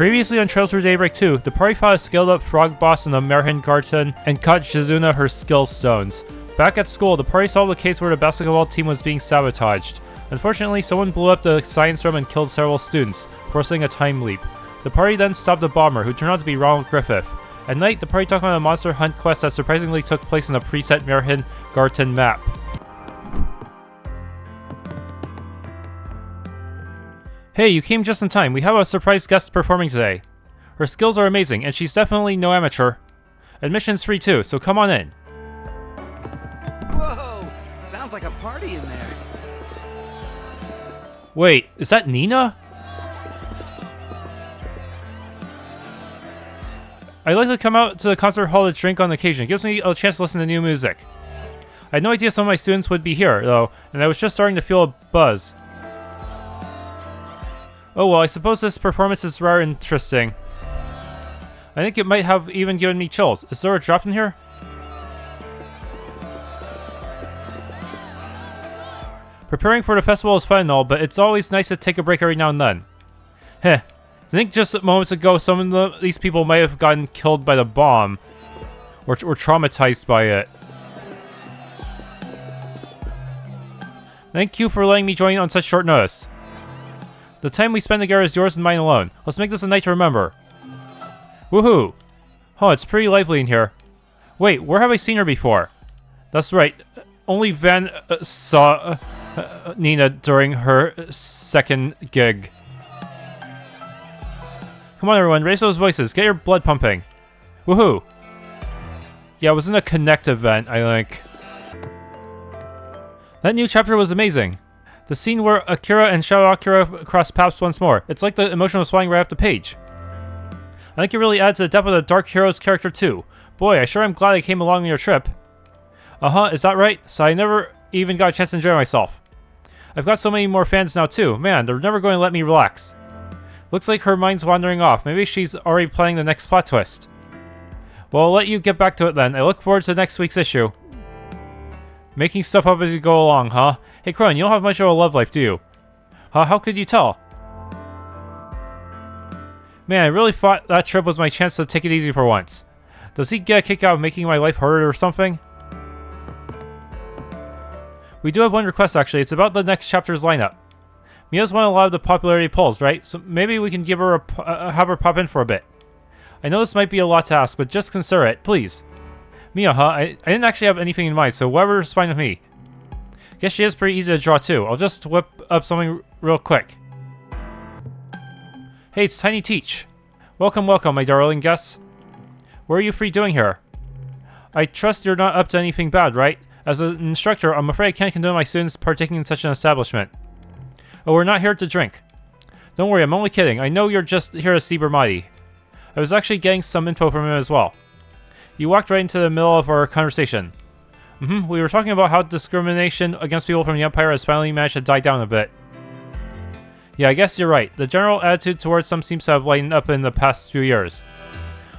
Previously on Trails through Daybreak 2, the party fought a scaled-up frog boss in the Merhin Garden and caught Shizuna her skill stones. Back at school, the party solved a case where the basketball team was being sabotaged. Unfortunately, someone blew up the science room and killed several students, forcing a time leap. The party then stopped the bomber, who turned out to be Ronald Griffith. At night, the party took on a monster hunt quest that surprisingly took place in a preset Merhin Garden map. Hey, you came just in time. We have a surprise guest performing today. Her skills are amazing, and she's definitely no amateur. Admission's free too, so come on in. Whoa! Sounds like a party in there. Wait, is that Nina? I like to come out to the concert hall to drink on occasion. It gives me a chance to listen to new music. I had no idea some of my students would be here, though, and I was just starting to feel a buzz. Oh well, I suppose this performance is rather interesting. I think it might have even given me chills. Is there a drop in here? Preparing for the festival is fun and all, but it's always nice to take a break every now and then. Heh. I think just moments ago some of these people might have gotten killed by the bomb. Or traumatized by it. Thank you for letting me join on such short notice. The time we spend together is yours and mine alone. Let's make this a night to remember. Woohoo! Oh, it's pretty lively in here. Wait, where have I seen her before? That's right. Only Van saw Nina during her second gig. Come on everyone, raise those voices. Get your blood pumping. Woohoo! Yeah, it was in a Connect event, I think. That new chapter was amazing. The scene where Akira and Shadow Akira cross paths once more. It's like the emotion was flying right up the page. I think it really adds to the depth of the Dark Hero's character too. Boy, I sure am glad I came along on your trip. Uh-huh, is that right? So I never even got a chance to enjoy myself. I've got so many more fans now too. Man, they're never going to let me relax. Looks like her mind's wandering off. Maybe she's already planning the next plot twist. Well, I'll let you get back to it then. I look forward to next week's issue. Making stuff up as you go along, huh? Hey, Crone, you don't have much of a love life, do you? How could you tell? Man, I really thought that trip was my chance to take it easy for once. Does he get a kick out of making my life harder or something? We do have one request, actually. It's about the next chapter's lineup. Mia's won a lot of the popularity polls, right? So maybe we can give her have her pop in for a bit. I know this might be a lot to ask, but just consider it, please. Mia, huh? I didn't actually have anything in mind, so whatever's fine with me. Guess she is pretty easy to draw too. I'll just whip up something real quick. Hey, it's Tiny Teach. Welcome, welcome, my darling guests. What are you three doing here? I trust you're not up to anything bad, right? As an instructor, I'm afraid I can't condone my students partaking in such an establishment. Oh, we're not here to drink. Don't worry, I'm only kidding. I know you're just here to see Bermati. I was actually getting some info from him as well. You walked right into the middle of our conversation. We were talking about how discrimination against people from the Empire has finally managed to die down a bit. Yeah, I guess you're right. The general attitude towards some seems to have lightened up in the past few years.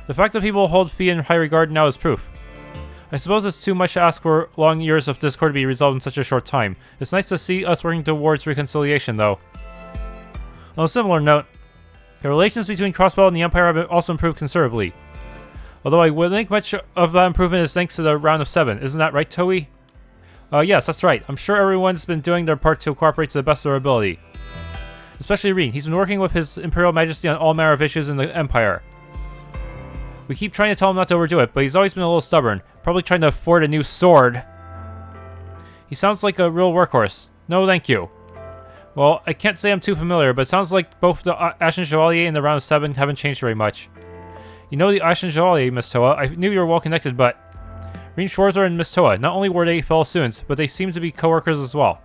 The fact that people hold Fee in high regard now is proof. I suppose it's too much to ask for long years of discord to be resolved in such a short time. It's nice to see us working towards reconciliation, though. On a similar note, the relations between Crossbell and the Empire have also improved considerably. Although I would think much of that improvement is thanks to the round of 7. Isn't that right, Toei? Yes, that's right. I'm sure everyone's been doing their part to cooperate to the best of their ability. Especially Rin. He's been working with His Imperial Majesty on all manner of issues in the Empire. We keep trying to tell him not to overdo it, but he's always been a little stubborn. Probably trying to afford a new sword. He sounds like a real workhorse. No, thank you. Well, I can't say I'm too familiar, but it sounds like both the Ashen Chevalier and the round of 7 haven't changed very much. You know the Ashen Chevalier, Miss Toa. I knew you were well connected, but Rin Schwarzer and Miss Toa, not only were they fellow students, but they seem to be co-workers as well.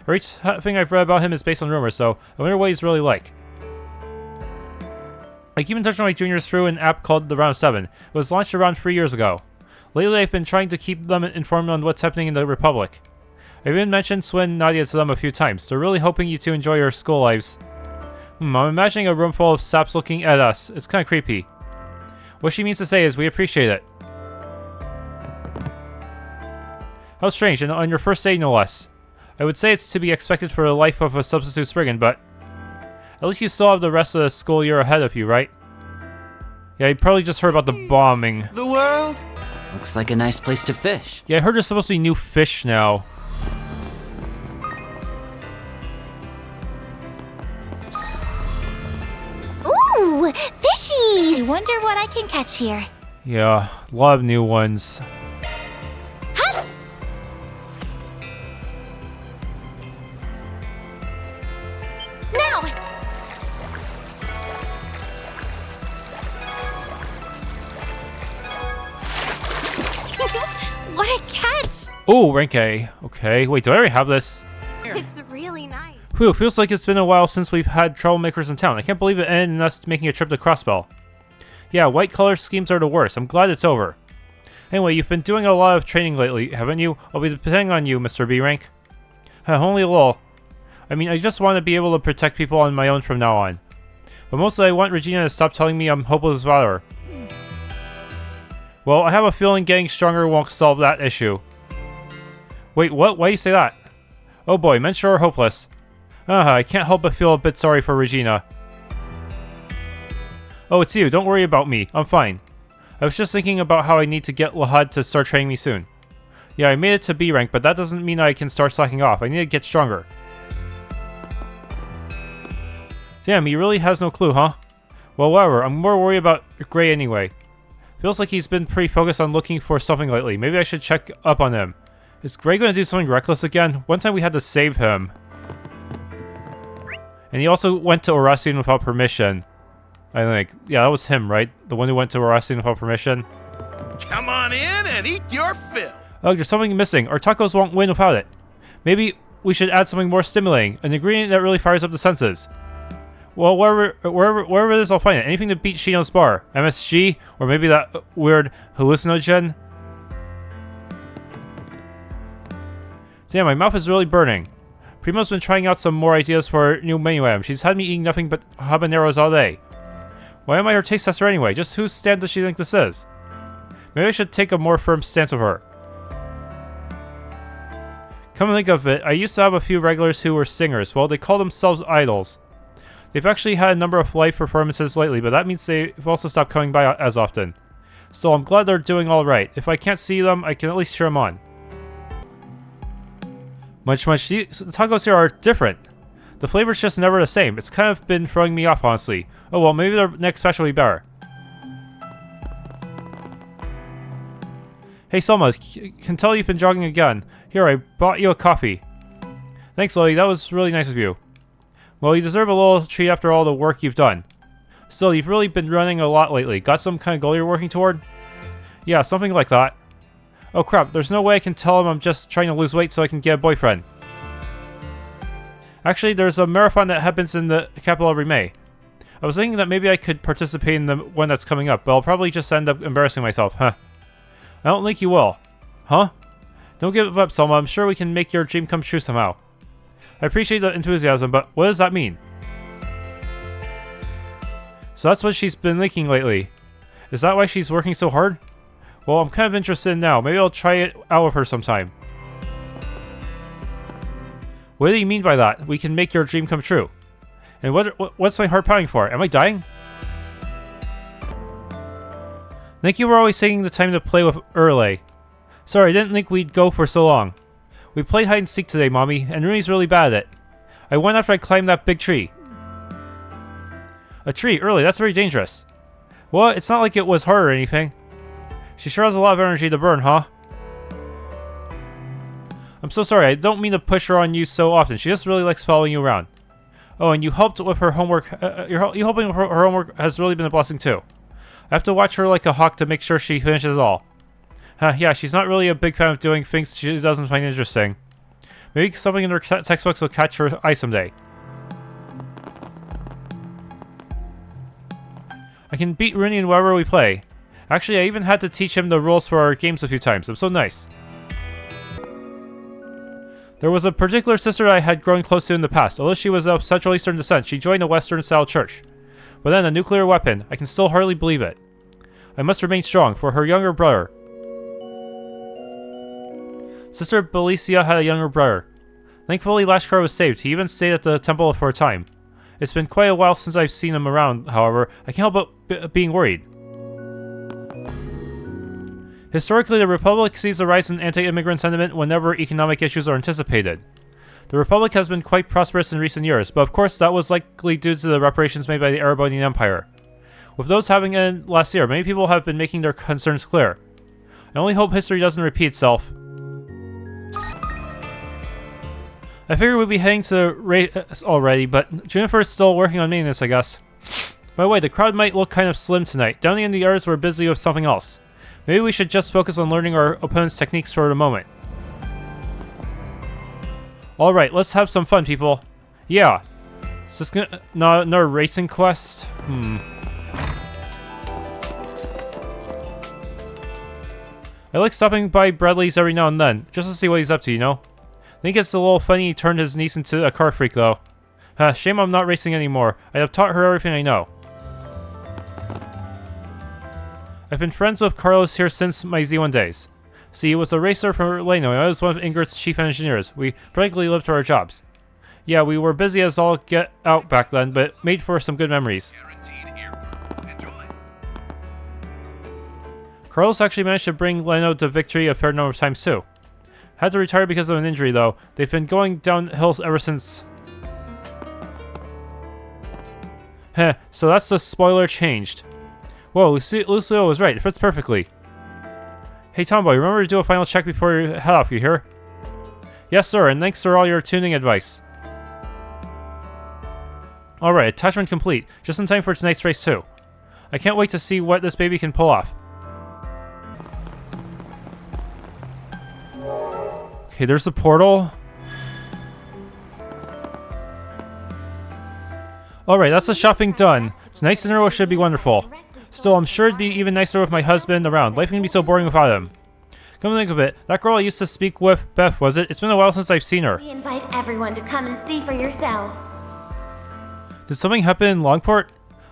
Everything I've read about him is based on rumors, so I wonder what he's really like. I keep in touch with my juniors through an app called The Round 7. It was launched around 3 years ago. Lately, I've been trying to keep them informed on what's happening in the Republic. I've even mentioned Swin and Nadia to them a few times. They're really hoping you two enjoy your school lives. I'm imagining a room full of saps looking at us. It's kind of creepy. What she means to say is, we appreciate it. How strange, and on your first day no less. I would say it's to be expected for the life of a substitute brigand, but At least you still have the rest of the school year ahead of you, right? Yeah, you probably just heard about the bombing. The world? Looks like a nice place to fish. Yeah, I heard there's supposed to be new fish now. Ooh, fishies! I wonder what I can catch here. Yeah, a lot of new ones. Huh? Now! What a catch! Oh, rank A. Okay, wait, do I already have this? It's really nice. Whew, feels like it's been a while since we've had troublemakers in town. I can't believe it ended in us making a trip to Crossbell. Yeah, white collar schemes are the worst. I'm glad it's over. Anyway, you've been doing a lot of training lately, haven't you? I'll be depending on you, Mr. B rank. Only a little. I mean, I just want to be able to protect people on my own from now on. But mostly I want Regina to stop telling me I'm hopeless without her. Well, I have a feeling getting stronger won't solve that issue. Wait, what? Why do you say that? Oh boy, men sure are hopeless. I can't help but feel a bit sorry for Regina. Oh, it's you. Don't worry about me. I'm fine. I was just thinking about how I need to get Lahad to start training me soon. Yeah, I made it to B rank, but that doesn't mean I can start slacking off. I need to get stronger. Damn, he really has no clue, huh? Well, whatever. I'm more worried about Gray anyway. Feels like he's been pretty focused on looking for something lately. Maybe I should check up on him. Is Gray going to do something reckless again? One time we had to save him. And he also went to Orasian without permission. I think. Yeah, that was him, right? The one who went to Orasian without permission. Come on in and eat your fill. Oh, there's something missing. Our tacos won't win without it. Maybe we should add something more stimulating. An ingredient that really fires up the senses. Well, wherever it is, I'll find it. Anything to beat Shino's bar. MSG? Or maybe that weird hallucinogen? Damn, my mouth is really burning. Primo's been trying out some more ideas for new menu items. She's had me eating nothing but habaneros all day. Why am I her taste tester anyway? Just whose stand does she think this is? Maybe I should take a more firm stance with her. Come to think of it, I used to have a few regulars who were singers. Well, they call themselves idols. They've actually had a number of live performances lately, but that means they've also stopped coming by as often. So I'm glad they're doing alright. If I can't see them, I can at least cheer them on. The tacos here are different. The flavor's just never the same. It's kind of been throwing me off, honestly. Oh well, maybe their next special will be better. Hey Selma, can tell you've been jogging again. Here, I bought you a coffee. Thanks, Lily, that was really nice of you. Well, you deserve a little treat after all the work you've done. Still, you've really been running a lot lately. Got some kind of goal you're working toward? Yeah, something like that. Oh crap, there's no way I can tell him I'm just trying to lose weight so I can get a boyfriend. Actually, there's a marathon that happens in the capital every May. I was thinking that maybe I could participate in the one that's coming up, but I'll probably just end up embarrassing myself, huh? I don't think you will. Huh? Don't give up, Selma. I'm sure we can make your dream come true somehow. I appreciate the enthusiasm, but what does that mean? So that's what she's been thinking lately. Is that why she's working so hard? Well, I'm kind of interested now. Maybe I'll try it out with her sometime. What do you mean by that? We can make your dream come true. And what's my heart pounding for? Am I dying? Thank you for always taking the time to play with Erle. Sorry, I didn't think we'd go for so long. We played hide and seek today, Mommy, and Rooney's really bad at it. I won after I climbed that big tree. A tree? Early, that's very dangerous. Well, it's not like it was hard or anything. She sure has a lot of energy to burn, huh? I'm so sorry, I don't mean to push her on you so often. She just really likes following you around. Oh, and you helped with her homework. You helping with her homework has really been a blessing too. I have to watch her like a hawk to make sure she finishes it all. Yeah, she's not really a big fan of doing things she doesn't find interesting. Maybe something in her textbooks will catch her eye someday. I can beat Rooney in wherever we play. Actually, I even had to teach him the rules for our games a few times. I'm so nice. There was a particular sister I had grown close to in the past. Although she was of Central Eastern descent, she joined a Western-style church. But then a nuclear weapon. I can still hardly believe it. I must remain strong for her younger brother. Sister Belicia had a younger brother. Thankfully, Lashkar was saved. He even stayed at the temple for a time. It's been quite a while since I've seen him around, however, I can't help but being worried. Historically, the Republic sees a rise in anti-immigrant sentiment whenever economic issues are anticipated. The Republic has been quite prosperous in recent years, but of course that was likely due to the reparations made by the Arabonian Empire. With those having ended last year, many people have been making their concerns clear. I only hope history doesn't repeat itself. I figured we'd be heading to the race already, but Juniper's still working on maintenance, I guess. By the way, the crowd might look kind of slim tonight. Downey and the others were busy with something else. Maybe we should just focus on learning our opponent's techniques for the moment. Alright, let's have some fun, people. Yeah. Is this not another racing quest? I like stopping by Bradley's every now and then, just to see what he's up to, you know? I think it's a little funny he turned his niece into a car freak, though. Shame I'm not racing anymore. I have taught her everything I know. I've been friends with Carlos here since my Z1 days. See, he was a racer from Orlando, and I was one of Ingrid's chief engineers. We practically lived to our jobs. Yeah, we were busy as all get out back then, but made for some good memories. Carlos actually managed to bring Leno to victory a fair number of times too. Had to retire because of an injury though. They've been going downhill ever since. Heh, so that's the spoiler changed. Whoa, Lucio was right, it fits perfectly. Hey Tomboy, remember to do a final check before you head off, you hear? Yes sir, and thanks for all your tuning advice. Alright, attachment complete. Just in time for tonight's race too. I can't wait to see what this baby can pull off. Okay, there's the portal. Alright, that's the shopping done. Tonight's dinner should be wonderful. Still, I'm sure it'd be even nicer with my husband around. Life can be so boring without him. Come to think of it, that girl I used to speak with, Beth, was it? It's been a while since I've seen her. We invite everyone to come and see for yourselves. Did something happen in Longport?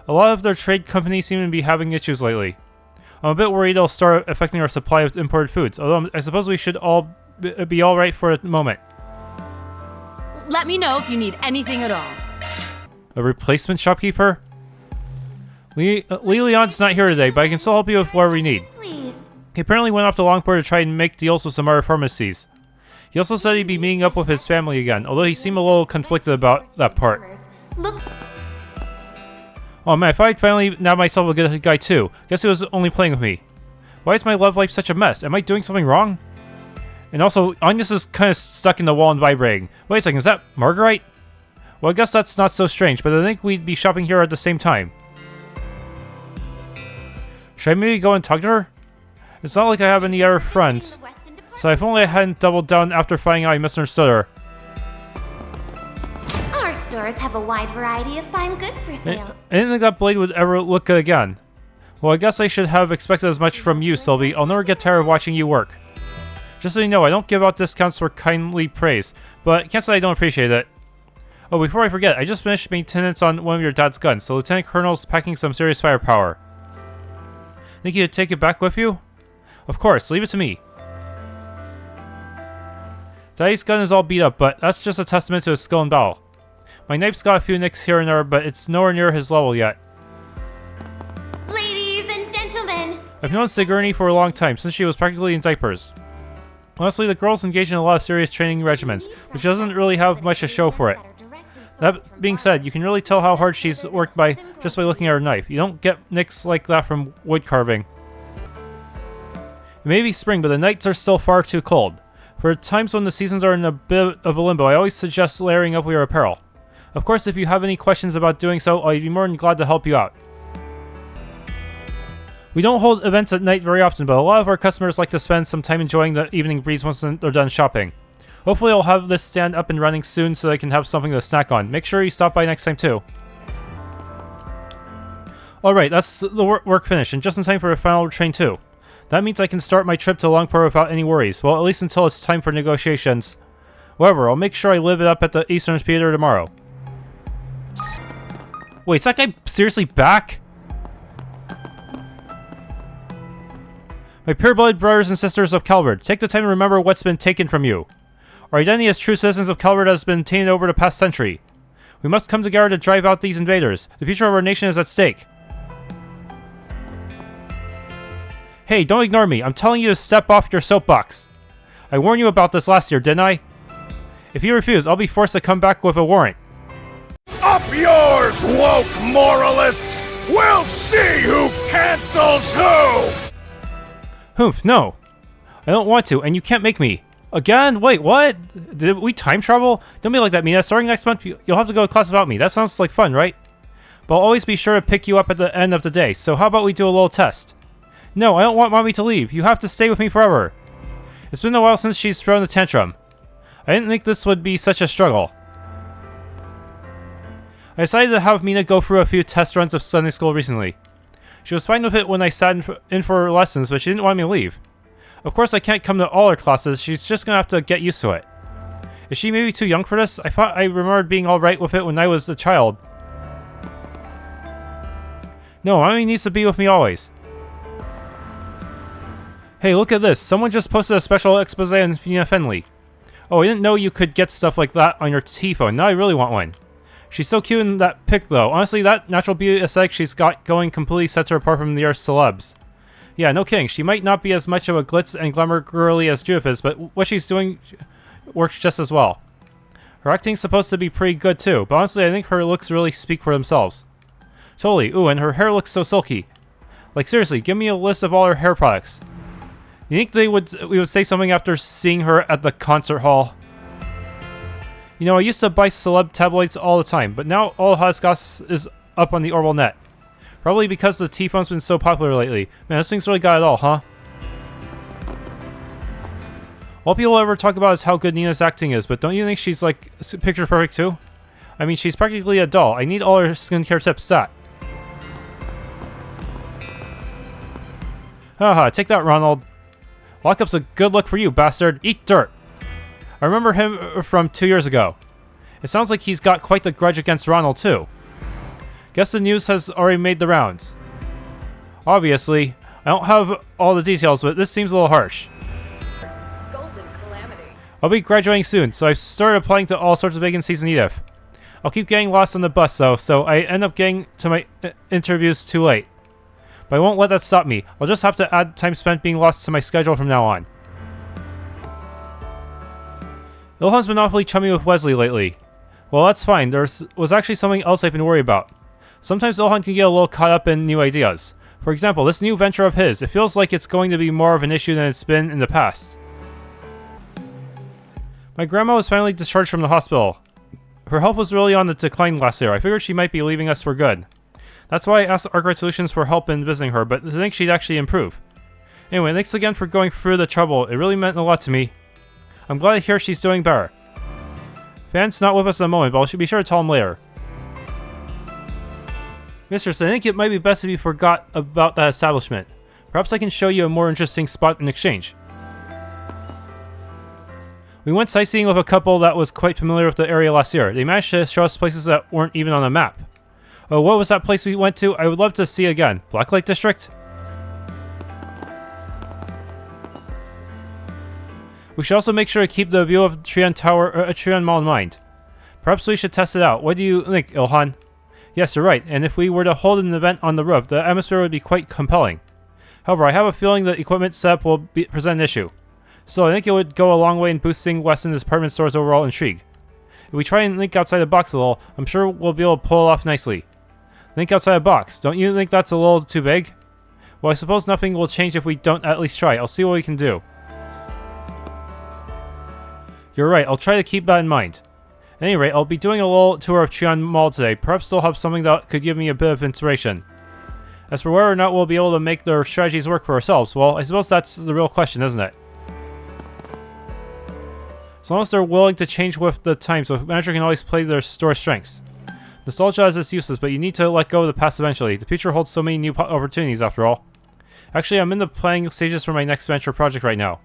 A lot of their trade companies seem to be having issues lately. I'm a bit worried it'll start affecting our supply of imported foods, although I suppose we should all be alright for a moment. Let me know if you need anything at all. A replacement shopkeeper? Lee Leon's not here today, but I can still help you with whatever we need. Please. He apparently went off to Longport to try and make deals with some other pharmacies. He also said he'd be meeting up with his family again, although he seemed a little conflicted about that part. Look. Oh man, I thought I'd finally nab myself a good guy too. Guess he was only playing with me. Why is my love life such a mess? Am I doing something wrong? And also, Agnes is kind of stuck in the wall and vibrating. Wait a second, is that Marguerite? Well, I guess that's not so strange, but I think we'd be shopping here at the same time. Should I maybe go and talk to her? It's not like I have any other friends, so if only I hadn't doubled down after finding out I misunderstood her. Our stores have a wide variety of fine goods for sale. I didn't think that blade would ever look good again. Well, I guess I should have expected as much from you, Sylvie. I'll never get tired of watching you work. Just so you know, I don't give out discounts for kindly praise, but can't say I don't appreciate it. Oh, before I forget, I just finished maintenance on one of your dad's guns. The Lieutenant Colonel's packing some serious firepower. Think you could take it back with you? Of course, leave it to me. Daddy's gun is all beat up, but that's just a testament to his skill in battle. My knife's got a few nicks here and there, but it's nowhere near his level yet. Ladies and gentlemen. I've known Sigourney for a long time, since she was practically in diapers. Honestly, the girl's engaged in a lot of serious training regimens, which doesn't really have much to show for it. That being said, you can really tell how hard she's worked just by looking at her knife. You don't get nicks like that from wood carving. It may be spring, but the nights are still far too cold. For times when the seasons are in a bit of a limbo, I always suggest layering up your apparel. Of course, if you have any questions about doing so, I'd be more than glad to help you out. We don't hold events at night very often, but a lot of our customers like to spend some time enjoying the evening breeze once they're done shopping. Hopefully I'll have this stand up and running soon so they can have something to snack on. Make sure you stop by next time too. Alright, that's the work finished, and just in time for a final train too. That means I can start my trip to Longport without any worries. Well, at least until it's time for negotiations. However, I'll make sure I live it up at the Eastern Theater tomorrow. Wait, is that guy seriously back? My pure-blooded brothers and sisters of Calvert, take the time to remember what's been taken from you. Our identity as true citizens of Calvert has been tainted over the past century. We must come together to drive out these invaders. The future of our nation is at stake. Hey, don't ignore me. I'm telling you to step off your soapbox. I warned you about this last year, didn't I? If you refuse, I'll be forced to come back with a warrant. Up yours, woke moralists! We'll see who cancels who! Humph, no. I don't want to, and you can't make me. Again? Wait, what? Did we time travel? Don't be like that, Mina. Starting next month, you'll have to go to class without me. That sounds like fun, right? But I'll always be sure to pick you up at the end of the day, so how about we do a little test? No, I don't want Mommy to leave. You have to stay with me forever. It's been a while since she's thrown a tantrum. I didn't think this would be such a struggle. I decided to have Mina go through a few test runs of Sunday school recently. She was fine with it when I sat in for her lessons, but she didn't want me to leave. Of course, I can't come to all her classes. She's just gonna have to get used to it. Is she maybe too young for this? I thought I remembered being alright with it when I was a child. No, Mommy needs to be with me always. Hey, look at this. Someone just posted a special expose on Mina Fenley. Oh, I didn't know you could get stuff like that on your T-phone. Now I really want one. She's so cute in that pic, though. Honestly, that natural beauty aesthetic she's got going completely sets her apart from the other celebs. Yeah, no kidding. She might not be as much of a glitz and glamour girly as Judith is, but what she's doing works just as well. Her acting's supposed to be pretty good, too, but honestly, I think her looks really speak for themselves. Totally. Ooh, and her hair looks so silky. Like, seriously, give me a list of all her hair products. You think we would say something after seeing her at the concert hall? You know, I used to buy celeb tabloids all the time, but now all hottest gossip is up on the Orbital net. Probably because the T-phone's been so popular lately. Man, this thing's really got it all, huh? All people ever talk about is how good Nina's acting is, but don't you think she's like picture perfect too? I mean, she's practically a doll. I need all her skincare tips stat. Haha, take that, Ronald. Lockup's a good look for you, bastard. Eat dirt. I remember him from 2 years ago. It sounds like he's got quite the grudge against Ronald, too. Guess the news has already made the rounds. Obviously, I don't have all the details, but this seems a little harsh. Golden calamity. I'll be graduating soon, so I've started applying to all sorts of vacancies in Edith. I'll keep getting lost on the bus, though, so I end up getting to my interviews too late. But I won't let that stop me. I'll just have to add time spent being lost to my schedule from now on. Ilhan's been awfully chummy with Wesley lately. Well, that's fine. There was actually something else I've been worried about. Sometimes Ilhan can get a little caught up in new ideas. For example, this new venture of his. It feels like it's going to be more of an issue than it's been in the past. My grandma was finally discharged from the hospital. Her health was really on the decline last year. I figured she might be leaving us for good. That's why I asked Arkwright Solutions for help in visiting her, but I think she'd actually improve. Anyway, thanks again for going through the trouble. It really meant a lot to me. I'm glad to hear she's doing better. Fan's not with us at the moment, but I'll be sure to tell him later. Mistress, I think it might be best if you forgot about that establishment. Perhaps I can show you a more interesting spot in exchange. We went sightseeing with a couple that was quite familiar with the area last year. They managed to show us places that weren't even on the map. Oh, what was that place we went to? I would love to see again. Blacklight District? We should also make sure to keep the view of Trion Mall in mind. Perhaps we should test it out. What do you think, Ilhan? Yes, you're right, and if we were to hold an event on the roof, the atmosphere would be quite compelling. However, I have a feeling the equipment setup will present an issue. So I think it would go a long way in boosting Weston's department store's overall intrigue. If we try and think outside the box a little, I'm sure we'll be able to pull it off nicely. Think outside the box. Don't you think that's a little too big? Well, I suppose nothing will change if we don't at least try. I'll see what we can do. You're right, I'll try to keep that in mind. At any rate, I'll be doing a little tour of Trion Mall today. Perhaps they'll have something that could give me a bit of inspiration. As for whether or not we'll be able to make their strategies work for ourselves, well, I suppose that's the real question, isn't it? As long as they're willing to change with the times, the manager can always play their store strengths. Nostalgia is its useless, but you need to let go of the past eventually. The future holds so many new opportunities, after all. Actually, I'm in the planning stages for my next venture project right now.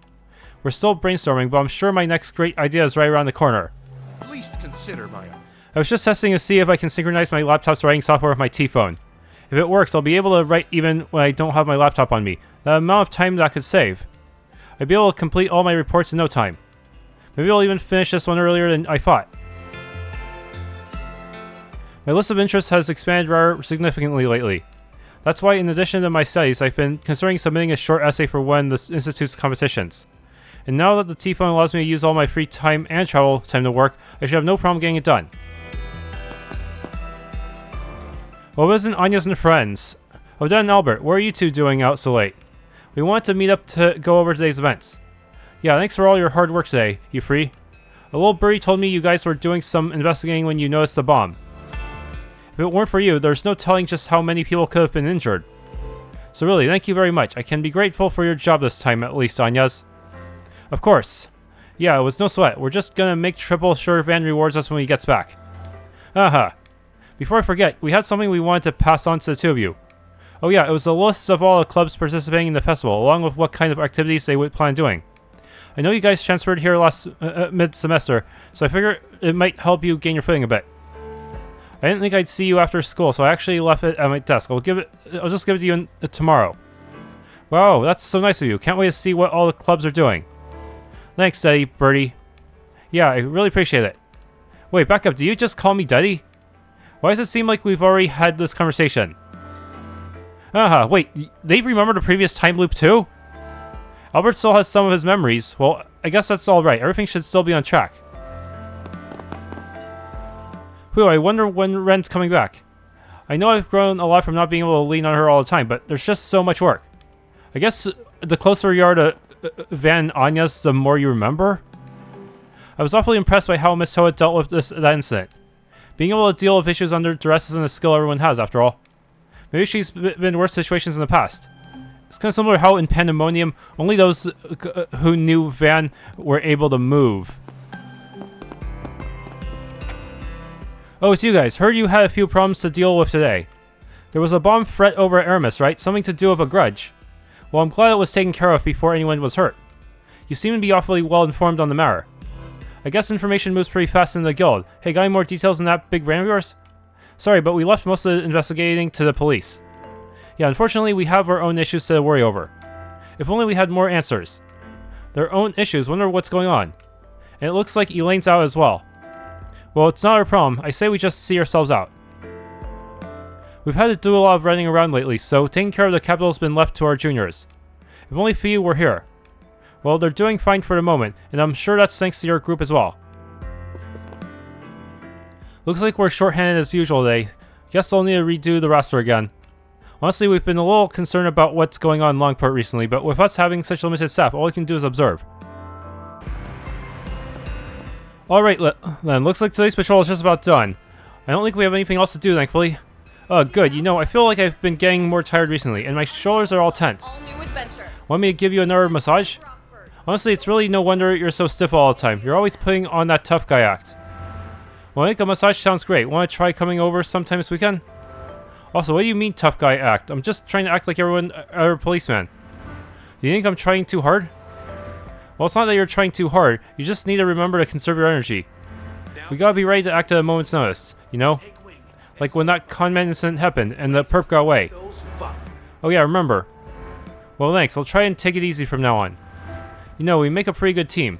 We're still brainstorming, but I'm sure my next great idea is right around the corner. At least consider my... I was just testing to see if I can synchronize my laptop's writing software with my T-phone. If it works, I'll be able to write even when I don't have my laptop on me. The amount of time that could save. I'd be able to complete all my reports in no time. Maybe I'll even finish this one earlier than I thought. My list of interests has expanded rather significantly lately. That's why, in addition to my studies, I've been considering submitting a short essay for one of the Institute's competitions. And now that the T-phone allows me to use all my free time and travel time to work, I should have no problem getting it done. Well, it wasn't Anya's and friends. Odette and Albert, what are you two doing out so late? We wanted to meet up to go over today's events. Yeah, thanks for all your hard work today. You free? A little birdie told me you guys were doing some investigating when you noticed the bomb. If it weren't for you, there's no telling just how many people could have been injured. So really, thank you very much. I can be grateful for your job this time, at least, Anya's. Of course. Yeah, it was no sweat. We're just gonna make triple sure Van rewards us when he gets back. Aha. Before I forget, we had something we wanted to pass on to the two of you. Oh yeah, it was a list of all the clubs participating in the festival, along with what kind of activities they would plan on doing. I know you guys transferred here last mid-semester, so I figure it might help you gain your footing a bit. I didn't think I'd see you after school, so I actually left it at my desk. I'll just give it to you tomorrow. Wow, that's so nice of you. Can't wait to see what all the clubs are doing. Thanks, Daddy, Birdie. Yeah, I really appreciate it. Wait, back up. Do you just call me Daddy? Why does it seem like we've already had this conversation? Aha, wait, they remember the previous time loop too? Albert still has some of his memories. Well, I guess that's alright. Everything should still be on track. Whew, I wonder when Ren's coming back. I know I've grown a lot from not being able to lean on her all the time, but there's just so much work. I guess the closer you are to Van and Anya's, the more you remember? I was awfully impressed by how Miss Toa dealt with that incident. Being able to deal with issues under duress isn't a skill everyone has, after all. Maybe she's been in worse situations in the past. It's kind of similar to how in Pandemonium, only those who knew Van were able to move. Oh, it's you guys. Heard you had a few problems to deal with today. There was a bomb threat over at Aramis, right? Something to do with a grudge. Well, I'm glad it was taken care of before anyone was hurt. You seem to be awfully well informed on the matter. I guess information moves pretty fast in the guild. Hey, got any more details on that big brand of yours? Sorry, but we left most of the investigating to the police. Yeah, unfortunately, we have our own issues to worry over. If only we had more answers. Their own issues, wonder what's going on. And it looks like Elaine's out as well. Well, it's not our problem. I say we just see ourselves out. We've had to do a lot of running around lately, so taking care of the capital has been left to our juniors. If only few were here. Well, they're doing fine for the moment, and I'm sure that's thanks to your group as well. Looks like we're shorthanded as usual today. Guess I'll need to redo the roster again. Honestly, we've been a little concerned about what's going on in Longport recently, but with us having such limited staff, all we can do is observe. Alright then, looks like today's patrol is just about done. I don't think we have anything else to do, thankfully. Oh, good. You know, I feel like I've been getting more tired recently, and my shoulders are all tense. Want me to give you another massage? Honestly, it's really no wonder you're so stiff all the time. You're always putting on that tough guy act. Well, I think a massage sounds great. Want to try coming over sometime this weekend? Also, what do you mean tough guy act? I'm just trying to act like everyone other policeman. Do you think I'm trying too hard? Well, it's not that you're trying too hard. You just need to remember to conserve your energy. We gotta be ready to act at a moment's notice, you know? Like when that conman incident happened and the perp got away. Oh yeah, remember. Well, thanks. I'll try and take it easy from now on. You know, we make a pretty good team.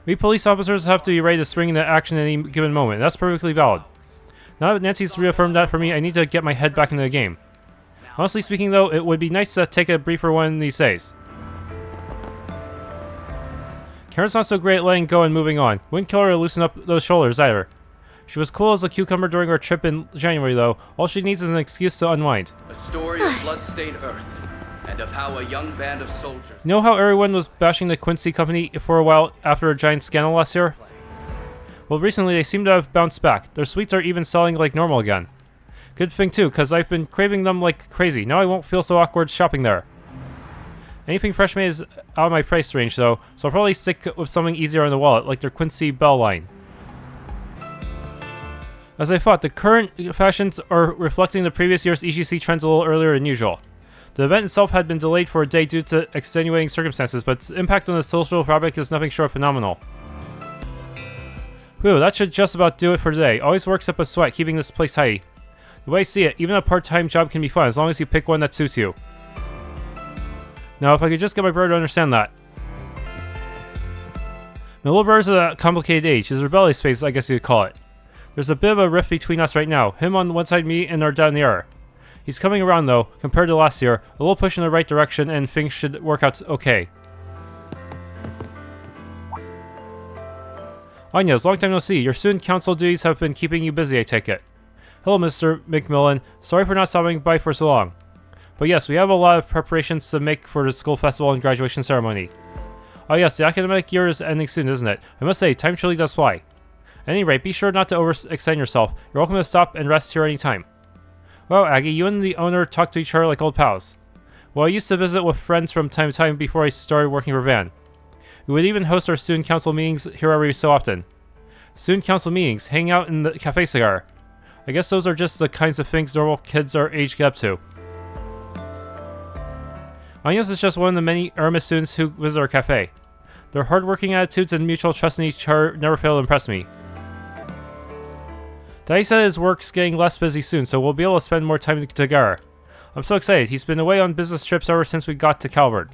We police officers have to be ready to spring into action at any given moment. That's perfectly valid. Now that Nancy's reaffirmed that for me, I need to get my head back into the game. Honestly speaking though, it would be nice to take a briefer one of these days. Karen's not so great at letting go and moving on. Wouldn't kill her to loosen up those shoulders either. She was cool as a cucumber during our trip in January though. All she needs is an excuse to unwind. A story of blood-stained earth, and of how a young band of soldiers... You know how everyone was bashing the Quincy company for a while after a giant scandal last year? Well, recently they seem to have bounced back. Their sweets are even selling like normal again. Good thing too, because I've been craving them like crazy. Now I won't feel so awkward shopping there. Anything fresh made is out of my price range though, so I'll probably stick with something easier on the wallet, like their Quincy Bell line. As I thought, the current fashions are reflecting the previous year's EGC trends a little earlier than usual. The event itself had been delayed for a day due to extenuating circumstances, but its impact on the social fabric is nothing short of phenomenal. Whew, that should just about do it for today. Always works up a sweat keeping this place tidy. The way I see it, even a part-time job can be fun as long as you pick one that suits you. Now, if I could just get my brother to understand that. My little brother's at a complicated age. His rebellious phase, I guess you could call it. There's a bit of a rift between us right now. Him on one side, me, and our dad on the other. He's coming around though, compared to last year. A little push in the right direction and things should work out okay. Ines, long time no see. Your student council duties have been keeping you busy, I take it. Hello, Mr. McMillan. Sorry for not stopping by for so long. But yes, we have a lot of preparations to make for the school festival and graduation ceremony. Oh yes, the academic year is ending soon, isn't it? I must say, time surely does fly. At any rate, be sure not to overextend yourself. You're welcome to stop and rest here any time. Well, Aggie, you and the owner talk to each other like old pals. Well, I used to visit with friends from time to time before I started working for Van. We would even host our student council meetings here every so often. Student council meetings, hang out in the Cafe Cigar. I guess those are just the kinds of things normal kids our age get up to. Ines is just one of the many Aramis students who visit our cafe. Their hardworking attitudes and mutual trust in each other never fail to impress me. Daddy said his work's getting less busy soon, so we'll be able to spend more time together. I'm so excited. He's been away on business trips ever since we got to Calvert.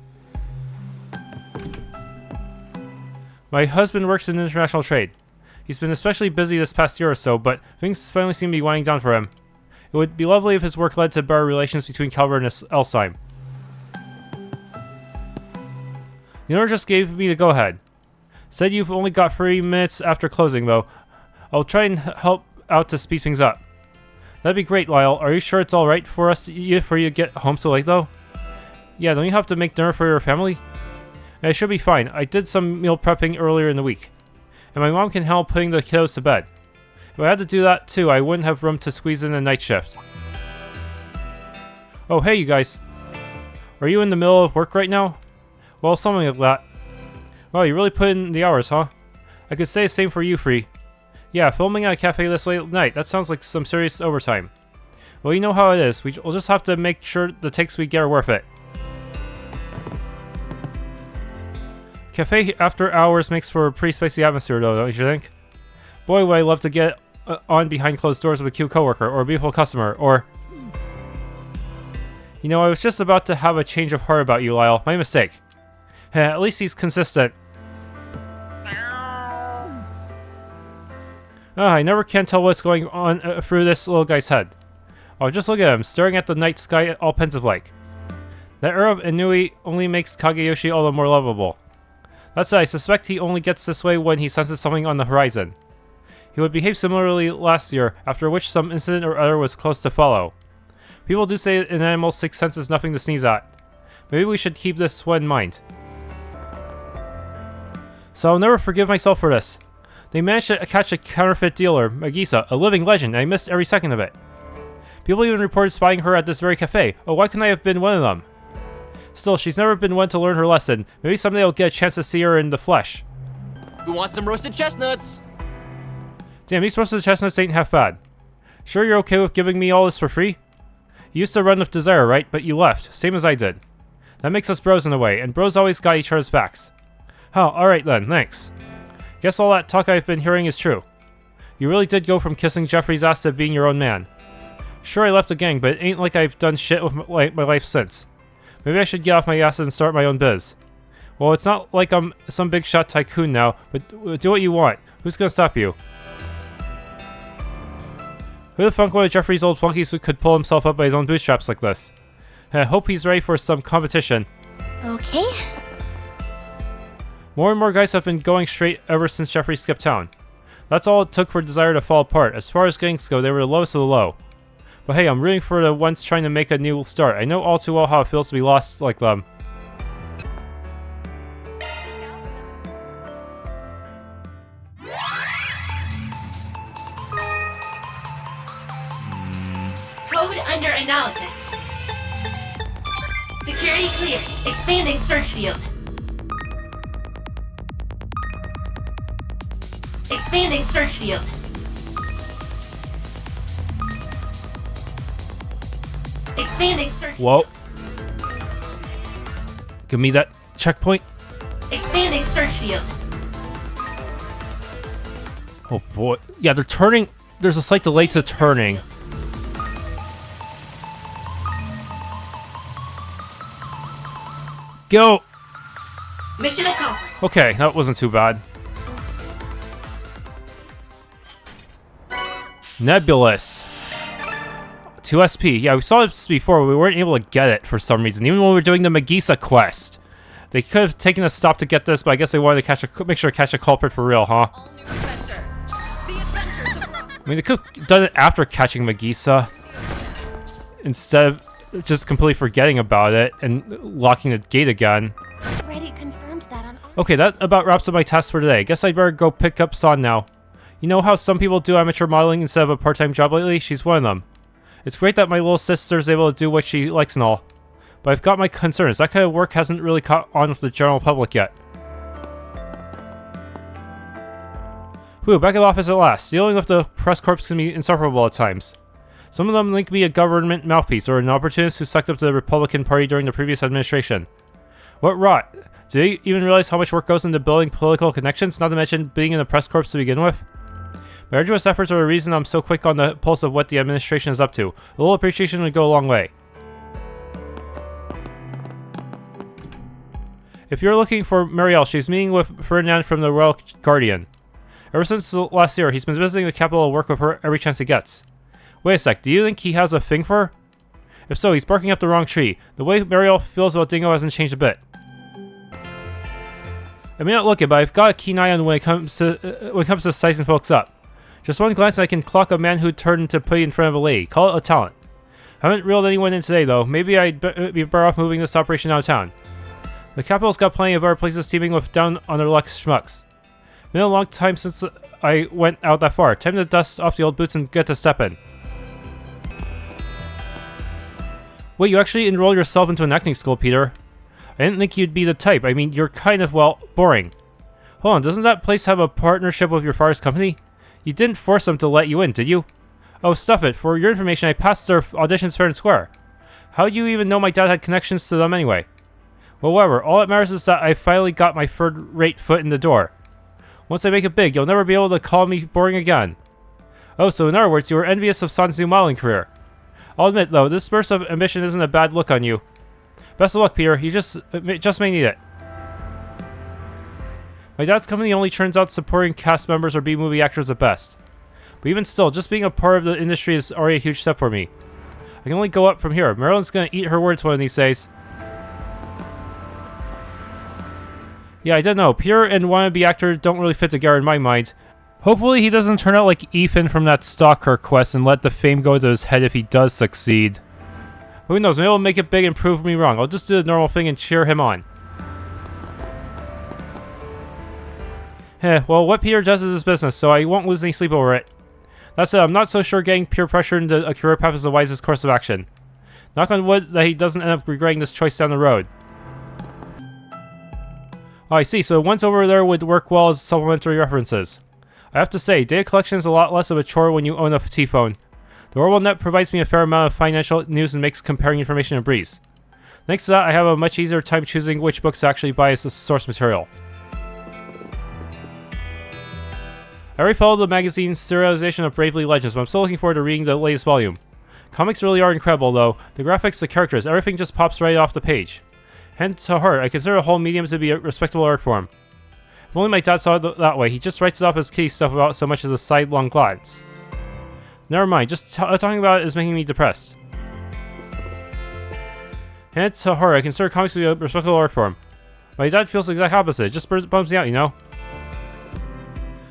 My husband works in international trade. He's been especially busy this past year or so, but things finally seem to be winding down for him. It would be lovely if his work led to better relations between Calvert and Elsheim. The owner just gave me the go-ahead. Said you've only got 3 minutes after closing, though. I'll try and help out to speed things up. That'd be great, Lyle. Are you sure it's alright for you to get home so late, though? Yeah, don't you have to make dinner for your family? It should be fine. I did some meal prepping earlier in the week. And my mom can help putting the kiddos to bed. If I had to do that too, I wouldn't have room to squeeze in a night shift. Oh, hey you guys. Are you in the middle of work right now? Well, something like that. Wow, you really put in the hours, huh? I could say the same for you, Free. Yeah, filming at a cafe this late at night, that sounds like some serious overtime. Well, you know how it is. We'll just have to make sure the takes we get are worth it. Cafe after hours makes for a pretty spicy atmosphere though, don't you think? Boy, would I love to get on behind closed doors with a cute coworker, or a beautiful customer, or... You know, I was just about to have a change of heart about you, Lyle. My mistake. At least he's consistent. I never can tell what's going on through this little guy's head. Oh, just look at him, staring at the night sky all pensive-like. That air of ennui only makes Kageyoshi all the more lovable. That said, I suspect he only gets this way when he senses something on the horizon. He would behave similarly last year, after which some incident or other was close to follow. People do say an animal's sixth sense is nothing to sneeze at. Maybe we should keep this one in mind. So I'll never forgive myself for this. They managed to catch a counterfeit dealer, Magisa, a living legend, and I missed every second of it. People even reported spying her at this very cafe. Oh, why couldn't I have been one of them? Still, she's never been one to learn her lesson. Maybe someday I'll get a chance to see her in the flesh. Who wants some roasted chestnuts? Damn, these roasted chestnuts ain't half bad. Sure you're okay with giving me all this for free? You used to run with Desire, right? But you left, same as I did. That makes us bros in a way, and bros always got each other's backs. Oh, alright then, thanks. Guess all that talk I've been hearing is true. You really did go from kissing Jeffrey's ass to being your own man. Sure, I left the gang, but it ain't like I've done shit with my life since. Maybe I should get off my ass and start my own biz. Well, it's not like I'm some big shot tycoon now, but do what you want. Who's gonna stop you? Who the fuck one of Jeffrey's old flunkies who could pull himself up by his own bootstraps like this? I hope he's ready for some competition. Okay. More and more guys have been going straight ever since Jeffrey skipped town. That's all it took for Desire to fall apart. As far as gangs go, they were the lowest of the low. But hey, I'm rooting for the ones trying to make a new start. I know all too well how it feels to be lost like them. Code under analysis. Security clear. Expanding search field. Expanding search field. Expanding search Whoa. field. Give me that checkpoint. Expanding search field. Oh boy. Yeah, they're turning. There's a slight delay to turning. Go! Mission accomplished. Okay, that wasn't too bad. Nebulous. 2 SP. Yeah, we saw this before, but we weren't able to get it for some reason, even when we were doing the Magisa quest. They could have taken a stop to get this, but I guess they wanted to make sure to catch a culprit for real, huh? I mean, they could have done it after catching Magisa, instead of just completely forgetting about it and locking the gate again. Already confirmed that on. Okay, that about wraps up my task for today. Guess I'd better go pick up San now. You know how some people do amateur modeling instead of a part-time job lately? She's one of them. It's great that my little sister's able to do what she likes and all. But I've got my concerns. That kind of work hasn't really caught on with the general public yet. Whew, back at the office at last. Dealing with the press corps can be insufferable at times. Some of them link me a government mouthpiece or an opportunist who sucked up to the Republican Party during the previous administration. What rot. Do they even realize how much work goes into building political connections, not to mention being in the press corps to begin with? My arduous efforts are the reason I'm so quick on the pulse of what the administration is up to. A little appreciation would go a long way. If you're looking for Marielle, she's meeting with Ferdinand from the Royal Guardian. Ever since last year, he's been visiting the capital to work with her every chance he gets. Wait a sec, do you think he has a thing for her? If so, he's barking up the wrong tree. The way Marielle feels about Dingo hasn't changed a bit. I may not look it, but I've got a keen eye on when it comes to sizing folks up. Just one glance and I can clock a man who turned into putty in front of a lady. Call it a talent. I haven't reeled anyone in today though. Maybe I'd be better off moving this operation out of town. The capital's got plenty of other places teeming with down on their luck schmucks. Been a long time since I went out that far. Time to dust off the old boots and get to steppin'. Wait, you actually enrolled yourself into an acting school, Peter? I didn't think you'd be the type. I mean, you're kind of, well, boring. Hold on, doesn't that place have a partnership with your father's company? You didn't force them to let you in, did you? Oh, stuff it. For your information, I passed their auditions fair and square. How do you even know my dad had connections to them anyway? Well, whatever. All that matters is that I finally got my third-rate foot in the door. Once I make it big, you'll never be able to call me boring again. Oh, so in other words, you were envious of San's new modeling career. I'll admit, though, this burst of ambition isn't a bad look on you. Best of luck, Peter. You just may need it. My dad's company only turns out supporting cast members or B-movie actors at best. But even still, just being a part of the industry is already a huge step for me. I can only go up from here. Marilyn's gonna eat her words one of these days. Yeah, I don't know. Peter and wannabe actor don't really fit together in my mind. Hopefully he doesn't turn out like Ethan from that Stalker quest and let the fame go to his head if he does succeed. Who knows, maybe he'll make it big and prove me wrong. I'll just do the normal thing and cheer him on. Well, what Peter does is his business, so I won't lose any sleep over it. That said, I'm not so sure getting peer pressure into a career path is the wisest course of action. Knock on wood that he doesn't end up regretting this choice down the road. Oh, I see, so once over there would work well as supplementary references. I have to say, data collection is a lot less of a chore when you own a T-phone. The Orwell Net provides me a fair amount of financial news and makes comparing information a breeze. Thanks to that, I have a much easier time choosing which books to actually buy as the source material. I already followed the magazine's serialization of Bravely Legends, but I'm still looking forward to reading the latest volume. Comics really are incredible, though. The graphics, the characters, everything just pops right off the page. Hand to heart, I consider the whole medium to be a respectable art form. If only my dad saw it that way. He just writes it off as kitty stuff without so much as a sidelong glance. Never mind, just talking about it is making me depressed. Hand to heart, I consider comics to be a respectable art form. My dad feels the exact opposite. It just bums me out, you know?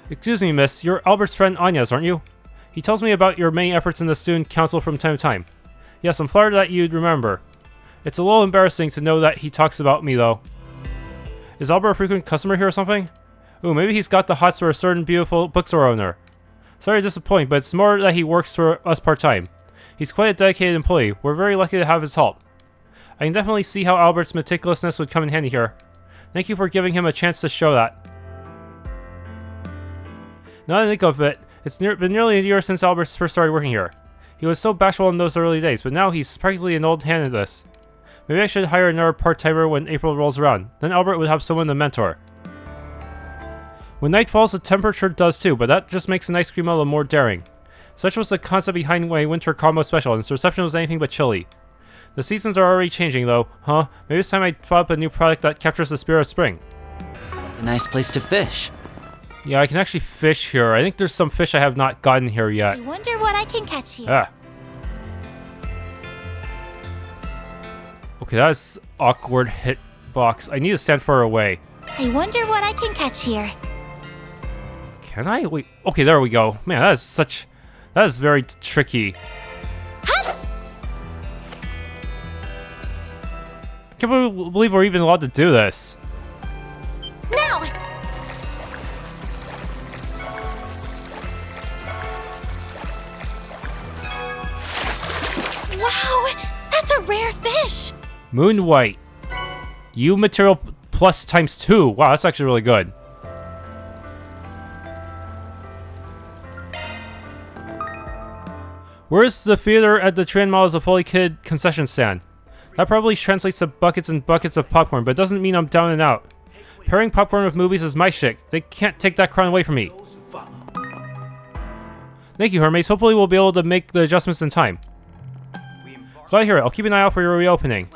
Excuse me, miss. You're Albert's friend Anya's, aren't you? He tells me about your many efforts in the student council from time to time. Yes, I'm flattered that you'd remember. It's a little embarrassing to know that he talks about me, though. Is Albert a frequent customer here or something? Ooh, maybe he's got the hots for a certain beautiful bookstore owner. Sorry to disappoint, but it's more that he works for us part-time. He's quite a dedicated employee. We're very lucky to have his help. I can definitely see how Albert's meticulousness would come in handy here. Thank you for giving him a chance to show that. Now that I think of it, it's been nearly a year since Albert first started working here. He was so bashful in those early days, but now he's practically an old hand at this. Maybe I should hire another part-timer when April rolls around. Then Albert would have someone to mentor. When night falls, the temperature does too, but that just makes an ice cream a little more daring. Such was the concept behind my winter combo special, and its reception was anything but chilly. The seasons are already changing though, huh? Maybe it's time I thought up a new product that captures the spirit of spring. A nice place to fish. Yeah, I can actually fish here. I think there's some fish I have not gotten here yet. I wonder what I can catch here. Ah. Okay, that's awkward hitbox. I need to stand far away. I wonder what I can catch here. Can I? Wait. Okay, there we go. Man, that is very tricky. Hut! I can't believe we're even allowed to do this. Now! Wow! That's a rare fish! Moon White. U material plus times 2. Wow, that's actually really good. Where's the theater at the Trion Mall is a fully kitted concession stand? That probably translates to buckets and buckets of popcorn, but it doesn't mean I'm down and out. Pairing popcorn with movies is my shtick. They can't take that crown away from me. Thank you, Hermes. Hopefully we'll be able to make the adjustments in time. Glad to hear it. I'll keep an eye out for your reopening.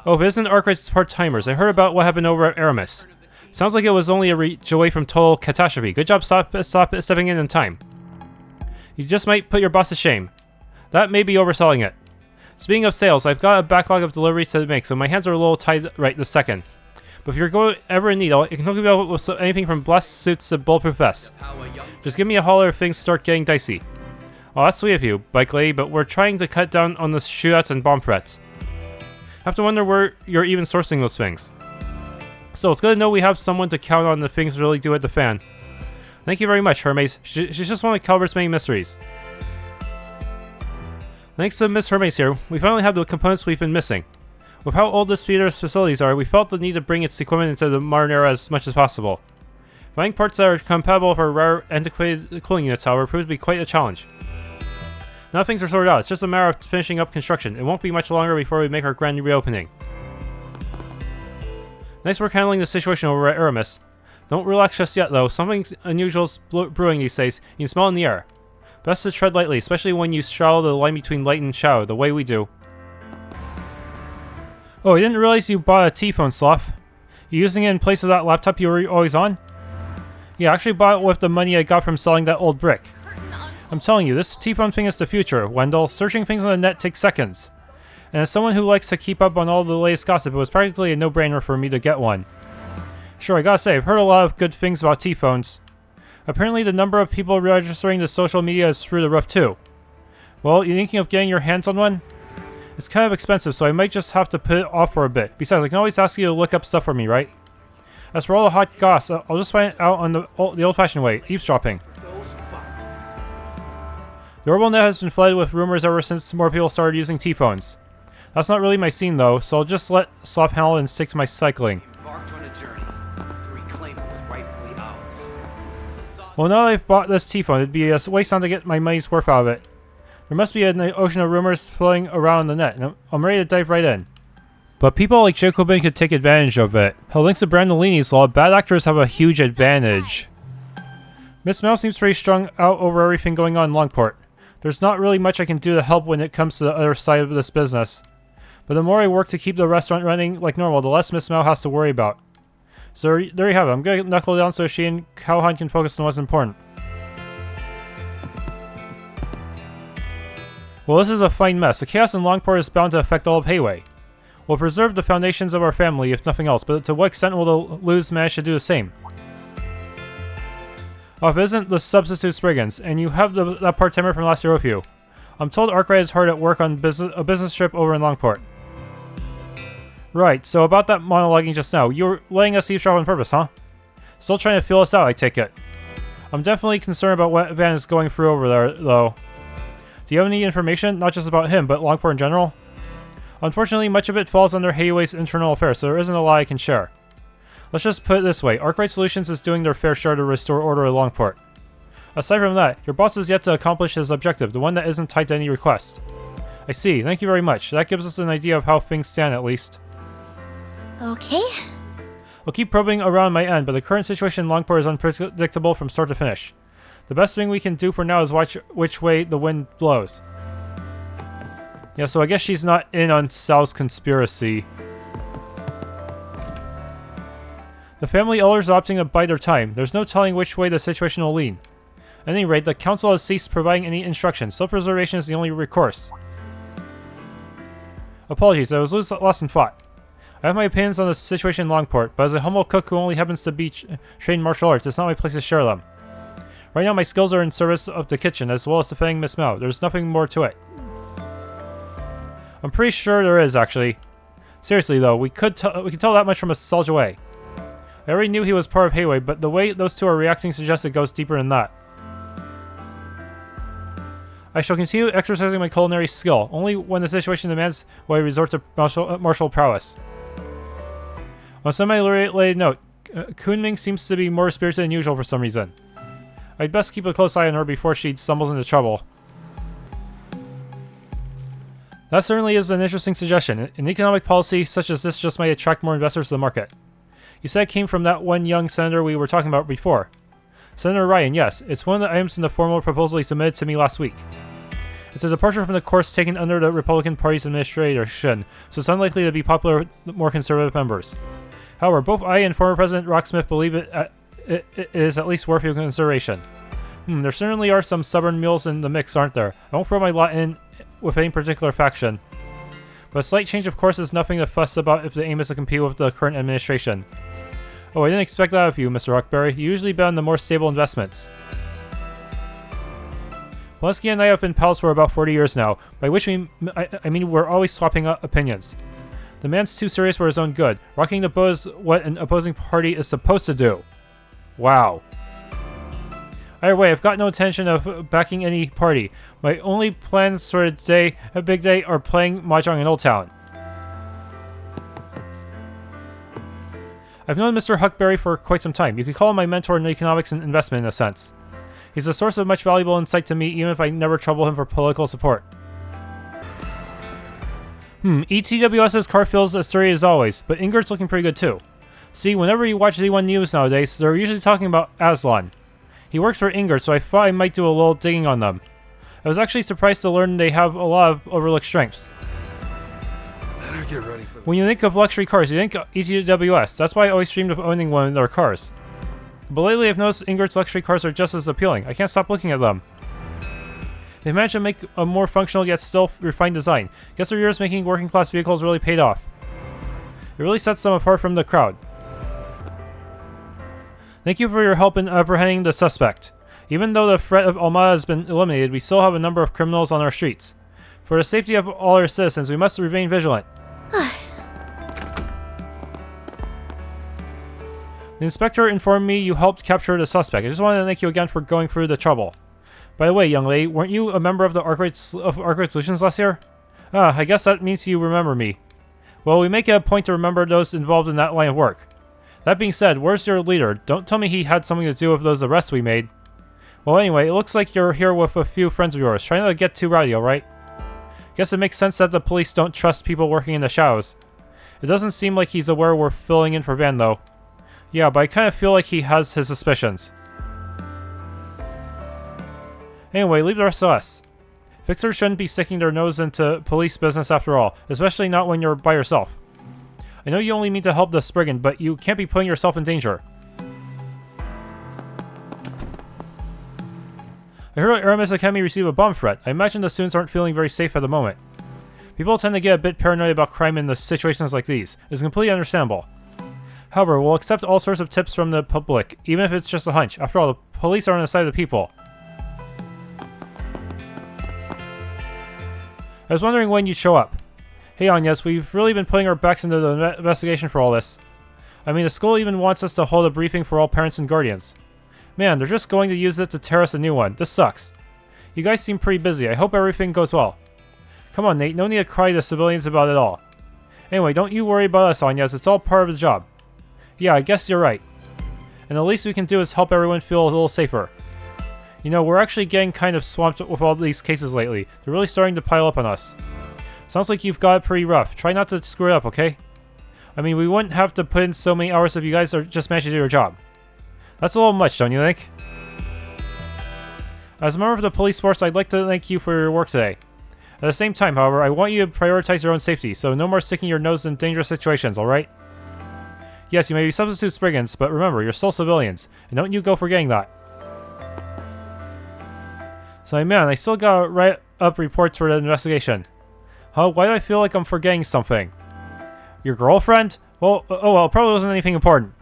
Oh, if it isn't Arkwright's part-timers. I heard about what happened over at Aramis. Sounds like it was only a reach away from total catastrophe. Good job stepping in time. You just might put your boss to shame. That may be overselling it. Speaking of sales, I've got a backlog of deliveries to make, so my hands are a little tied right this second. But if you're ever in need, I can hook you up with anything from blessed suits to bulletproof vests. Just give me a holler if things start getting dicey. Oh, that's sweet of you, bike lady, but we're trying to cut down on the shootouts and bomb threats. Have to wonder where you're even sourcing those things. So it's good to know we have someone to count on if things really do hit the fan. Thank you very much, Hermes. She's just one of Calvert's many mysteries. Thanks to Miss Hermes here, we finally have the components we've been missing. With how old this theater's facilities are, we felt the need to bring its equipment into the modern era as much as possible. Finding parts that are compatible with our rare antiquated cooling units, however, proved to be quite a challenge. Now things are sorted out, it's just a matter of finishing up construction. It won't be much longer before we make our grand reopening. Nice work handling the situation over at Aramis. Don't relax just yet though, something unusual's brewing these days. You can smell it in the air. Best to tread lightly, especially when you straddle the line between light and shadow, the way we do. Oh, I didn't realize you bought a T-phone, Sloth. You using it in place of that laptop you were always on? Yeah, I actually bought it with the money I got from selling that old brick. I'm telling you, this T-phone thing is the future, Wendell. Searching things on the net takes seconds. And as someone who likes to keep up on all the latest gossip, it was practically a no-brainer for me to get one. Sure, I gotta say, I've heard a lot of good things about T-phones. Apparently the number of people registering to social media is through the roof too. Well, you thinking of getting your hands on one? It's kind of expensive, so I might just have to put it off for a bit. Besides, I can always ask you to look up stuff for me, right? As for all the hot goss, I'll just find it out on the old-fashioned way, eavesdropping. The orbital net has been flooded with rumors ever since more people started using T-phones. That's not really my scene though, so I'll just let Slop handle and stick to my cycling. Well, now that I've bought this T-phone, it'd be a waste time to get my money's worth out of it. There must be an ocean of rumors floating around the net, and I'm ready to dive right in. But people like Jacobin could take advantage of it. Hell, thanks to Brandolini's law, bad actors have a huge advantage. Miss Mouse seems pretty strung out over everything going on in Longport. There's not really much I can do to help when it comes to the other side of this business. But the more I work to keep the restaurant running like normal, the less Miss Mouse has to worry about. So there you have it. I'm going to knuckle down so she and Cowhand can focus on what's important. Well, this is a fine mess. The chaos in Longport is bound to affect all of Hayway. We'll preserve the foundations of our family, if nothing else, but to what extent will the Luz manage to do the same? Oh, if it isn't the substitute Spriggans, and you have that part-timer from last year with you. I'm told Arkwright is hard at work on a business trip over in Longport. Right, so about that monologuing just now, you were letting us eavesdrop on purpose, huh? Still trying to feel us out, I take it. I'm definitely concerned about what Van is going through over there, though. Do you have any information? Not just about him, but Longport in general? Unfortunately, much of it falls under Hayway's internal affairs, so there isn't a lot I can share. Let's just put it this way, Arkwright Solutions is doing their fair share to restore order at Longport. Aside from that, your boss is yet to accomplish his objective, the one that isn't tied to any request. I see, thank you very much. That gives us an idea of how things stand at least. Okay. I'll keep probing around my end, but the current situation in Longport is unpredictable from start to finish. The best thing we can do for now is watch which way the wind blows. Yeah, so I guess she's not in on Sal's conspiracy. The family elders are opting to bide their time. There's no telling which way the situation will lean. At any rate, the council has ceased providing any instructions. Self-preservation is the only recourse. Apologies, I was lost in thought. I have my opinions on the situation in Longport, but as a humble cook who only happens to be trained in martial arts, it's not my place to share them. Right now, my skills are in service of the kitchen, as well as defending Miss Mao. There's nothing more to it. I'm pretty sure there is, actually. Seriously, though, we can tell that much from a soldier away. I already knew he was part of Hayway, but the way those two are reacting suggests it goes deeper than that. I shall continue exercising my culinary skill. Only when the situation demands will I resort to martial prowess. On a semi-related note, Kunming seems to be more spirited than usual for some reason. I'd best keep a close eye on her before she stumbles into trouble. That certainly is an interesting suggestion. An economic policy such as this just might attract more investors to the market. You said it came from that one young senator we were talking about before. Senator Ryan, yes. It's one of the items in the formal proposal he submitted to me last week. It's a departure from the course taken under the Republican Party's administration, so it's unlikely to be popular with more conservative members. However, both I and former President Rocksmith believe it is at least worth your consideration. There certainly are some stubborn mules in the mix, aren't there? I won't throw my lot in with any particular faction. But a slight change of course is nothing to fuss about if the aim is to compete with the current administration. Oh, I didn't expect that of you, Mr. Huckberry. You usually bet on the more stable investments. Polanski and I have been pals for about 40 years now, by which I mean we're always swapping opinions. The man's too serious for his own good. Rocking the boat is what an opposing party is supposed to do. Wow. Either way, I've got no intention of backing any party. My only plans for a big day, are playing Mahjong in Old Town. I've known Mr. Huckberry for quite some time. You could call him my mentor in economics and investment in a sense. He's a source of much valuable insight to me, even if I never trouble him for political support. ETWS's car feels as sturdy as always, but Ingrid's looking pretty good too. See, whenever you watch Z1 News nowadays, they're usually talking about Aslan. He works for Ingrid, so I thought I might do a little digging on them. I was actually surprised to learn they have a lot of overlooked strengths. Get ready for When you think of luxury cars, you think ETWS. That's why I always dreamed of owning one of their cars. But lately I've noticed Ingrid's luxury cars are just as appealing. I can't stop looking at them. They managed to make a more functional yet still refined design. Guess their years making working class vehicles really paid off. It really sets them apart from the crowd. Thank you for your help in apprehending the suspect. Even though the threat of Almata has been eliminated, we still have a number of criminals on our streets. For the safety of all our citizens, we must remain vigilant. The inspector informed me you helped capture the suspect. I just wanted to thank you again for going through the trouble. By the way, young lady, weren't you a member of the Arkwright Solutions last year? I guess that means you remember me. Well, we make it a point to remember those involved in that line of work. That being said, where's your leader? Don't tell me he had something to do with those arrests we made. Well, anyway, it looks like you're here with a few friends of yours. Try not to get too rowdy, alright? Guess it makes sense that the police don't trust people working in the shadows. It doesn't seem like he's aware we're filling in for Van, though. Yeah, but I kind of feel like he has his suspicions. Anyway, leave the rest to us. Fixers shouldn't be sticking their nose into police business after all, especially not when you're by yourself. I know you only mean to help the Spriggan, but you can't be putting yourself in danger. I heard Aramis Academy received a bomb threat. I imagine the students aren't feeling very safe at the moment. People tend to get a bit paranoid about crime in the situations like these. It's completely understandable. However, we'll accept all sorts of tips from the public, even if it's just a hunch. After all, the police are on the side of the people. I was wondering when you'd show up. Hey Agnes, we've really been putting our backs into the investigation for all this. I mean, the school even wants us to hold a briefing for all parents and guardians. Man, they're just going to use it to tear us a new one. This sucks. You guys seem pretty busy. I hope everything goes well. Come on, Nate. No need to cry to civilians about it all. Anyway, don't you worry about us, Agnes. It's all part of the job. Yeah, I guess you're right. And the least we can do is help everyone feel a little safer. You know, we're actually getting kind of swamped with all these cases lately. They're really starting to pile up on us. Sounds like you've got it pretty rough. Try not to screw it up, okay? I mean, we wouldn't have to put in so many hours if you guys just managed to do your job. That's a little much, don't you think? As a member of the police force, I'd like to thank you for your work today. At the same time, however, I want you to prioritize your own safety, so no more sticking your nose in dangerous situations, alright? Yes, you may be substitute brigands, but remember, you're still civilians, and don't you go forgetting that. So, man, I still gotta write up reports for the investigation. Huh? Why do I feel like I'm forgetting something? Your girlfriend? Well, oh well, probably wasn't anything important.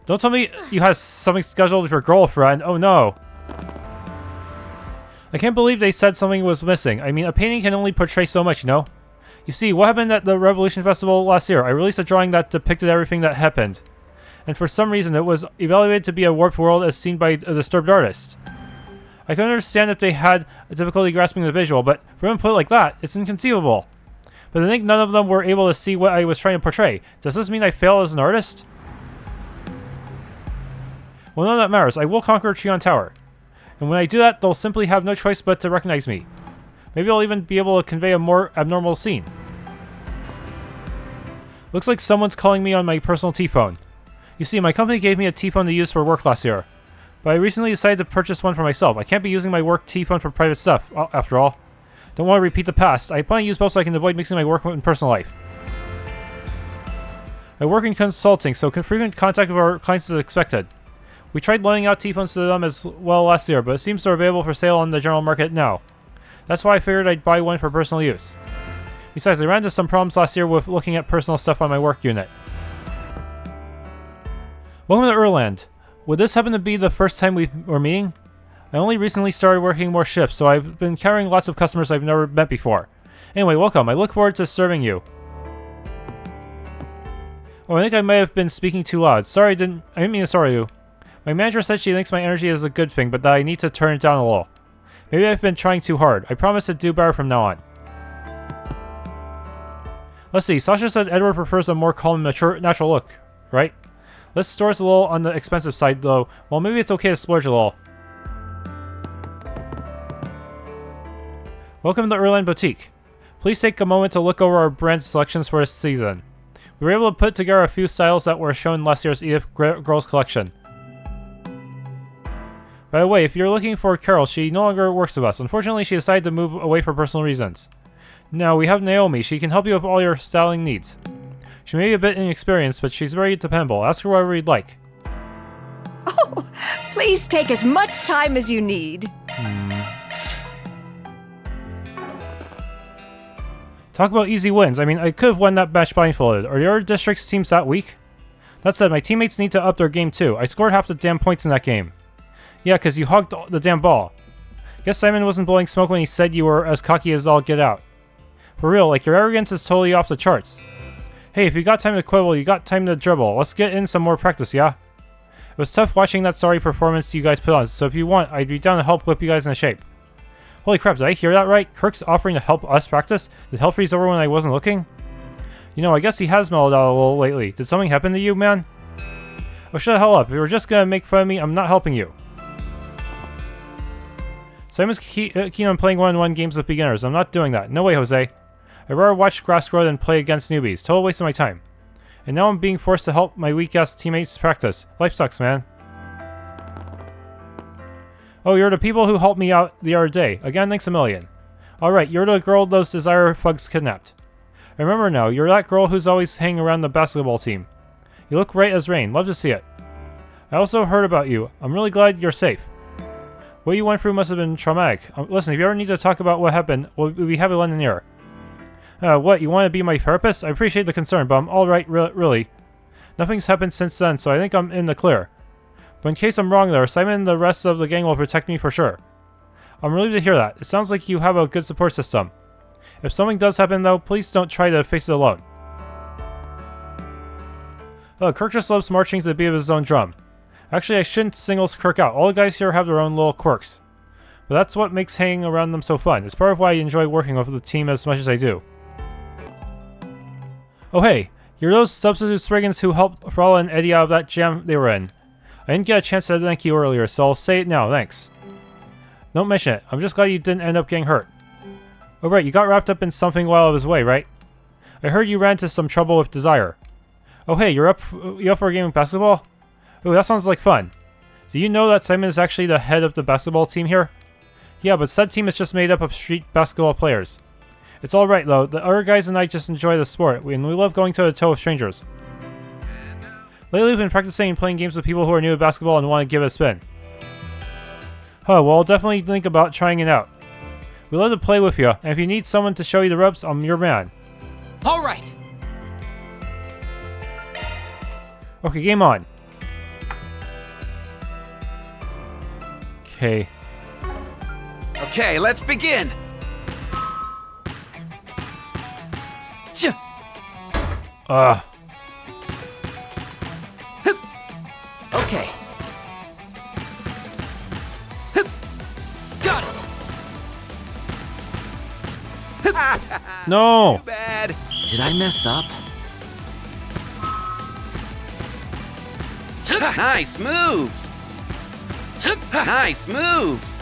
Don't tell me you had something scheduled with your girlfriend. Oh no. I can't believe they said something was missing. I mean, a painting can only portray so much, you know? You see, what happened at the Revolution Festival last year? I released a drawing that depicted everything that happened. And for some reason, it was evaluated to be a warped world as seen by a disturbed artist. I can understand if they had a difficulty grasping the visual, but for them to put it like that, it's inconceivable. But I think none of them were able to see what I was trying to portray. Does this mean I failed as an artist? Well, none of that matters. I will conquer Trion Tower. And when I do that, they'll simply have no choice but to recognize me. Maybe I'll even be able to convey a more abnormal scene. Looks like someone's calling me on my personal T-phone. You see, my company gave me a T-phone to use for work last year. But I recently decided to purchase one for myself. I can't be using my work T-phone for private stuff, after all. Don't want to repeat the past. I plan to use both so I can avoid mixing my work and personal life. I work in consulting, so frequent contact with our clients is expected. We tried loaning out T-phones to them as well last year, but it seems they're available for sale on the general market now. That's why I figured I'd buy one for personal use. Besides, I ran into some problems last year with looking at personal stuff on my work unit. Welcome to Erland. Would this happen to be the first time we're meeting? I only recently started working more shifts, so I've been carrying lots of customers I've never met before. Anyway, welcome. I look forward to serving you. Oh, I think I might have been speaking too loud. I didn't mean to sorry you. My manager said she thinks my energy is a good thing, but that I need to turn it down a little. Maybe I've been trying too hard. I promise to do better from now on. Let's see. Sasha said Edward prefers a more calm, mature, natural look, right? This store's a little on the expensive side, though. Well, maybe it's okay to splurge a little. Welcome to Erland Boutique. Please take a moment to look over our brand selections for this season. We were able to put together a few styles that were shown in last year's Edith Girls collection. By the way, if you're looking for Carol, she no longer works with us. Unfortunately, she decided to move away for personal reasons. Now, we have Naomi. She can help you with all your styling needs. She may be a bit inexperienced, but she's very dependable. Ask her whatever you'd like. Oh, please take as much time as you need. Talk about easy wins. I mean, I could have won that match blindfolded. Are your district's teams that weak? That said, my teammates need to up their game too. I scored half the damn points in that game. Yeah, because you hogged the damn ball. Guess Simon wasn't blowing smoke when he said you were as cocky as all get out. For real, like your arrogance is totally off the charts. Hey, if you got time to quibble, you got time to dribble. Let's get in some more practice, yeah? It was tough watching that sorry performance you guys put on, so if you want, I'd be down to help whip you guys into shape. Holy crap, did I hear that right? Kirk's offering to help us practice? Did hell freeze over when I wasn't looking? You know, I guess he has mellowed out a little lately. Did something happen to you, man? Oh, shut the hell up. If you were just gonna make fun of me, I'm not helping you. Simon's keen on playing one-on-one games with beginners. I'm not doing that. No way, Jose. I'd rather watch grass grow than play against newbies. Total waste of my time. And now I'm being forced to help my weak-ass teammates practice. Life sucks, man. Oh, you're the people who helped me out the other day. Again, thanks a million. Alright, you're the girl those Desire thugs kidnapped. I remember now, you're that girl who's always hanging around the basketball team. You look right as rain. Love to see it. I also heard about you. I'm really glad you're safe. What you went through must have been traumatic. Listen, if you ever need to talk about what happened, we'll be happy to lend an ear. What, you want to be my therapist? I appreciate the concern, but I'm alright, really. Nothing's happened since then, so I think I'm in the clear. But in case I'm wrong there, Simon and the rest of the gang will protect me for sure. I'm relieved to hear that. It sounds like you have a good support system. If something does happen though, please don't try to face it alone. Kirk just loves marching to the beat of his own drum. Actually, I shouldn't single Kirk out. All the guys here have their own little quirks. But that's what makes hanging around them so fun. It's part of why I enjoy working with the team as much as I do. Oh hey, you're those substitute brigands who helped Frala and Eddie out of that jam they were in. I didn't get a chance to thank you earlier, so I'll say it now, thanks. Don't mention it. I'm just glad you didn't end up getting hurt. Oh right, you got wrapped up in something while I was away, right? I heard you ran into some trouble with Desire. Oh hey, you up for a game of basketball? Ooh, that sounds like fun. Do you know that Simon is actually the head of the basketball team here? Yeah, but said team is just made up of street basketball players. It's alright though, the other guys and I just enjoy the sport, and we love going toe to toe with strangers. Lately, we've been practicing and playing games with people who are new to basketball and want to give it a spin. Huh, well, I'll definitely think about trying it out. We'd love to play with you, and if you need someone to show you the ropes, I'm your man. All right. Okay, game on. Okay. Okay, let's begin. Okay. Got it. No! Bad. Did I mess up? Nice moves. Nice moves.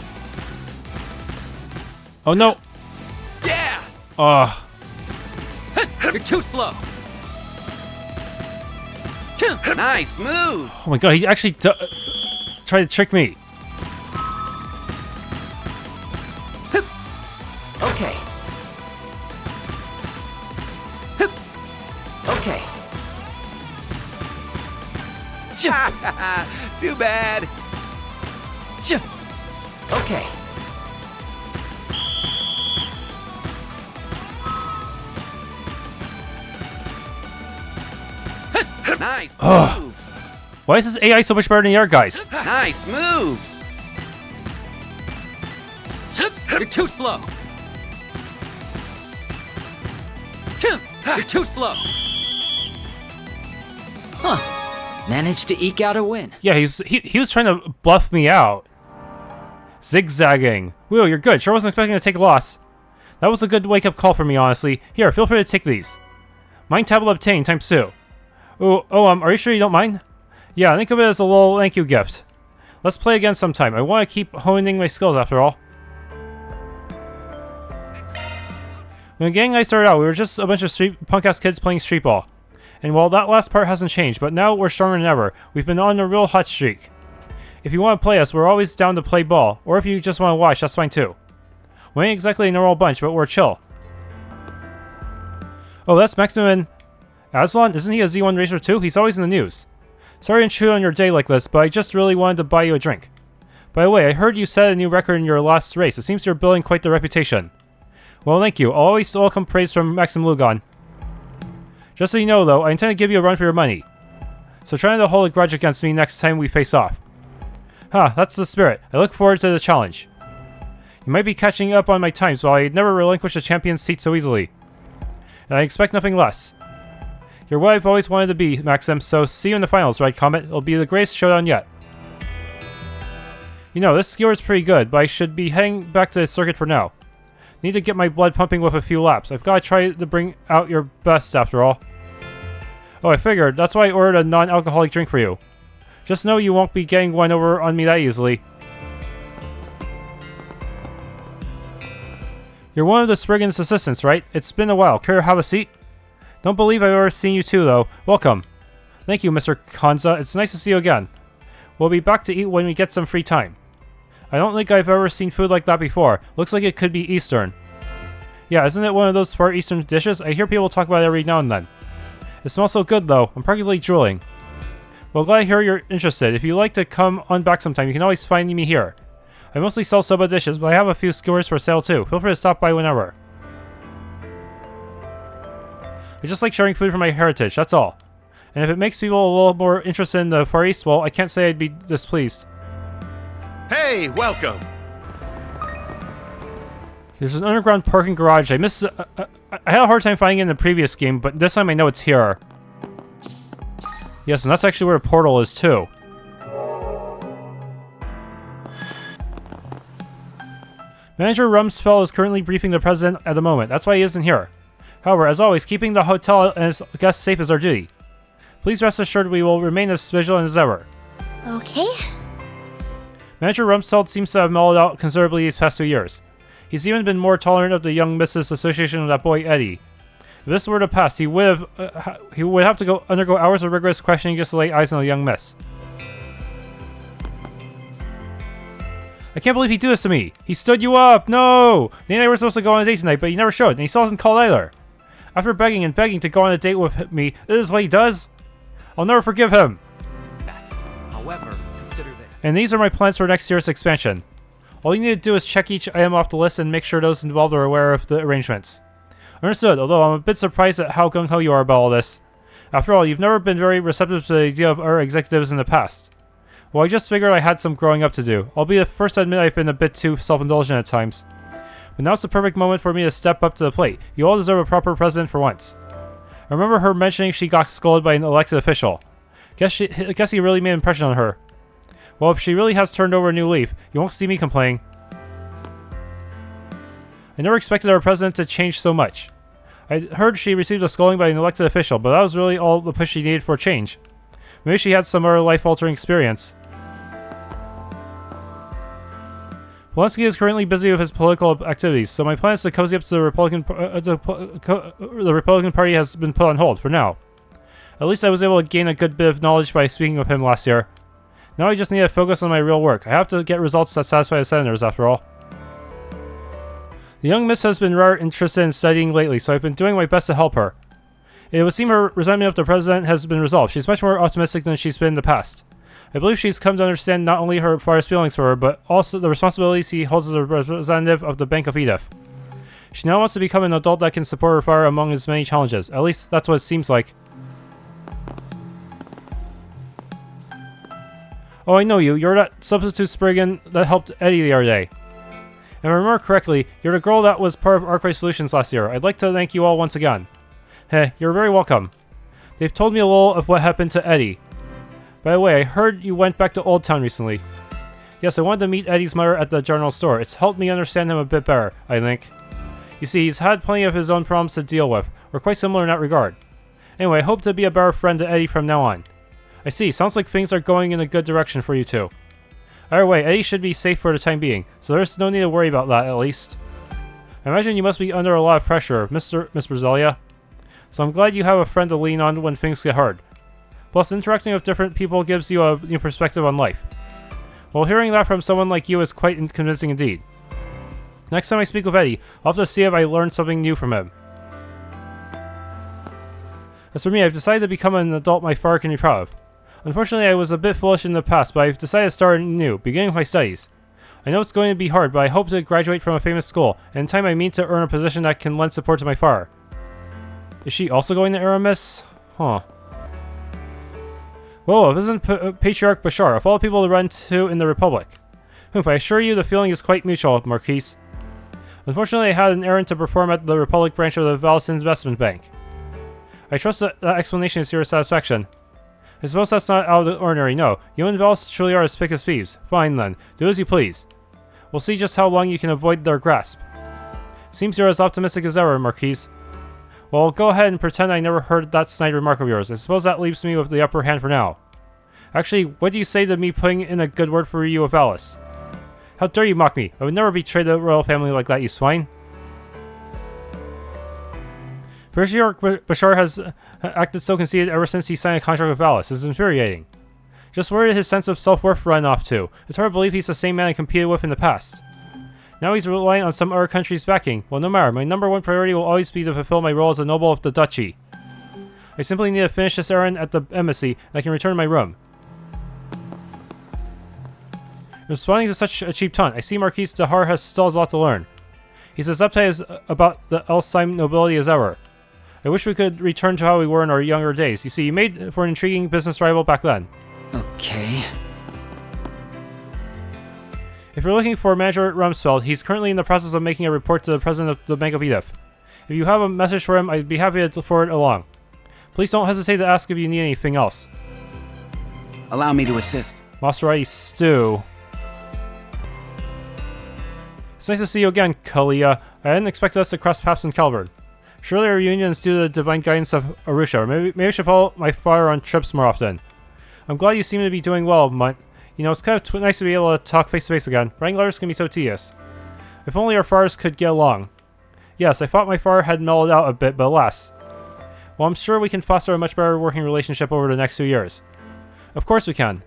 Oh no! Yeah. You're too slow. Nice move. Oh my god, he actually tried to trick me. Okay. Okay. Too bad. Okay. Nice Ugh. moves. Why is this AI so much better than the other guys? Nice moves. You're too slow. You're too slow. Huh. Managed to eke out a win. Yeah, he was trying to bluff me out. Zigzagging. Whoa, you're good. Sure wasn't expecting to take a loss. That was a good wake-up call for me, honestly. Here, feel free to take these. Mind tablet obtained, times 2. Are you sure you don't mind? Yeah, think of it as a little thank you gift. Let's play again sometime. I want to keep honing my skills after all. When the gang and I started out, we were just a bunch of punk-ass kids playing street ball. And while that last part hasn't changed, but now we're stronger than ever. We've been on a real hot streak. If you want to play us, we're always down to play ball. Or if you just want to watch, that's fine too. We ain't exactly a normal bunch, but we're chill. Oh, that's Maximum Aslan? Isn't he a Z1 racer too? He's always in the news. Sorry to intrude on your day like this, but I just really wanted to buy you a drink. By the way, I heard you set a new record in your last race. It seems you're building quite the reputation. Well, thank you. I'll always welcome praise from Maxim Lugon. Just so you know, though, I intend to give you a run for your money. So try not to hold a grudge against me next time we face off. That's the spirit. I look forward to the challenge. You might be catching up on my times, while I never relinquish a champion's seat so easily. And I expect nothing less. You're what I've always wanted to be, Maxim, so see you in the finals, right, Comet? It'll be the greatest showdown yet. You know, this skewer is pretty good, but I should be heading back to the circuit for now. Need to get my blood pumping with a few laps. I've got to try to bring out your best after all. Oh, I figured. That's why I ordered a non-alcoholic drink for you. Just know you won't be getting one over on me that easily. You're one of the Spriggan's assistants, right? It's been a while. Care to have a seat? Don't believe I've ever seen you too, though. Welcome. Thank you, Mr. Kanza. It's nice to see you again. We'll be back to eat when we get some free time. I don't think I've ever seen food like that before. Looks like it could be Eastern. Yeah, isn't it one of those Far Eastern dishes? I hear people talk about it every now and then. It smells so good, though. I'm practically drooling. Well, glad to hear you're interested. If you'd like to come on back sometime, you can always find me here. I mostly sell soba dishes, but I have a few skewers for sale too. Feel free to stop by whenever. I just like sharing food from my heritage, that's all. And if it makes people a little more interested in the Far East, well, I can't say I'd be displeased. Hey, welcome. There's an underground parking garage. I had a hard time finding it in the previous game, but this time I know it's here. Yes, and that's actually where a portal is too. Manager Rumsfeld is currently briefing the president at the moment. That's why he isn't here. However, as always, keeping the hotel and its guests safe is our duty. Please rest assured we will remain as vigilant as ever. Okay. Manager Rumsfeld seems to have mellowed out considerably these past few years. He's even been more tolerant of the young Mrs. association with that boy Eddie. If this were to pass, he would have to undergo hours of rigorous questioning just to lay eyes on the young miss. I can't believe he did this to me. He stood you up. No! Nate and I were supposed to go on a date tonight, but he never showed, and he still hasn't called either. After begging and begging to go on a date with me, this is what he does? I'll never forgive him! However, consider this. And these are my plans for next year's expansion. All you need to do is check each item off the list and make sure those involved are aware of the arrangements. Understood, although I'm a bit surprised at how gung-ho you are about all this. After all, you've never been very receptive to the idea of our executives in the past. Well, I just figured I had some growing up to do. I'll be the first to admit I've been a bit too self-indulgent at times. But now's the perfect moment for me to step up to the plate. You all deserve a proper president for once. I remember her mentioning she got scolded by an elected official. Guess he really made an impression on her. Well, if she really has turned over a new leaf, you won't see me complaining. I never expected our president to change so much. I heard she received a scolding by an elected official, but that was really all the push she needed for change. Maybe she had some other life-altering experience. Walensky is currently busy with his political activities, so my plan is to cozy up to the Republican Party has been put on hold for now. At least I was able to gain a good bit of knowledge by speaking with him last year. Now I just need to focus on my real work. I have to get results that satisfy the senators, after all. The young miss has been rather interested in studying lately, so I've been doing my best to help her. It would seem her resentment of the president has been resolved. She's much more optimistic than she's been in the past. I believe she's come to understand not only her father's feelings for her, but also the responsibilities he holds as a representative of the Bank of Edith. She now wants to become an adult that can support her father among his many challenges. At least, that's what it seems like. Oh, I know you. You're that substitute Spriggan that helped Eddie the other day. If I remember correctly, you're the girl that was part of Arkwright Solutions last year. I'd like to thank you all once again. Hey, you're very welcome. They've told me a little of what happened to Eddie. By the way, I heard you went back to Old Town recently. Yes, I wanted to meet Eddie's mother at the general store. It's helped me understand him a bit better, I think. You see, he's had plenty of his own problems to deal with. We're quite similar in that regard. Anyway, I hope to be a better friend to Eddie from now on. I see, sounds like things are going in a good direction for you two. Either way, Eddie should be safe for the time being, so there's no need to worry about that, at least. I imagine you must be under a lot of pressure, Miss Rosalia. So I'm glad you have a friend to lean on when things get hard. Plus, interacting with different people gives you a new perspective on life. Well, hearing that from someone like you is quite convincing indeed. Next time I speak with Eddie, I'll have to see if I learned something new from him. As for me, I've decided to become an adult my father can be proud of. Unfortunately, I was a bit foolish in the past, but I've decided to start anew, beginning with my studies. I know it's going to be hard, but I hope to graduate from a famous school, and in time I mean to earn a position that can lend support to my father. Is she also going to Aramis? Huh. Whoa, this isn't Patriarch Bashar, of all people to run to in the Republic. I assure you the feeling is quite mutual, Marquise. Unfortunately, I had an errand to perform at the Republic branch of the Valis Investment Bank. I trust that explanation is to your satisfaction. I suppose that's not out of the ordinary, no. You and Valis truly are as thick as thieves. Fine then, do as you please. We'll see just how long you can avoid their grasp. Seems you're as optimistic as ever, Marquise. Well, go ahead and pretend I never heard that snide remark of yours. I suppose that leaves me with the upper hand for now. Actually, what do you say to me putting in a good word for you with Alice? How dare you mock me? I would never betray the royal family like that, you swine. Patriarch Bashar has acted so conceited ever since he signed a contract with Alice. It's infuriating. Just where did his sense of self-worth run off to? It's hard to believe he's the same man I competed with in the past. Now he's relying on some other country's backing. Well, no matter. My number one priority will always be to fulfill my role as a noble of the duchy. I simply need to finish this errand at the embassy, and I can return to my room. Responding to such a cheap taunt, I see Marquis Dahar still has a lot to learn. He's as uptight about the Elsheim nobility as ever. I wish we could return to how we were in our younger days. You see, you made for an intriguing business rival back then. Okay. If you're looking for Manager Rumsfeld, he's currently in the process of making a report to the president of the Bank of Edith. If you have a message for him, I'd be happy to forward it along. Please don't hesitate to ask if you need anything else. Allow me to assist. Maserati Stew. It's nice to see you again, Kalia. I hadn't expected us to cross paths in Calvard. Surely our reunion is due to the divine guidance of Arusha, or maybe I should follow my father on trips more often. I'm glad you seem to be doing well, Munt. You know, it's kind of nice to be able to talk face-to-face again. Writing letters can be so tedious. If only our fathers could get along. Yes, I thought my father had mellowed out a bit, but alas. Well, I'm sure we can foster a much better working relationship over the next few years. Of course we can.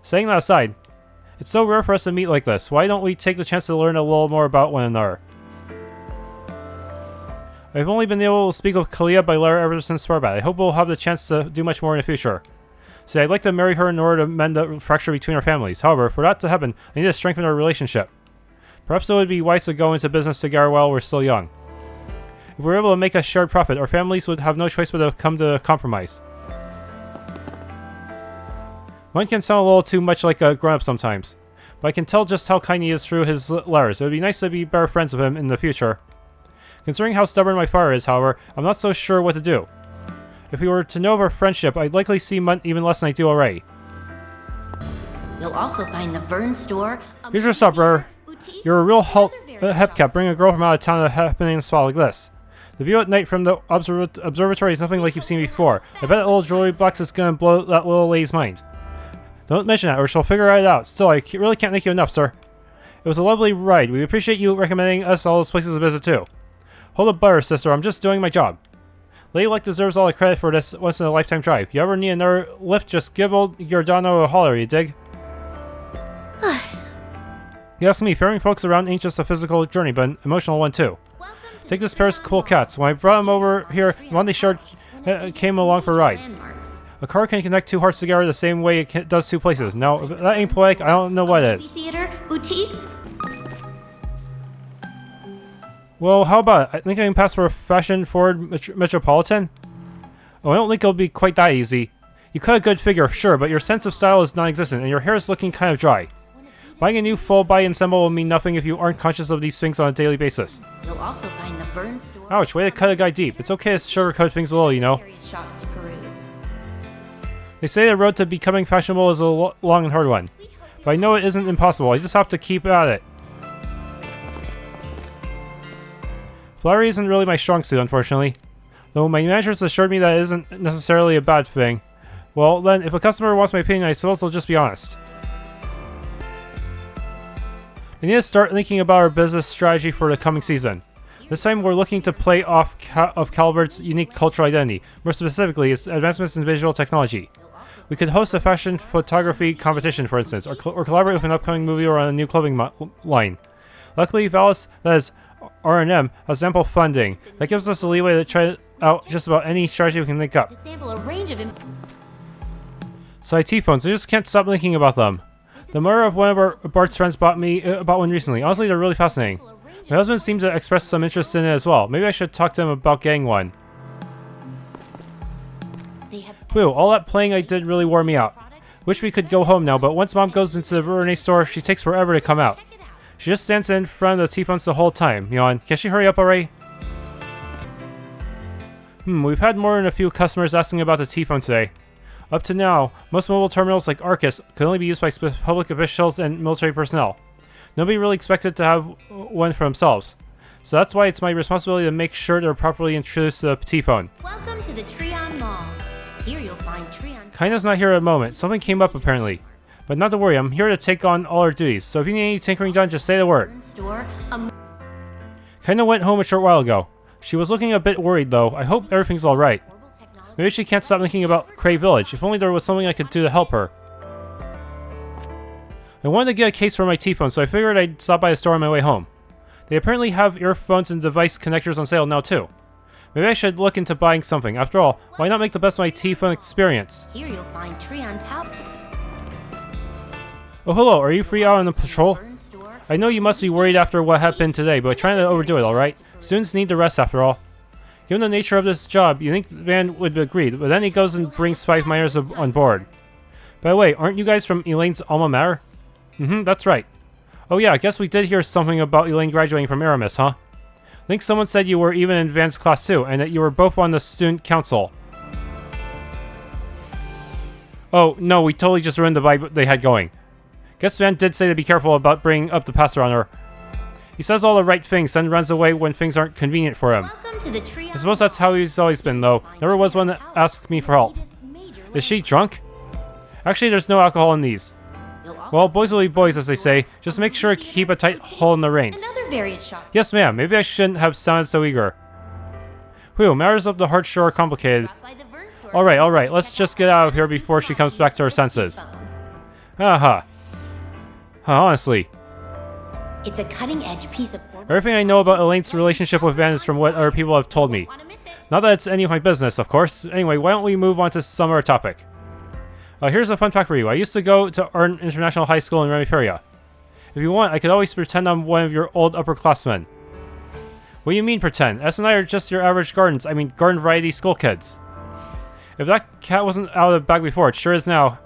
Saying that aside, it's so rare for us to meet like this. Why don't we take the chance to learn a little more about one another? I've only been able to speak with Kalia by letter ever since Sparbat. I hope we'll have the chance to do much more in the future. Say, I'd like to marry her in order to mend the fracture between our families. However, for that to happen, I need to strengthen our relationship. Perhaps it would be wise to go into business together while we're still young. If we're able to make a shared profit, our families would have no choice but to come to a compromise. One can sound a little too much like a grown-up sometimes, but I can tell just how kind he is through his letters. It would be nice to be better friends with him in the future. Considering how stubborn my father is, however, I'm not so sure what to do. If we were to know of our friendship, I'd likely see Munt even less than I do already. You'll also find the Vern store. Here's your sup, brother. You're a real hepcat, bringing a girl from out of town to happening in a spot like this. The view at night from the observatory is nothing like you've seen before. I bet that little jewelry box is gonna blow that little lady's mind. Don't mention that, or she'll figure it out. Still, I really can't thank you enough, sir. It was a lovely ride. We appreciate you recommending us all those places to visit, too. Hold up butter, sister. I'm just doing my job. Lady Luck deserves all the credit for this once-in-a-lifetime drive. You ever need another lift, just give old Giordano a holler, you dig? You ask me, ferrying folks around ain't just a physical journey, but an emotional one, too. Take this pair's cool cats. When I brought them over here, Monday Shard came along for a ride. A car can connect two hearts together the same way it does two places. Now, if that ain't poetic, I don't know what is. Theater, boutiques. Well, how about it? I think I can pass for a fashion-forward metropolitan? Oh, I don't think it'll be quite that easy. You cut a good figure, sure, but your sense of style is non-existent, and your hair is looking kind of dry. Buying a new full-body ensemble will mean nothing if you aren't conscious of these things on a daily basis. You'll also find the Vern store. Ouch, way to cut a guy deep. It's okay to sugarcoat things a little, you know. Shops to peruse. They say the road to becoming fashionable is a long and hard one. But I know it isn't impossible, I just have to keep at it. Flattery isn't really my strong suit, unfortunately. Though my managers assured me that it isn't necessarily a bad thing. Well, then, if a customer wants my opinion, I suppose I'll just be honest. We need to start thinking about our business strategy for the coming season. This time we're looking to play off of Calibert's unique cultural identity, more specifically its advancements in visual technology. We could host a fashion photography competition, for instance, or collaborate with an upcoming movie or on a new clothing line. Luckily, Valis, that is R&M, has ample funding. That gives us the leeway to try out just about any strategy we can think up. So IT phones, I just can't stop thinking about them. The mother of one of Bart's friends bought one recently. Honestly, they're really fascinating. My husband seemed to express some interest in it as well. Maybe I should talk to him about getting one. Whew, all that playing I did really wore me out. Wish we could go home now, but once Mom goes into the Renee store, she takes forever to come out. She just stands in front of the T-phones the whole time. Yawn. Can she hurry up already? We've had more than a few customers asking about the T-phone today. Up to now, most mobile terminals like Arcus could only be used by public officials and military personnel. Nobody really expected to have one for themselves. So that's why it's my responsibility to make sure they're properly introduced to the T-phone. Welcome to the Trion Mall. Here you'll find Trion. Kaina's not here at the moment. Something came up apparently. But not to worry, I'm here to take on all our duties. So if you need any tinkering done, just say the word. Kaina went home a short while ago. She was looking a bit worried though. I hope everything's alright. Maybe she can't stop thinking about Cray Village. If only there was something I could do to help her. I wanted to get a case for my T-phone, so I figured I'd stop by the store on my way home. They apparently have earphones and device connectors on sale now too. Maybe I should look into buying something. After all, why not make the best of my T-phone experience? Here you'll find Trion House. Oh hello, are you free out on the patrol? I know you must be worried after what happened today, but trying to overdo it, alright? Students need the rest after all. Given the nature of this job, you think the man would agree, but then he goes and brings 5 minors on board. By the way, aren't you guys from Elaine's alma mater? That's right. Oh yeah, I guess we did hear something about Elaine graduating from Aramis, huh? I think someone said you were even in advanced class too, and that you were both on the student council. Oh, no, we totally just ruined the vibe they had going. Guess Van did say to be careful about bringing up the pastor on her. He says all the right things, then runs away when things aren't convenient for him. I suppose that's how he's always been, though. Never was one that asked me for help. Is she drunk? Actually, there's no alcohol in these. Well, boys will be boys, as they say. Just make sure to keep a tight hold on the reins. Yes, ma'am. Maybe I shouldn't have sounded so eager. Whew, matters of the heart sure are complicated. Alright, let's just get out of here before she comes back to her senses. Haha. Honestly. It's a cutting-edge piece of... Everything I know about Elaine's relationship with Van is from what other people have told me. Not that it's any of my business, of course. Anyway, why don't we move on to some other topic? Here's a fun fact for you. I used to go to Art International High School in Riverside. If you want, I could always pretend I'm one of your old upperclassmen. What do you mean pretend? S and I are just your average garden variety school kids. If that cat wasn't out of the bag before, it sure is now.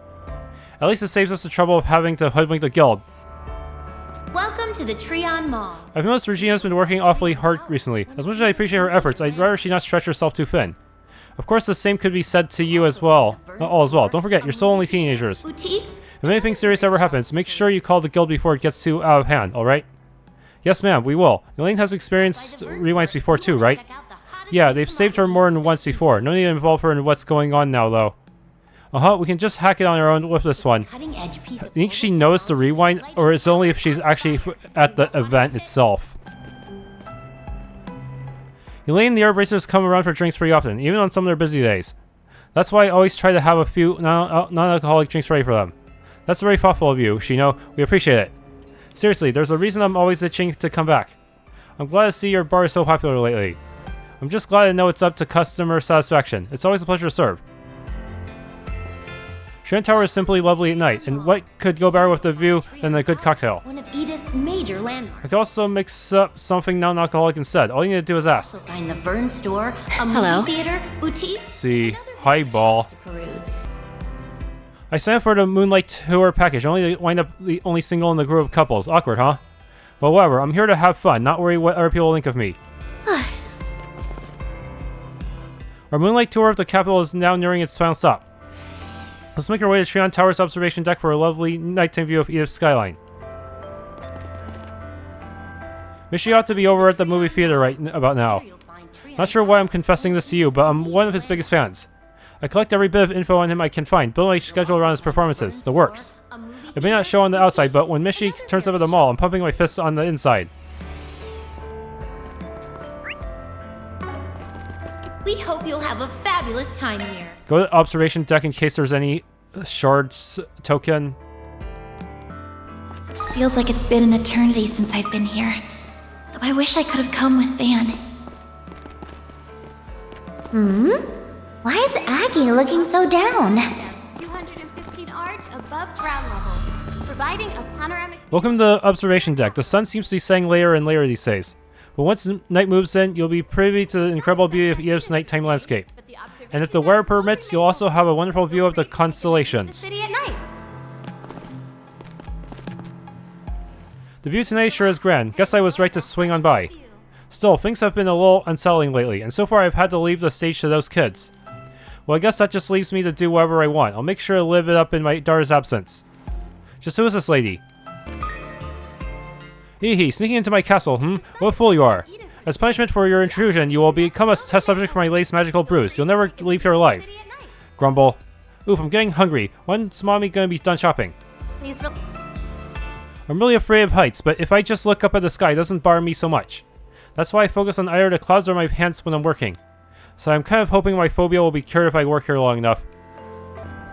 At least it saves us the trouble of having to hoodwink the guild. Welcome to the Trion Mall. I've noticed Regina's been working awfully hard recently. As much as I appreciate her efforts, I'd rather she not stretch herself too thin. Of course, the same could be said to you as well. All as well. Don't forget, you're still only teenagers. Boutiques? If anything serious ever happens, make sure you call the guild before it gets too out of hand, alright? Yes, ma'am, we will. Elaine has experienced rewinds before too, right? Yeah, they've saved her more than once before. No need to involve her in what's going on now, though. We can just hack it on our own with this one. Think she knows the rewind, or is it only if she's actually at the event itself? Elaine and the herb racers come around for drinks pretty often, even on some of their busy days. That's why I always try to have a few non-alcoholic drinks ready for them. That's very thoughtful of you, Shino. We appreciate it. Seriously, there's a reason I'm always itching to come back. I'm glad to see your bar is so popular lately. I'm just glad to know it's up to customer satisfaction. It's always a pleasure to serve. Trion Tower is simply lovely at night, and what could go better with the view than a good cocktail? One of Edith's major landmarks. I could also mix up something non-alcoholic instead. All you need to do is ask. Also find the Vern store, a movie theater, boutique. See, highball. To peruse. I signed up for the Moonlight Tour package, only to wind up the only single in the group of couples. Awkward, huh? Well, whatever. I'm here to have fun, not worry what other people think of me. Our Moonlight Tour of the capital is now nearing its final stop. Let's make our way to Trion Tower's observation deck for a lovely nighttime view of Edith's skyline. Mishi ought to be over at the movie theater right about now. Not sure why I'm confessing this to you, but I'm one of his biggest fans. I collect every bit of info on him I can find, build my schedule around his performances, the works. It may not show on the outside, but when Mishi turns up at the mall, I'm pumping my fists on the inside. We hope you'll have a fabulous time here. Go to the observation deck in case there's any shards token. Feels like it's been an eternity since I've been here. Though I wish I could have come with Van. Why is Aggie looking so down? 215 arch above ground level, providing a panoramic. Welcome to the observation deck. The sun seems to be setting later and later these days. But once night moves in, you'll be privy to the incredible beauty of Edith's nighttime landscape. And if the weather permits, you'll also have a wonderful view of the constellations. City at night. The view tonight sure is grand. Guess I was right to swing on by. Still, things have been a little unsettling lately, and so far I've had to leave the stage to those kids. Well, I guess that just leaves me to do whatever I want. I'll make sure to live it up in my daughter's absence. Just who is this lady? Hee sneaking into my castle, What a fool you are. As punishment for your intrusion, you will become a test subject for my latest magical brews. You'll never leave here alive. Grumble. Oof, I'm getting hungry. When's mommy gonna be done shopping? I'm really afraid of heights, but if I just look up at the sky, it doesn't bother me so much. That's why I focus on either the clouds or my pants when I'm working. So I'm kind of hoping my phobia will be cured if I work here long enough.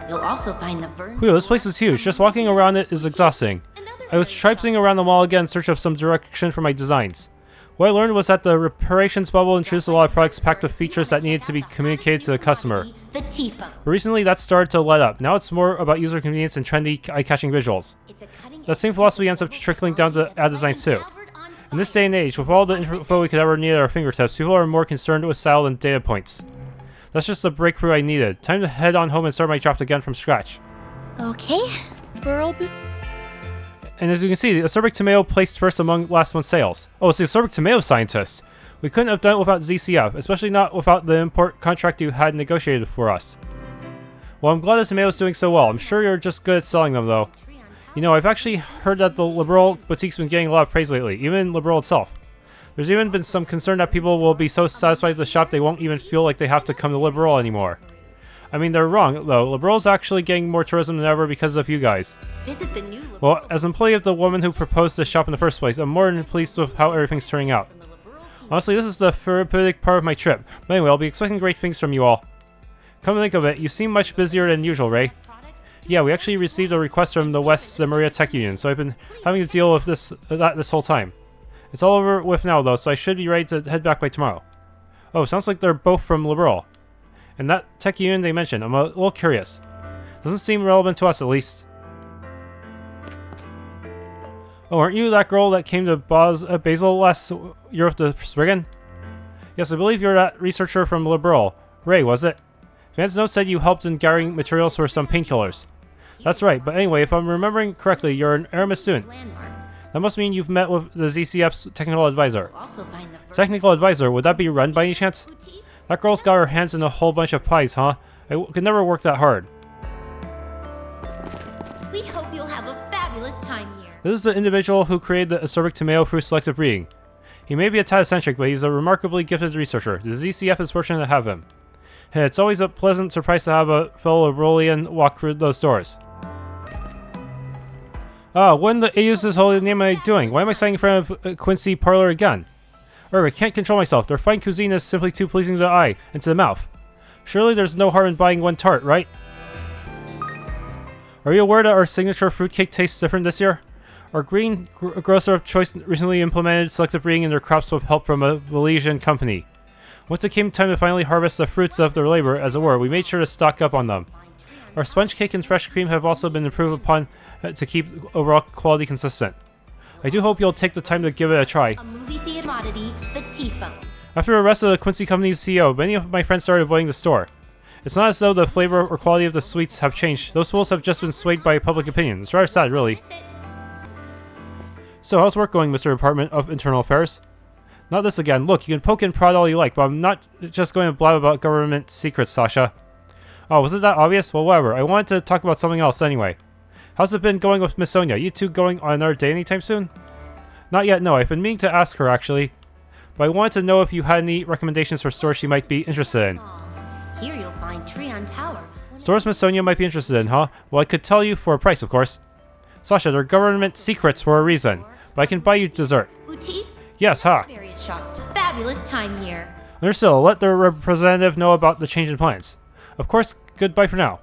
You'll also find the Vern. Whew, this place is huge. Just walking around it is exhausting. I was traipsing around the mall again in search of some direction for my designs. What I learned was that the reparations bubble introduced a lot of products packed with features that needed to be communicated to the customer. The Tifa. But recently that started to let up. Now it's more about user convenience and trendy, eye-catching visuals. That same philosophy ends up trickling down to ad designs too. In this day and age, with all the info we could ever need at our fingertips, people are more concerned with style than data points. That's just the breakthrough I needed. Time to head on home and start my job again from scratch. Okay. And as you can see, the acerbic tomato placed first among last month's sales. Oh, it's the acerbic tomato scientist. We couldn't have done it without ZCF, especially not without the import contract you had negotiated for us. Well, I'm glad the tomato's doing so well. I'm sure you're just good at selling them, though. You know, I've actually heard that the Liberal boutique's been getting a lot of praise lately, even Liberal itself. There's even been some concern that people will be so satisfied with the shop they won't even feel like they have to come to Liberal anymore. I mean, they're wrong, though. Liberal's actually getting more tourism than ever because of you guys. Visit the new Well, as employee of the woman who proposed this shop in the first place, I'm more than pleased with how everything's turning out. Honestly, this is the therapeutic part of my trip. But anyway, I'll be expecting great things from you all. Come to think of it, you seem much busier than usual, Ray. Yeah, we actually received a request from the West Maria Tech Union, so I've been having to deal with this whole time. It's all over with now, though, so I should be ready to head back by tomorrow. Oh, sounds like they're both from Liberal. And that tech union they mentioned, I'm a little curious. Doesn't seem relevant to us, at least. Oh, aren't you that girl that came to Basel last year with the Spriggan? Yes, I believe you're that researcher from Liberal. Ray, was it? Van's note said you helped in gathering materials for some painkillers. That's right, but anyway, if I'm remembering correctly, you're an Aramis student. That must mean you've met with the ZCF's technical advisor. Technical advisor? Would that be Run by any chance? That girl's got her hands in a whole bunch of pies, huh? I could never work that hard. We hope you'll have a fabulous time here. This is the individual who created the acerbic tomato through selective breeding. He may be a tad eccentric, but he's a remarkably gifted researcher. The ZCF is fortunate to have him. And it's always a pleasant surprise to have a fellow Rolian walk through those doors. Ah, what in the Aeus' holy name am I doing? Why am I standing in front of Quincy Parlor again? I can't control myself. Their fine cuisine is simply too pleasing to the eye and to the mouth. Surely there's no harm in buying one tart, right? Are you aware that our signature fruitcake tastes different this year? Our green grocer of choice recently implemented selective breeding in their crops with help from a Malaysian company. Once it came time to finally harvest the fruits of their labor, as it were, we made sure to stock up on them. Our sponge cake and fresh cream have also been improved upon to keep overall quality consistent. I do hope you'll take the time to give it a try. A movie theater commodity, the T-phone. After the arrest of the Quincy Company's CEO, many of my friends started avoiding the store. It's not as though the flavor or quality of the sweets have changed. Those fools have just been swayed by public opinion. It's rather sad, really. So, how's work going, Mr. Department of Internal Affairs? Not this again. Look, you can poke and prod all you like, but I'm not just going to blab about government secrets, Sasha. Oh, was it that obvious? Well, whatever. I wanted to talk about something else anyway. How's it been going with Miss Sonia? You two going on another date anytime soon? Not yet, no. I've been meaning to ask her, actually. But I wanted to know if you had any recommendations for stores she might be interested in. Here you'll find Trion Tower. Stores Miss Sonia might be interested in, huh? Well, I could tell you for a price, of course. Sasha, they're government secrets for a reason. But I can buy you dessert. Boutiques? Yes, ha. Various shops to fabulous time here. Understood. I'll let the representative know about the change in plans. Of course, goodbye for now.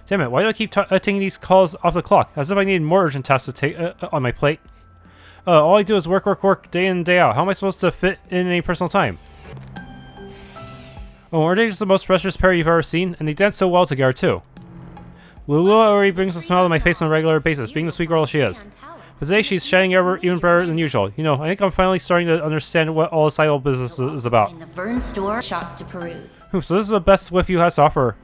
Damn it, why do I keep taking these calls off the clock? As if I need more urgent tasks to take on my plate. All I do is work day in and day out. How am I supposed to fit in any personal time? Oh, are they just the most precious pair you've ever seen? And they dance so well together, too. Lulua already brings a smile to my face on a regular basis, being the sweet girl she is. But today she's shining even better than usual. You know, I think I'm finally starting to understand what all this idol business is about. In the Vern store, shops to peruse. So this is the best Whiffy has to offer.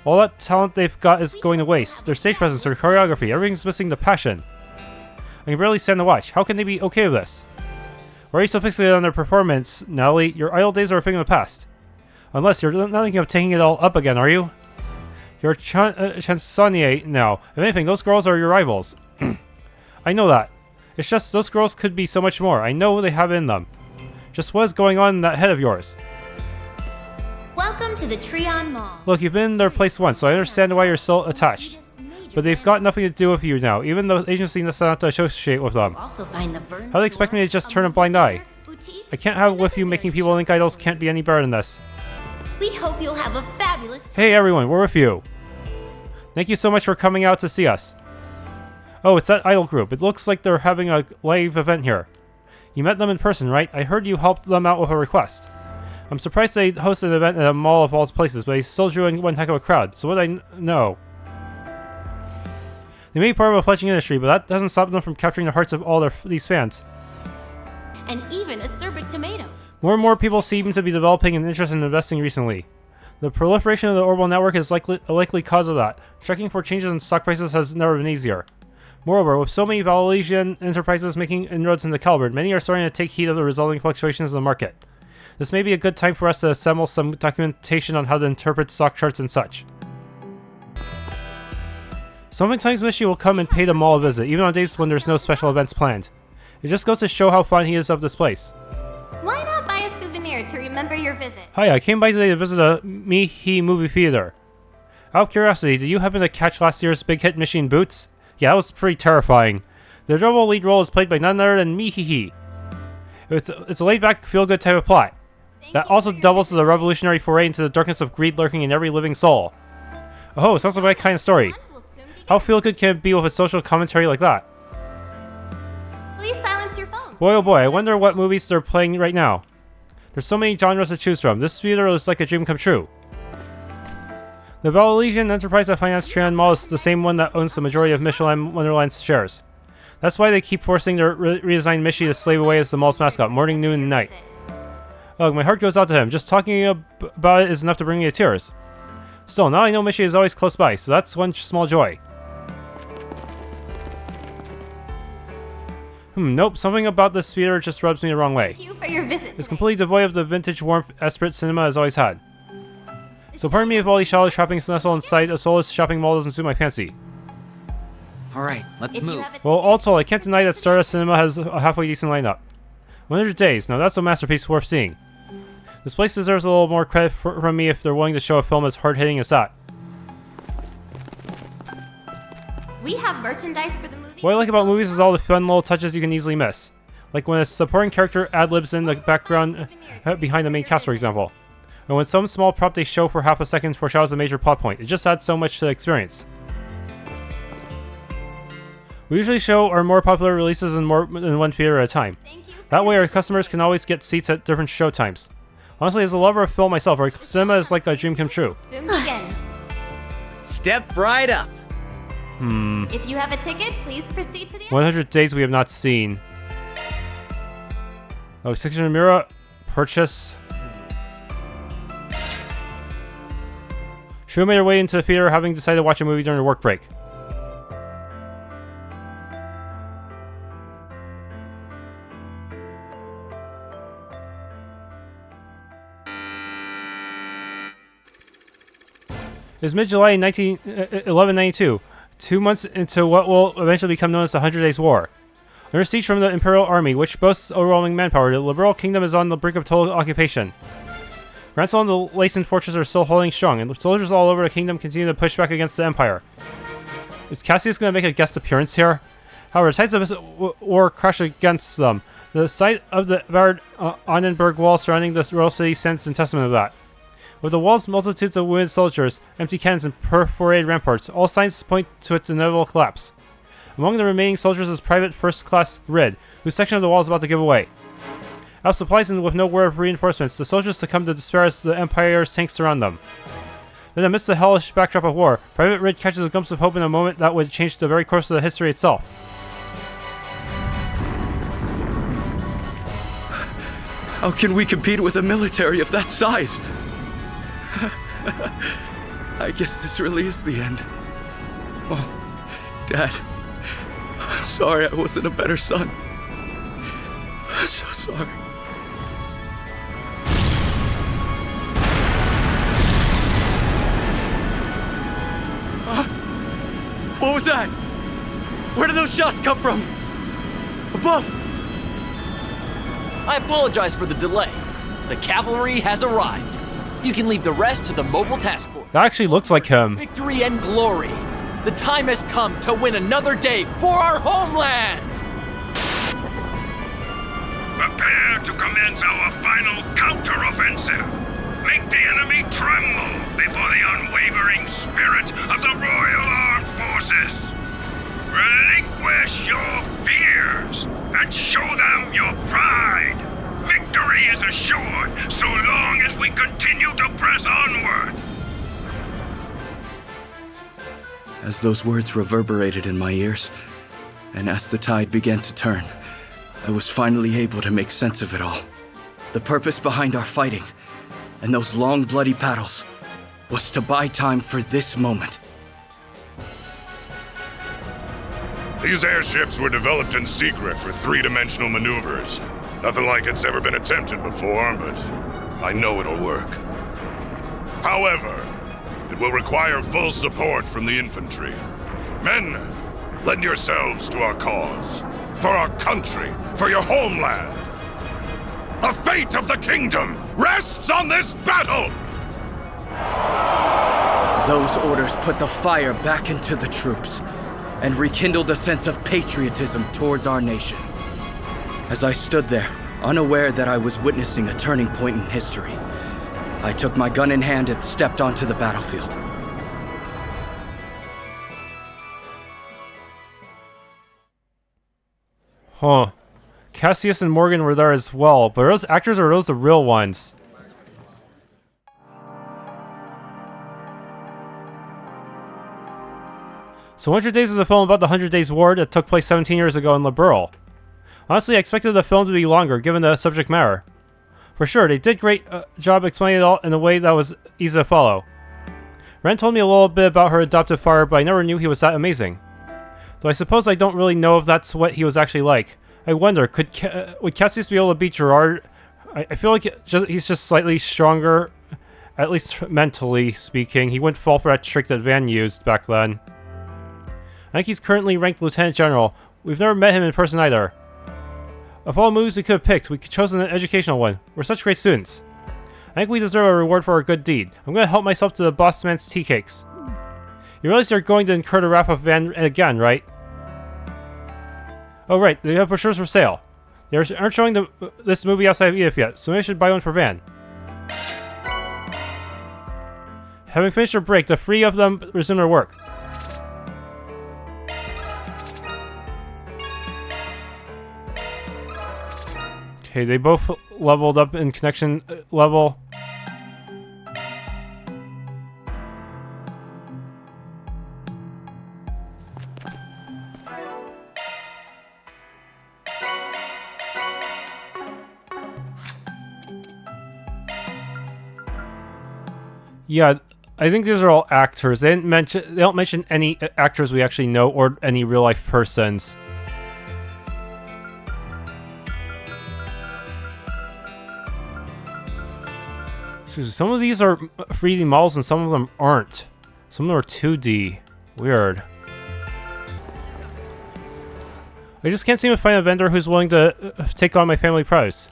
All that talent they've got is going to waste. Their stage presence, their choreography, everything's missing the passion. I can barely stand to watch. How can they be okay with this? Why are you so fixated on their performance, Natalie? Your idol days are a thing of the past. Unless you're not thinking of taking it all up again, are you? You're chansonnier now. If anything, those girls are your rivals. I know that. It's just those girls could be so much more. I know they have it in them. Just what is going on in that head of yours? Welcome to the Trion Mall. Look, you've been in their place once, so I understand why you're still attached. But they've got nothing to do with you now. Even the agency does not associate with them. How do they expect me to just turn a blind eye? I can't have with you making people think idols can't be any better than this. We hope you'll have a fabulous time. Hey everyone, we're with you. Thank you so much for coming out to see us. Oh, it's that idol group. It looks like they're having a live event here. You met them in person, right? I heard you helped them out with a request. I'm surprised they hosted an event at a mall of all places, but they still drew in one heck of a crowd. So what do I know? They may be part of a fledgling industry, but that doesn't stop them from capturing the hearts of all these fans. And even acerbic tomatoes. More and more people seem to be developing an interest in investing recently. The proliferation of the orbital network is a likely cause of that. Checking for changes in stock prices has never been easier. Moreover, with so many Valesian enterprises making inroads into Caliburn, many are starting to take heed of the resulting fluctuations in the market. This may be a good time for us to assemble some documentation on how to interpret stock charts and such. Sometimes Mishi will come and pay the mall a visit, even on days when there's no special events planned. It just goes to show how fond he is of this place. Why not buy a souvenir to remember your visit? Hi, I came by today to visit the Mihi movie theater. Out of curiosity, did you happen to catch last year's big hit Machine Boots? Yeah, that was pretty terrifying. The double lead role is played by none other than Mihihi. It's a laid-back, feel-good type of plot. That also doubles as a revolutionary foray into the darkness of greed lurking in every living soul. Oh, sounds like my kind of story. How feel-good can it be with a social commentary like that? Please silence your phone. Boy oh boy, I wonder what movies they're playing right now. There's so many genres to choose from. This theater is like a dream come true. The Belarusian enterprise that financed Trion Mall is the same one that owns the majority of Michelin Wonderland's shares. That's why they keep forcing their redesigned Michi to slave away as the mall's mascot, morning, noon, and night. Ugh, my heart goes out to him. Just talking about it is enough to bring me to tears. Still, now I know Michi is always close by, so that's one small joy. Nope, something about this theater just rubs me the wrong way. Thank you for your visit. It's completely devoid of the vintage warmth Esprit cinema has always had. So pardon me if all these shallow shoppings nestle inside a soulless shopping mall doesn't suit my fancy. Alright, let's move. Well, also, I can't deny that Stardust Cinema has a halfway decent lineup. 100 Days, now that's a masterpiece worth seeing. This place deserves a little more credit from me if they're willing to show a film as hard-hitting as that. We have merchandise for the movie. What I like about movies is all the fun little touches you can easily miss. Like when a supporting character ad-libs in the background behind the main cast, for example. Or when some small prop they show for half a second foreshadows a major plot point. It just adds so much to the experience. We usually show our more popular releases in more than one theater at a time. That way our customers can always get seats at different show times. Honestly, as a lover of film myself, our cinema is like a dream come true. Step right up. If you have a ticket, please proceed to the 100 Days we have not seen. Oh, 600 Mira. Purchase. Shu made her way into the theater having decided to watch a movie during her work break. It's mid-July 1192, 2 months into what will eventually become known as the 100 Days War. Under siege from the Imperial Army, which boasts overwhelming manpower, the Liberal Kingdom is on the brink of total occupation. Grendel and the Lacen Fortress are still holding strong, and soldiers all over the kingdom continue to push back against the Empire. Is Cassius going to make a guest appearance here? However, tides of war crash against them. The sight of the barred Annenberg wall surrounding the royal city stands in testament of that. With the walls multitudes of wounded soldiers, empty cannons, and perforated ramparts, all signs point to its inevitable collapse. Among the remaining soldiers is Private First Class Rid, whose section of the wall is about to give away. Out of supplies and with no word of reinforcements, the soldiers succumb to despair as the Empire's tanks surround them. Then amidst the hellish backdrop of war, Private Rid catches a glimpse of hope in a moment that would change the very course of the history itself. How can we compete with a military of that size? I guess this really is the end. Oh, Dad. I'm sorry I wasn't a better son. I'm so sorry. What was that? Where did those shots come from? Above! I apologize for the delay. The cavalry has arrived. You can leave the rest to the mobile task force. That actually looks like him. Victory and glory. The time has come to win another day for our homeland! Prepare to commence our final counter-offensive. Make the enemy tremble before the unwavering spirit of the Royal Armed Forces. Relinquish your fears and show them your pride. Victory is assured so long as we continue to press onward. As those words reverberated in my ears, and as the tide began to turn, I was finally able to make sense of it all. The purpose behind our fighting, and those long bloody battles, was to buy time for this moment. These airships were developed in secret for three-dimensional maneuvers. Nothing like it's ever been attempted before, but I know it'll work. However, it will require full support from the infantry. Men, lend yourselves to our cause. For our country, for your homeland. The fate of the kingdom rests on this battle! Those orders put the fire back into the troops and rekindled a sense of patriotism towards our nation. As I stood there, unaware that I was witnessing a turning point in history, I took my gun in hand and stepped onto the battlefield. Huh. Cassius and Morgan were there as well, but are those actors or are those the real ones? So 100 Days is a film about the 100 Days War that took place 17 years ago in Liberal. Honestly, I expected the film to be longer, given the subject matter. For sure, they did a great job explaining it all in a way that was easy to follow. Ren told me a little bit about her adoptive father, but I never knew he was that amazing. Though I suppose I don't really know if that's what he was actually like. I wonder, would Cassius be able to beat Gerard? I feel like he's just slightly stronger, at least mentally speaking. He wouldn't fall for that trick that Van used back then. I think he's currently ranked Lieutenant General. We've never met him in person either. Of all moves we could have picked, we could have chosen an educational one. We're such great students. I think we deserve a reward for our good deed. I'm going to help myself to the boss man's tea cakes. You realize you're going to incur the wrath of Van again, right? Oh right, they have brochures for sale. They aren't showing this movie outside of Edith yet, so maybe I should buy one for Van. Having finished their break, the three of them resume their work. Okay, they both leveled up in connection level. Yeah, I think these are all actors. They don't mention any actors we actually know or any real life persons. Some of these are 3D models and some of them aren't. Some of them are 2D. Weird. I just can't seem to find a vendor who's willing to take on my family prize.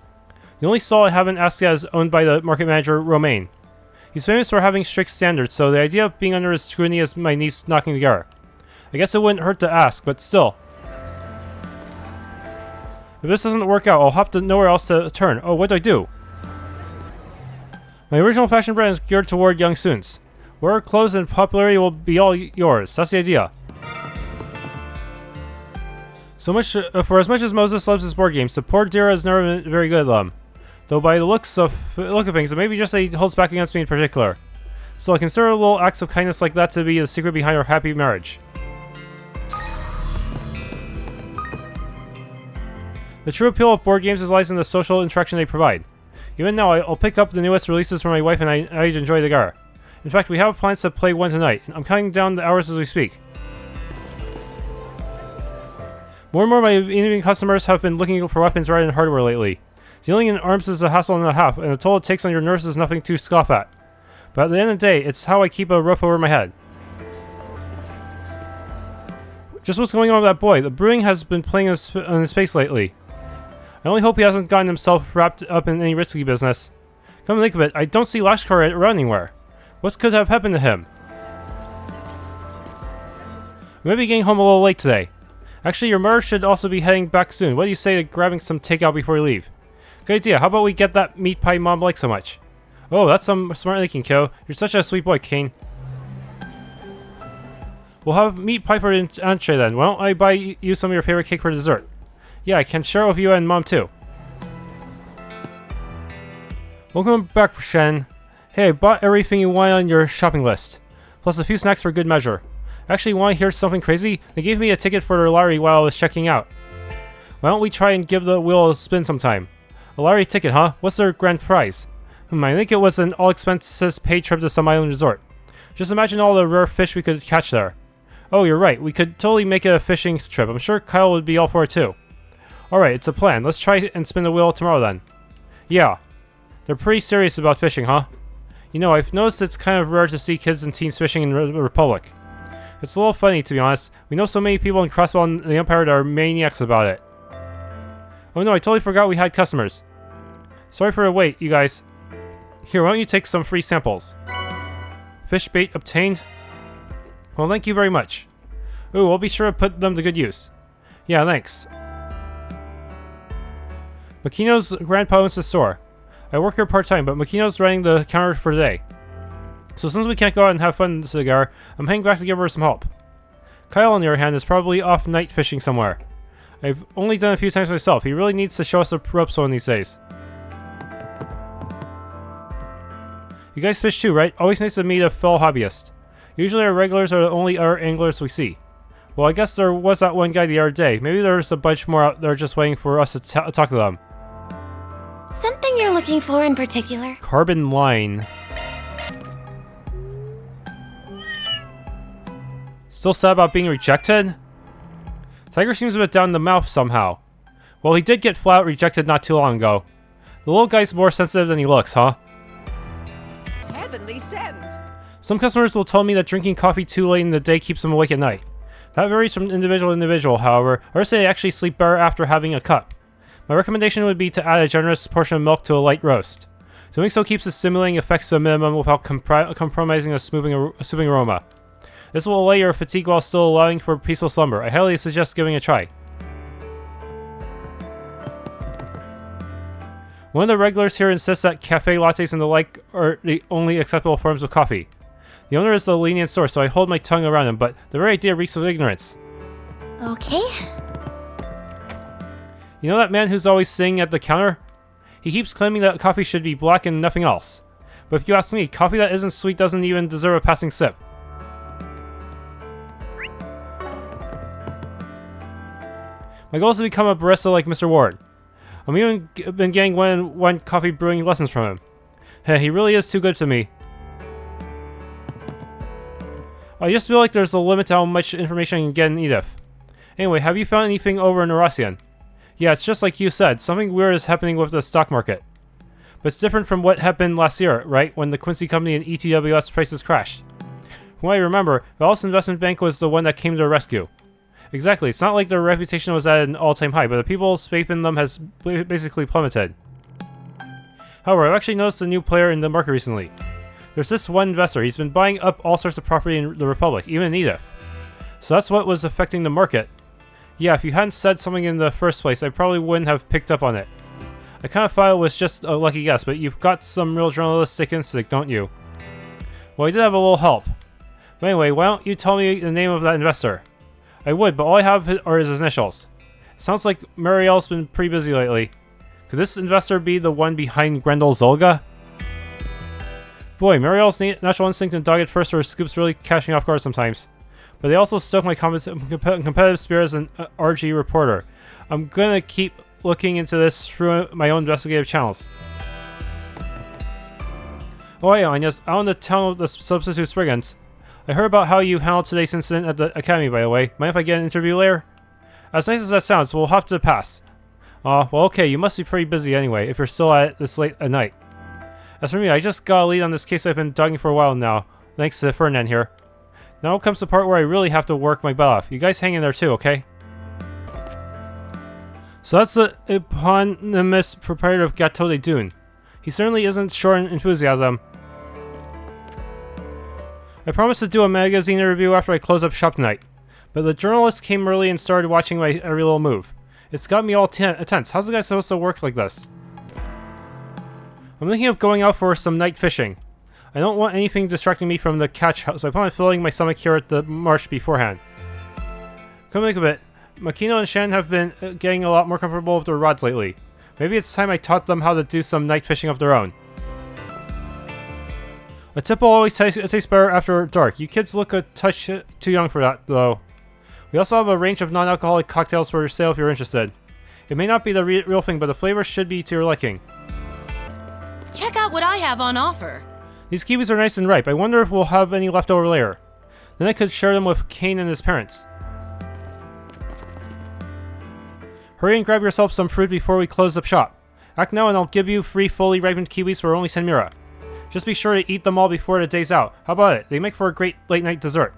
The only stall I haven't asked yet is owned by the market manager, Romain. He's famous for having strict standards, so the idea of being under his scrutiny is my niece knocking together. I guess it wouldn't hurt to ask, but still. If this doesn't work out, I'll have to nowhere else to turn. Oh, what do I do? My original fashion brand is geared toward young students. Wear clothes and popularity will be all yours. That's the idea. So much for as much as Moses loves his board games, the poor Dira has never been very good at them. Though by the look of things, it may be just that he holds back against me in particular. So I consider little acts of kindness like that to be the secret behind our happy marriage. The true appeal of board games lies in the social interaction they provide. Even now, I'll pick up the newest releases for my wife and I enjoy the gar. In fact, we have plans to play one tonight. I'm counting down the hours as we speak. More and more of my evening customers have been looking for weapons rather than hardware lately. Dealing in arms is a hassle and a half, and the toll it takes on your nerves is nothing to scoff at. But at the end of the day, it's how I keep a roof over my head. Just what's going on with that boy? The brewing has been playing on his face lately. I only hope he hasn't gotten himself wrapped up in any risky business. Come to think of it, I don't see Lashkar around anywhere. What could have happened to him? We may be getting home a little late today. Actually, your mother should also be heading back soon. What do you say to grabbing some takeout before you leave? Good idea. How about we get that meat pie Mom likes so much? Oh, that's some smart thinking, kiddo. You're such a sweet boy, Kane. We'll have meat pie for the entree then. Why don't I buy you some of your favorite cake for dessert? Yeah, I can share with you and Mom too. Welcome back, Shen. Hey, I bought everything you want on your shopping list. Plus a few snacks for good measure. Actually, want to hear something crazy? They gave me a ticket for the lottery while I was checking out. Why don't we try and give the wheel a spin sometime? A lottery ticket, huh? What's their grand prize? I think it was an all-expenses paid trip to some island resort. Just imagine all the rare fish we could catch there. Oh, you're right. We could totally make it a fishing trip. I'm sure Kyle would be all for it too. Alright, it's a plan. Let's try and spin the wheel tomorrow then. Yeah. They're pretty serious about fishing, huh? You know, I've noticed it's kind of rare to see kids and teens fishing in the Republic. It's a little funny, to be honest. We know so many people in Crosswell and the Empire that are maniacs about it. Oh no, I totally forgot we had customers. Sorry for the wait, you guys. Here, why don't you take some free samples? Fish bait obtained? Well, thank you very much. Ooh, I'll be sure to put them to good use. Yeah, thanks. Makino's grandpa owns the store. I work here part-time, but Makino's running the counter for today. So since we can't go out and have fun in the cigar, I'm heading back to give her some help. Kyle, on the other hand, is probably off night fishing somewhere. I've only done it a few times myself. He really needs to show us the ropes one of these days. You guys fish too, right? Always nice to meet a fellow hobbyist. Usually our regulars are the only other anglers we see. Well, I guess there was that one guy the other day. Maybe there's a bunch more out there just waiting for us to talk to them. Something you're looking for in particular? Carbon line. Still sad about being rejected? Tiger seems a bit down in the mouth somehow. Well, he did get flat rejected not too long ago. The little guy's more sensitive than he looks, huh? It's heavenly scent. Some customers will tell me that drinking coffee too late in the day keeps them awake at night. That varies from individual to individual, however. Others say they actually sleep better after having a cup. My recommendation would be to add a generous portion of milk to a light roast. Doing so keeps the stimulating effects to a minimum without compromising a soothing aroma. This will allay your fatigue while still allowing for peaceful slumber. I highly suggest giving it a try. One of the regulars here insists that cafe lattes and the like are the only acceptable forms of coffee. The owner is the lenient source, so I hold my tongue around him, but the very idea reeks of ignorance. Okay. You know that man who's always sitting at the counter? He keeps claiming that coffee should be black and nothing else. But if you ask me, coffee that isn't sweet doesn't even deserve a passing sip. My goal is to become a barista like Mr. Ward. I've even been getting one coffee brewing lessons from him. Hey, he really is too good to me. I just feel like there's a limit to how much information I can get in Edith. Anyway, have you found anything over in Eurasian? Yeah, it's just like you said, something weird is happening with the stock market. But it's different from what happened last year, right? When the Quincy Company and ETWS prices crashed. From what I remember, Vallis Investment Bank was the one that came to their rescue. Exactly, it's not like their reputation was at an all-time high, but the people's faith in them has basically plummeted. However, I've actually noticed a new player in the market recently. There's this one investor. He's been buying up all sorts of property in the Republic, even in Edith. So that's what was affecting the market. Yeah, if you hadn't said something in the first place, I probably wouldn't have picked up on it. I kind of thought it was just a lucky guess, but you've got some real journalistic instinct, don't you? Well, I did have a little help. But anyway, why don't you tell me the name of that investor? I would, but all I have are his initials. Sounds like Marielle's been pretty busy lately. Could this investor be the one behind Grendel Zolga? Boy, Marielle's natural instinct and dogged first for scoops really catching off guard sometimes. But they also stoke my competitive spirit as an RG reporter. I'm gonna keep looking into this through my own investigative channels. Oh yeah, Agnes, out in the town of the substitute Spriggans. I heard about how you handled today's incident at the academy, by the way. Mind if I get an interview later? As nice as that sounds, we'll have to pass. Well okay, you must be pretty busy anyway, if you're still at it this late at night. As for me, I just got a lead on this case I've been dogging for a while now, thanks to Ferdinand here. Now comes the part where I really have to work my butt off. You guys hang in there too, okay? So that's the eponymous proprietor of Gâteau de Dune. He certainly isn't short in enthusiasm. I promised to do a magazine review after I close up shop tonight, but the journalist came early and started watching my every little move. It's got me all tense. How's the guy supposed to work like this? I'm thinking of going out for some night fishing. I don't want anything distracting me from the catch house, so I plan on filling my stomach here at the Marche beforehand. Come think of it, Makino and Shan have been getting a lot more comfortable with their rods lately. Maybe it's time I taught them how to do some night fishing of their own. A tipple always tastes better after dark. You kids look a touch too young for that, though. We also have a range of non-alcoholic cocktails for sale if you're interested. It may not be the real thing, but the flavor should be to your liking. Check out what I have on offer. These kiwis are nice and ripe. I wonder if we'll have any left over later. Then I could share them with Kane and his parents. Hurry and grab yourself some fruit before we close up shop. Act now and I'll give you free fully ripened kiwis for only 10 mira. Just be sure to eat them all before the day's out. How about it? They make for a great late night dessert.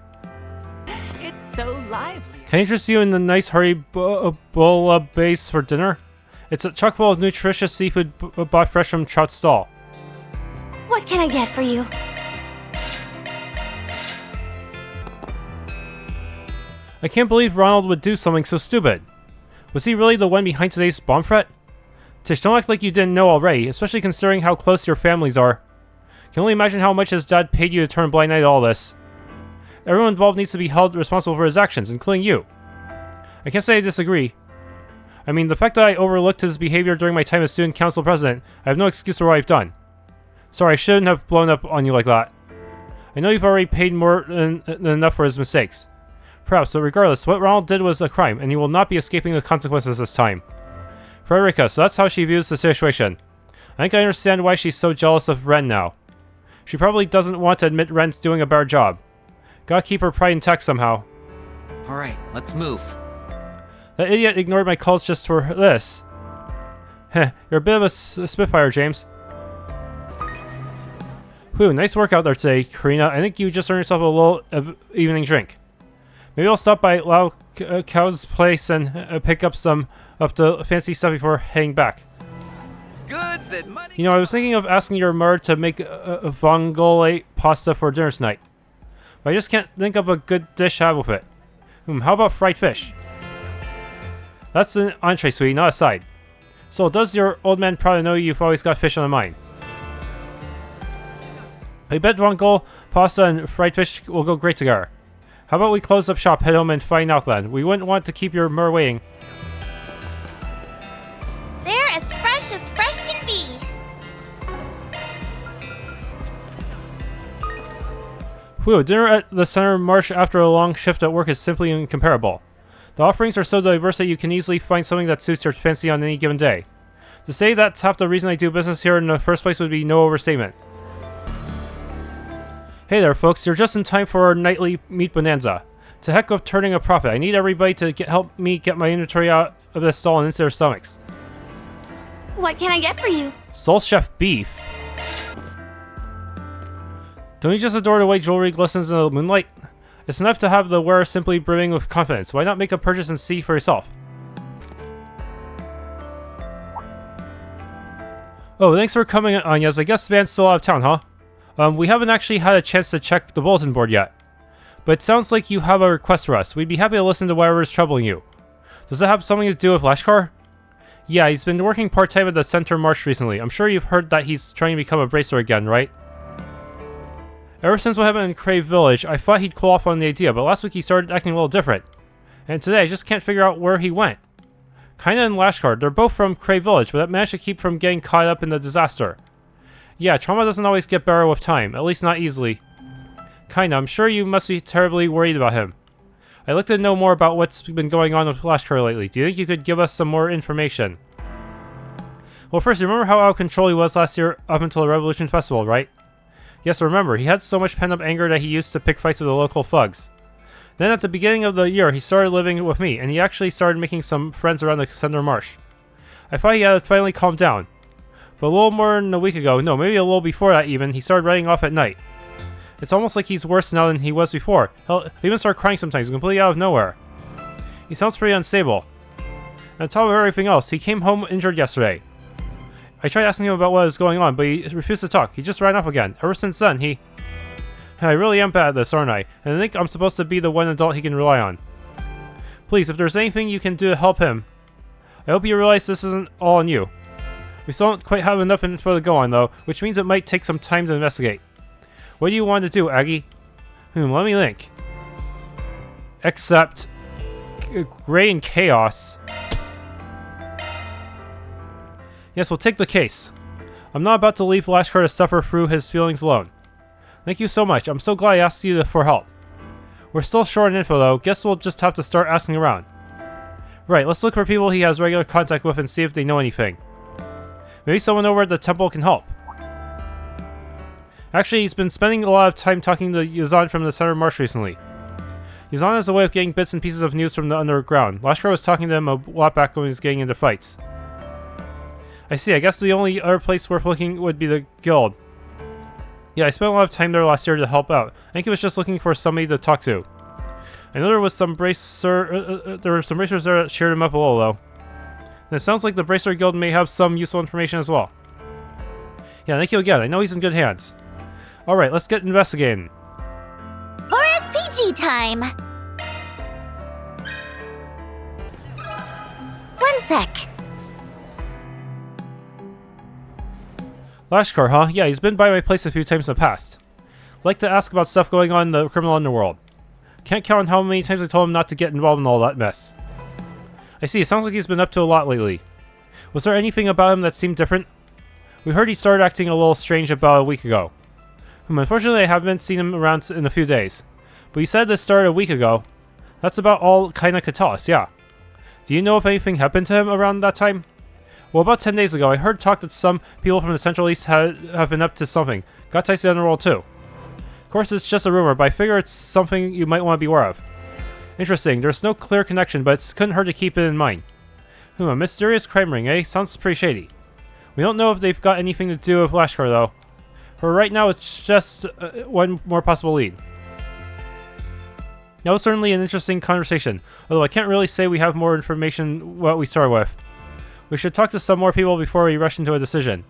It's so lively. Can I interest you in the nice haribola base for dinner? It's a chock full of nutritious seafood bought fresh from Trout's stall. What can I get for you? I can't believe Ronald would do something so stupid. Was he really the one behind today's bomb threat? Tish, don't act like you didn't know already, especially considering how close your families are. Can only imagine how much his dad paid you to turn a blind eye to all this. Everyone involved needs to be held responsible for his actions, including you. I can't say I disagree. I mean, the fact that I overlooked his behavior during my time as student council president, I have no excuse for what I've done. Sorry, I shouldn't have blown up on you like that. I know you've already paid more than enough for his mistakes. Perhaps, but regardless, what Ronald did was a crime, and he will not be escaping the consequences this time. Frederica, so that's how she views the situation. I think I understand why she's so jealous of Ren now. She probably doesn't want to admit Ren's doing a better job. Gotta keep her pride intact somehow. Alright, let's move. That idiot ignored my calls just for this. Heh, you're a bit of a spitfire, James. Whew, nice work out there today, Karina. I think you just earned yourself a little evening drink. Maybe I'll stop by Lao Cow's place and pick up some of the fancy stuff before heading back. Goods that money. You know, I was thinking of asking your mother to make a vongole pasta for dinner tonight. But I just can't think of a good dish to have with it. How about fried fish? That's an entree, sweetie, not a side. So does your old man probably know you've always got fish on the mind? I bet vongole pasta and fried fish will go great together. How about we close up shop, head home, and find out then? We wouldn't want to keep your mother waiting. They're as fresh can be. Whew, dinner at the center of Marche after a long shift at work is simply incomparable. The offerings are so diverse that you can easily find something that suits your fancy on any given day. To say that's half the reason I do business here in the first place would be no overstatement. Hey there, folks. You're just in time for our nightly meat bonanza. To heck with turning a profit. I need everybody to help me get my inventory out of this stall and into their stomachs. What can I get for you? Soul Chef beef? Don't you just adore the way jewelry glistens in the moonlight? It's enough to have the wearer simply brimming with confidence. Why not make a purchase and see for yourself? Oh, thanks for coming, Anyas. I guess Van's still out of town, huh? We haven't actually had a chance to check the bulletin board yet. But it sounds like you have a request for us. We'd be happy to listen to whatever is troubling you. Does it have something to do with Lashkar? Yeah, he's been working part-time at the Center Marche recently. I'm sure you've heard that he's trying to become a bracer again, right? Ever since what happened in Crave Village, I thought he'd cool off on the idea, but last week he started acting a little different. And today I just can't figure out where he went. Kinda and Lashkar, they're both from Crave Village, but that managed to keep from getting caught up in the disaster. Yeah, trauma doesn't always get better with time, at least not easily. Kinda, I'm sure you must be terribly worried about him. I'd like to know more about what's been going on with Lashkar lately. Do you think you could give us some more information? Well, first, you remember how out of control he was last year up until the Revolution Festival, right? Yes, remember, he had so much pent-up anger that he used to pick fights with the local thugs. Then at the beginning of the year, he started living with me, and he actually started making some friends around the Center Marche. I thought he had finally calmed down. But a little more than a week ago, no, maybe a little before that even, he started running off at night. It's almost like he's worse now than he was before. He'll even start crying sometimes, completely out of nowhere. He sounds pretty unstable. And on top of everything else, he came home injured yesterday. I tried asking him about what was going on, but he refused to talk. He just ran off again. Ever since then, I really am bad at this, aren't I? And I think I'm supposed to be the one adult he can rely on. Please, if there's anything you can do to help him, I hope you realize this isn't all on you. We still don't quite have enough info to go on, though, which means it might take some time to investigate. What do you want to do, Aggie? Let me think. Except... Gray and Chaos. Yes, we'll take the case. I'm not about to leave Lashkar to suffer through his feelings alone. Thank you so much. I'm so glad I asked you for help. We're still short on info, though. Guess we'll just have to start asking around. Right, let's look for people he has regular contact with and see if they know anything. Maybe someone over at the temple can help. Actually, he's been spending a lot of time talking to Yazan from the Center Marche recently. Yazan has a way of getting bits and pieces of news from the underground. Lashkar was talking to him a lot back when he was getting into fights. I see, I guess the only other place worth looking would be the guild. Yeah, I spent a lot of time there last year to help out. I think he was just looking for somebody to talk to. I know there was some there were some bracers there that cheered him up a little, though. And it sounds like the Bracer Guild may have some useful information as well. Yeah, thank you again. I know he's in good hands. Alright, let's get investigating. Horace PG time! One sec. Lashkar, huh? Yeah, he's been by my place a few times in the past. Like to ask about stuff going on in the criminal underworld. Can't count on how many times I told him not to get involved in all that mess. I see, it sounds like he's been up to a lot lately. Was there anything about him that seemed different? We heard he started acting a little strange about a week ago. Unfortunately, I haven't seen him around in a few days. But he said this started a week ago. That's about all kinda could tell us, yeah. Do you know if anything happened to him around that time? Well, about 10 days ago, I heard talk that some people from the Central East have been up to something. Got ties to the Underworld too. Of course, it's just a rumor, but I figure it's something you might want to be aware of. Interesting, there's no clear connection, but it couldn't hurt to keep it in mind. A mysterious crime ring, eh? Sounds pretty shady. We don't know if they've got anything to do with Lashkar, though. For right now, it's just one more possible lead. That was certainly an interesting conversation, although I can't really say we have more information what we started with. We should talk to some more people before we rush into a decision.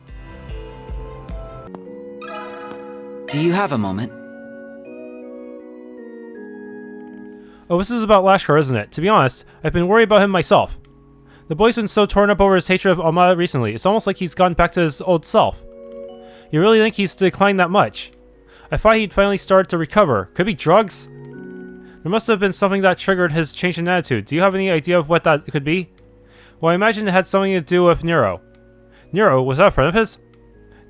Do you have a moment? Oh, this is about Lashkar, isn't it? To be honest, I've been worried about him myself. The boy's been so torn up over his hatred of Almata recently, it's almost like he's gone back to his old self. You really think he's declined that much? I thought he'd finally started to recover. Could be drugs? There must have been something that triggered his change in attitude. Do you have any idea of what that could be? Well, I imagine it had something to do with Nero. Nero? Was that a friend of his?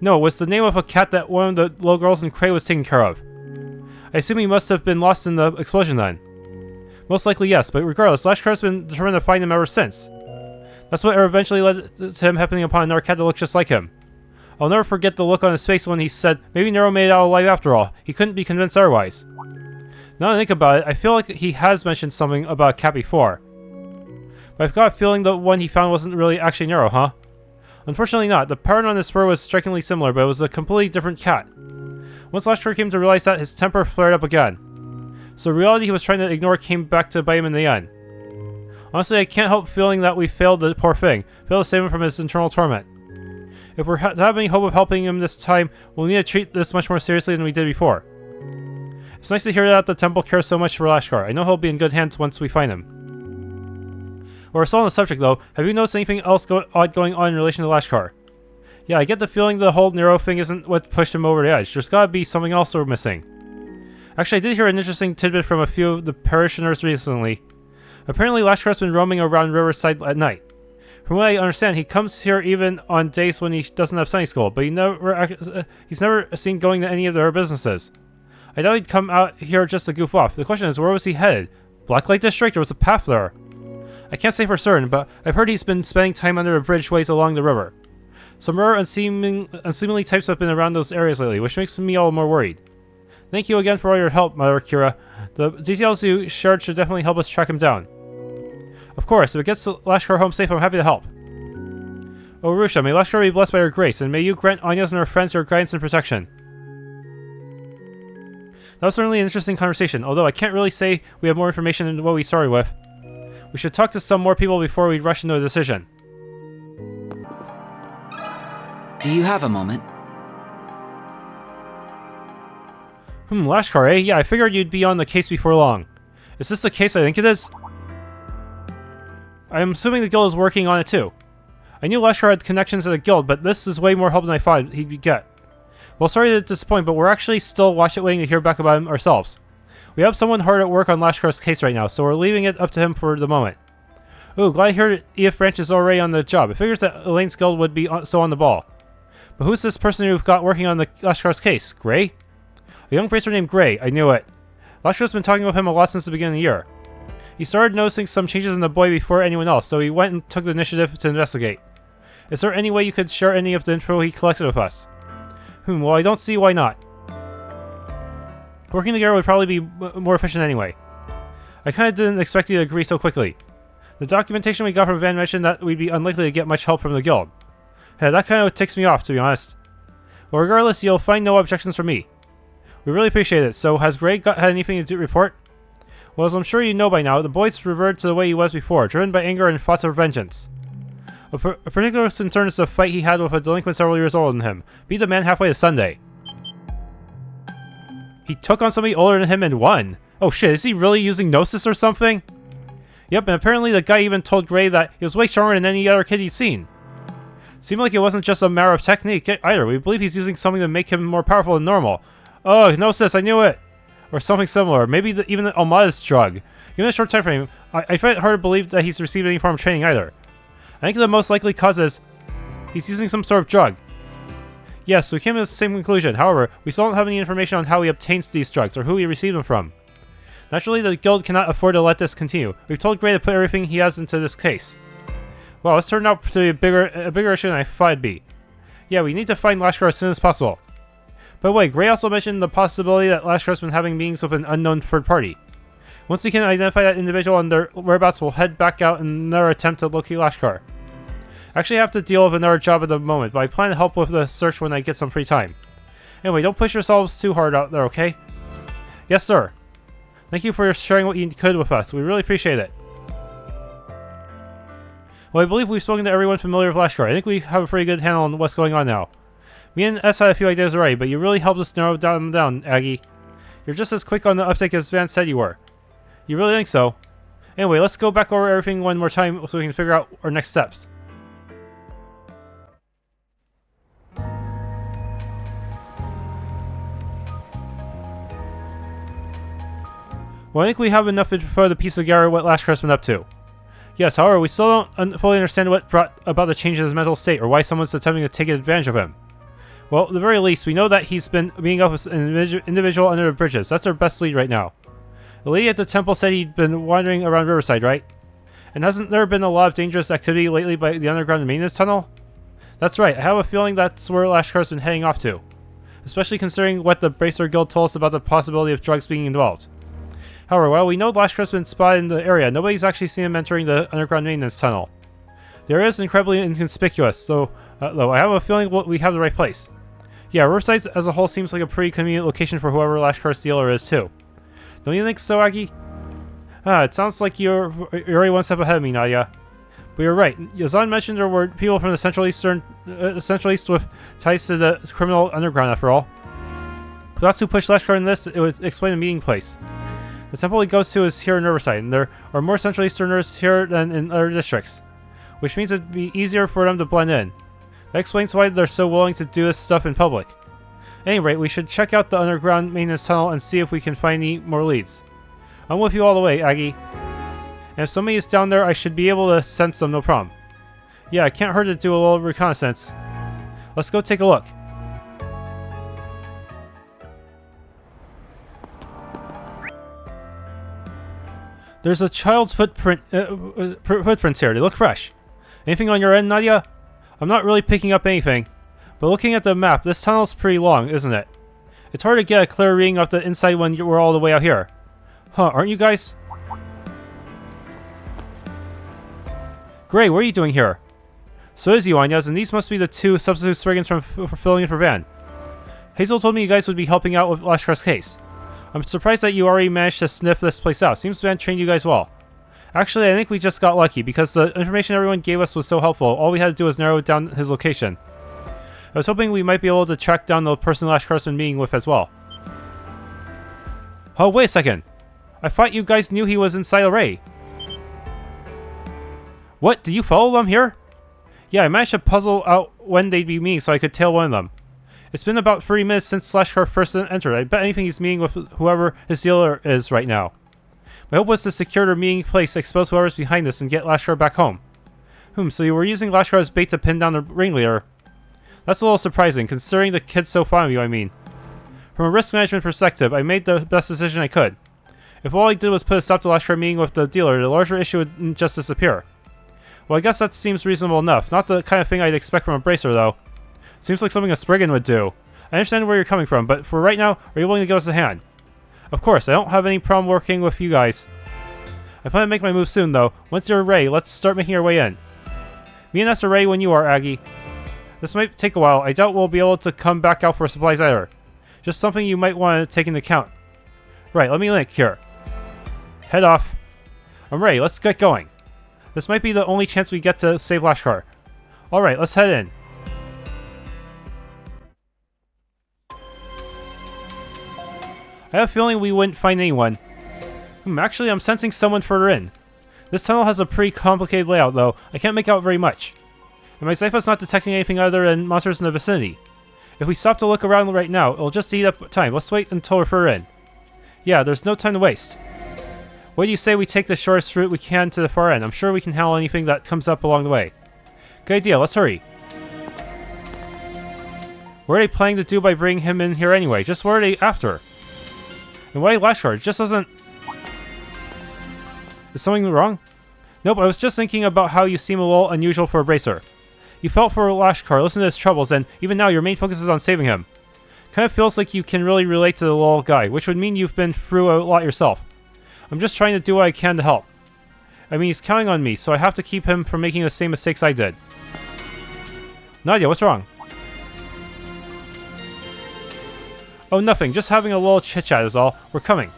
No, it was the name of a cat that one of the little girls in Cray was taking care of. I assume he must have been lost in the explosion then. Most likely yes, but regardless, Lashkar's been determined to find him ever since. That's what eventually led to him happening upon another cat that looked just like him. I'll never forget the look on his face when he said, maybe Nero made it out alive after all. He couldn't be convinced otherwise. Now that I think about it, I feel like he has mentioned something about a cat before. But I've got a feeling the one he found wasn't really actually Nero, huh? Unfortunately not. The pattern on his fur was strikingly similar, but it was a completely different cat. Once Lashkar came to realize that, his temper flared up again. So the reality he was trying to ignore came back to bite him in the end. Honestly, I can't help feeling that we failed the poor thing. Failed to save him from his internal torment. If we're to have any hope of helping him this time, we'll need to treat this much more seriously than we did before. It's nice to hear that the temple cares so much for Lashkar. I know he'll be in good hands once we find him. While we're still on the subject though, have you noticed anything else odd going on in relation to Lashkar? Yeah, I get the feeling the whole Nero thing isn't what pushed him over the edge. There's gotta be something else we're missing. Actually, I did hear an interesting tidbit from a few of the parishioners recently. Apparently, Lashkar's been roaming around Riverside at night. From what I understand, he comes here even on days when he doesn't have Sunday school, but he's never seen going to any of their businesses. I thought he'd come out here just to goof off. The question is, where was he headed? Blacklight District, or was a path there? I can't say for certain, but I've heard he's been spending time under a bridge ways along the river. Some rare unseemly types have been around those areas lately, which makes me all more worried. Thank you again for all your help, Mother Kira. The details you shared should definitely help us track him down. Of course, if it gets Lashkar home safe, I'm happy to help. Oh, Rusha, may Lashkar be blessed by your grace, and may you grant Anya's and her friends your guidance and protection. That was certainly an interesting conversation, although I can't really say we have more information than what we started with. We should talk to some more people before we rush into a decision. Do you have a moment? Lashkar, eh? Yeah, I figured you'd be on the case before long. Is this the case I think it is? I'm assuming the guild is working on it too. I knew Lashkar had connections to the guild, but this is way more help than I thought he'd get. Well, sorry to disappoint, but we're actually still waiting to hear back about him ourselves. We have someone hard at work on Lashkar's case right now, so we're leaving it up to him for the moment. Ooh, glad I heard Edith Branch is already on the job. It figures that Elaine's guild would be so on the ball. But who's this person you've got working on the Lashkar's case? Gray? A young bracer named Gray. I knew it. Lashkar's been talking with him a lot since the beginning of the year. He started noticing some changes in the boy before anyone else, so he went and took the initiative to investigate. Is there any way you could share any of the info he collected with us? Well, I don't see why not. Working together would probably be more efficient anyway. I kinda didn't expect you to agree so quickly. The documentation we got from Van mentioned that we'd be unlikely to get much help from the guild. Yeah, that kinda ticks me off, to be honest. Well, regardless, you'll find no objections from me. We really appreciate it. So, has Gray had anything to report? Well, as I'm sure you know by now, the boy's reverted to the way he was before, driven by anger and thoughts of vengeance. A particular concern is the fight he had with a delinquent several years older than him. Beat the man halfway to Sunday. He took on somebody older than him and won. Oh shit, is he really using Gnosis or something? Yep, and apparently the guy even told Gray that he was way stronger than any other kid he'd seen. Seemed like it wasn't just a matter of technique either. We believe he's using something to make him more powerful than normal. Oh, Gnosis, I knew it! Or something similar. Maybe even Almata's drug. Given a short time frame, I find it hard to believe that he's received any form of training either. I think the most likely cause is he's using some sort of drug. Yes, we came to the same conclusion. However, we still don't have any information on how he obtains these drugs or who he received them from. Naturally, the guild cannot afford to let this continue. We've told Gray to put everything he has into this case. Wow, this turned out to be a bigger issue than I thought it'd be. Yeah, we need to find Lashkar as soon as possible. By the way, Gray also mentioned the possibility that Lashkar's been having meetings with an unknown third party. Once we can identify that individual and their whereabouts, we'll head back out in another attempt to locate Lashkar. I actually have to deal with another job at the moment, but I plan to help with the search when I get some free time. Anyway, don't push yourselves too hard out there, okay? Yes, sir. Thank you for sharing what you could with us. We really appreciate it. Well, I believe we've spoken to everyone familiar with Lashkar. I think we have a pretty good handle on what's going on now. Me and S had a few ideas already, but you really helped us narrow them down, Aggie. You're just as quick on the uptake as Van said you were. You really think so? Anyway, let's go back over everything one more time so we can figure out our next steps. Well, I think we have enough info to piece together what Lashkar's been up to. Yes, however, we still don't fully understand what brought about the change in his mental state, or why someone's attempting to take advantage of him. Well, at the very least, we know that he's been meeting up with an individual under the bridges. That's our best lead right now. The lady at the temple said he'd been wandering around Riverside, right? And hasn't there been a lot of dangerous activity lately by the underground maintenance tunnel? That's right, I have a feeling that's where Lashkar's been heading off to. Especially considering what the Bracer Guild told us about the possibility of drugs being involved. However, while we know Lashkar's been spotted in the area, nobody's actually seen him entering the underground maintenance tunnel. The area is incredibly inconspicuous, so though I have a feeling we have the right place. Yeah, Riverside as a whole seems like a pretty convenient location for whoever Lashkar's dealer is too. Don't you think so, Aggie? It sounds like you're already one step ahead of me, Nadia. But you're right. Yazan mentioned there were people from the Central East with ties to the criminal underground, after all. If that's who pushed Lashkar in this, it would explain the meeting place. The temple he goes to is here in Riverside, and there are more Central Easterners here than in other districts, which means it'd be easier for them to blend in. That explains why they're so willing to do this stuff in public. At any rate, we should check out the underground maintenance tunnel and see if we can find any more leads. I'm with you all the way, Aggie. And if somebody is down there, I should be able to sense them, no problem. Yeah, it can't hurt to do a little reconnaissance. Let's go take a look. There's a child's footprints here. They look fresh. Anything on your end, Nadia? I'm not really picking up anything. But looking at the map, this tunnel's pretty long, isn't it? It's hard to get a clear reading of the inside when we're all the way out here. Huh, aren't you guys? Gray, what are you doing here? So is you, Anyas, and these must be the two substitute Spriggans for filling in for Van. Hazel told me you guys would be helping out with Lashkar's case. I'm surprised that you already managed to sniff this place out. Seems Van trained you guys well. Actually, I think we just got lucky, because the information everyone gave us was so helpful. All we had to do was narrow down his location. I was hoping we might be able to track down the person Lashkar's been meeting with as well. Oh, wait a second. I thought you guys knew he was inside Array. What? Did you follow them here? Yeah, I managed to puzzle out when they'd be meeting so I could tail one of them. It's been about 30 minutes since Lashkar first entered. I bet anything he's meeting with whoever his dealer is right now. My hope was to secure their meeting place, expose whoever's behind this, and get Lashkar back home. So you were using Lashkar as bait to pin down the ringleader. That's a little surprising, considering the kid's so fond of you, I mean. From a risk management perspective, I made the best decision I could. If all I did was put a stop to Lashkar meeting with the dealer, the larger issue would just disappear. Well, I guess that seems reasonable enough. Not the kind of thing I'd expect from a bracer, though. Seems like something a Spriggan would do. I understand where you're coming from, but for right now, are you willing to give us a hand? Of course, I don't have any problem working with you guys. I plan to make my move soon, though. Once you're ready, let's start making our way in. Me and us are ready when you are, Aggie. This might take a while. I doubt we'll be able to come back out for supplies either. Just something you might want to take into account. Right, let me link here. Head off. I'm ready, let's get going. This might be the only chance we get to save Lashkar. Alright, let's head in. I have a feeling we wouldn't find anyone. Actually, I'm sensing someone further in. This tunnel has a pretty complicated layout, though. I can't make out very much. And my Cypher's not detecting anything other than monsters in the vicinity. If we stop to look around right now, it'll just eat up time. Let's wait until we're further in. Yeah, there's no time to waste. What do you say we take the shortest route we can to the far end? I'm sure we can handle anything that comes up along the way. Good idea, let's hurry. What are they planning to do by bringing him in here anyway? Just what are they after? And why Lashkar? It just doesn't... Is something wrong? Nope, I was just thinking about how you seem a little unusual for a bracer. You felt for Lashkar, listened to his troubles, and even now your main focus is on saving him. Kind of feels like you can really relate to the little guy, which would mean you've been through a lot yourself. I'm just trying to do what I can to help. I mean, he's counting on me, so I have to keep him from making the same mistakes I did. Nadia, what's wrong? Oh, nothing. Just having a little chit-chat is all. We're coming.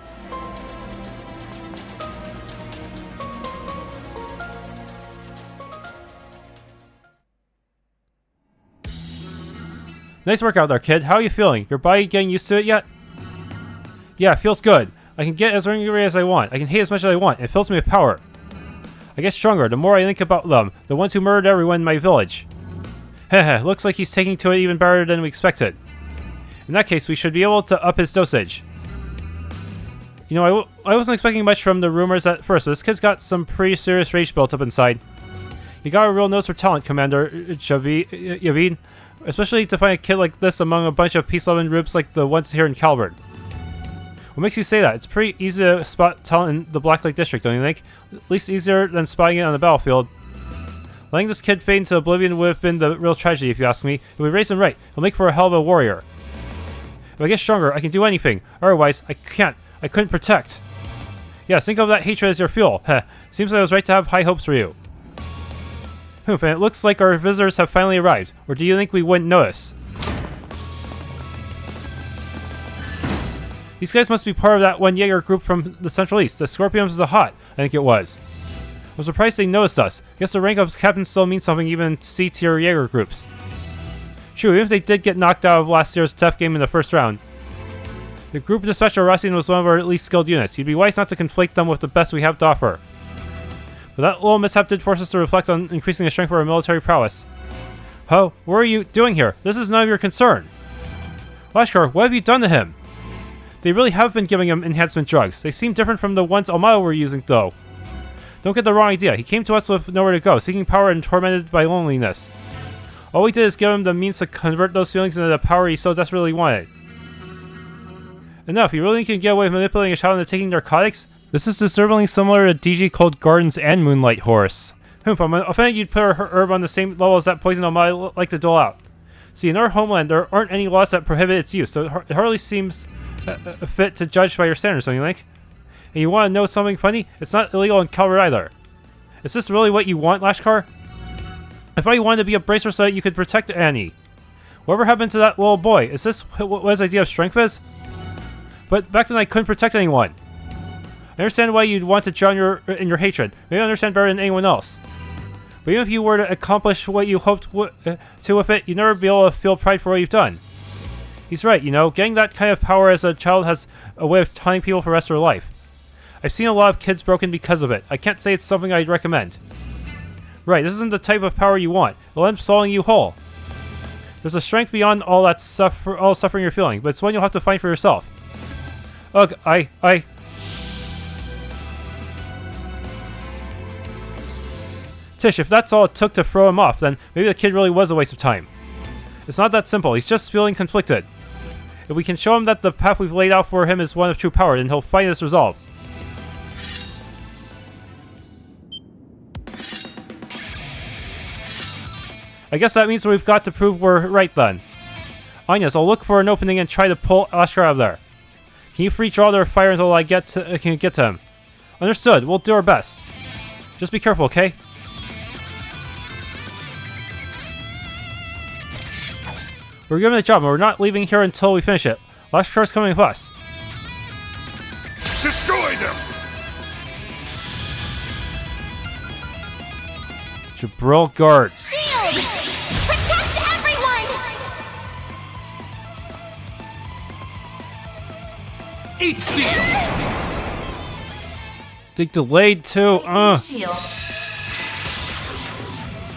Nice work out there, kid. How are you feeling? Your body getting used to it yet? Yeah, it feels good. I can get as angry as I want. I can hate as much as I want. It fills me with power. I get stronger the more I think about them, the ones who murdered everyone in my village. Heh, looks like he's taking to it even better than we expected. In that case, we should be able to up his dosage. You know, I wasn't expecting much from the rumors at first, but this kid's got some pretty serious rage built up inside. You got a real nose for talent, Commander Yavin. Especially to find a kid like this among a bunch of peace-loving groups like the ones here in Calvert. What makes you say that? It's pretty easy to spot talent in the Black Lake District, don't you think? At least easier than spotting it on the battlefield. Letting this kid fade into oblivion would have been the real tragedy, if you ask me. If we raise him right, he'll make for a hell of a warrior. If I get stronger, I can do anything. Otherwise, I can't. I couldn't protect. Yeah, think of that hatred as your fuel. Heh. Seems like I was right to have high hopes for you. And it looks like our visitors have finally arrived. Or do you think we wouldn't notice? These guys must be part of that one Jaeger group from the Central East. The Scorpions is a hot, I think it was. I'm surprised they noticed us. Guess the rank of captain still means something even in C-tier Jaeger groups. True, even if they did get knocked out of last year's tough game in the first round. The group dispatcher Rassian was one of our least skilled units. You'd be wise not to conflate them with the best we have to offer. But that little mishap did force us to reflect on increasing the strength of our military prowess. Ho, what are you doing here? This is none of your concern. Lashkar, what have you done to him? They really have been giving him enhancement drugs. They seem different from the ones Almata were using, though. Don't get the wrong idea. He came to us with nowhere to go, seeking power and tormented by loneliness. All we did is give him the means to convert those feelings into the power he so desperately wanted. Enough, you really can get away with manipulating a child into taking narcotics? This is disturbingly similar to DG Cold Gardens and Moonlight Horse. I'm offended you'd put her herb on the same level as that poison Almata like to dole out. See, in our homeland, there aren't any laws that prohibit its use, so it hardly seems fit to judge by your standards, don't you think? And you want to know something funny? It's not illegal in Calvert either. Is this really what you want, Lashkar? I thought you wanted to be a bracer so that you could protect Annie. Whatever happened to that little boy? Is this what his idea of strength is? But back then I couldn't protect anyone. I understand why you'd want to drown in your hatred. Maybe I understand better than anyone else. But even if you were to accomplish what you hoped to with it, you'd never be able to feel pride for what you've done. He's right, you know, getting that kind of power as a child has a way of taunting people for the rest of their life. I've seen a lot of kids broken because of it. I can't say it's something I'd recommend. Right, this isn't the type of power you want. It'll end up swallowing you whole. There's a strength beyond all that all suffering you're feeling, but it's one you'll have to find for yourself. Ugh, Tish, if that's all it took to throw him off, then maybe the kid really was a waste of time. It's not that simple. He's just feeling conflicted. If we can show him that the path we've laid out for him is one of true power, then he'll find his resolve. I guess that means we've got to prove we're right then. Agnes, I'll look for an opening and try to pull Lashkar out of there. Can you free draw their fire until I can get to him? Understood. We'll do our best. Just be careful, okay? We're given a job, and we're not leaving here until we finish it. Lashkar's coming with us. Destroy them! Jabril guard. Shield! Protect everyone! Eat steel! They delayed too. Shield.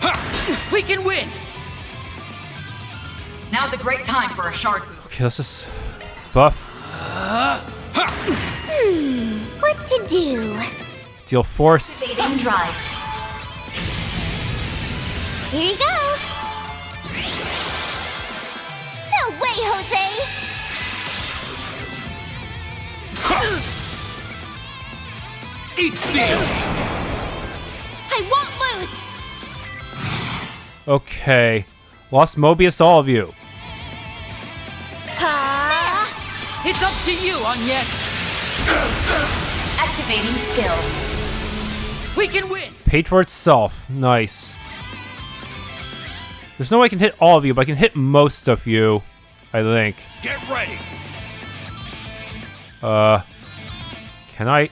Ha! We can win! Now's a great time for a shard move. Okay, let's just buff. What to do? Deal force. Fading drive. Here you go. No way, Jose! Eat steel! I won't lose! Okay. Lost Mobius, all of you. It's up to you, Agnes! Activating skill. We can win! Paid for itself. Nice. There's no way I can hit all of you, but I can hit most of you. I think. Get ready! Can I? I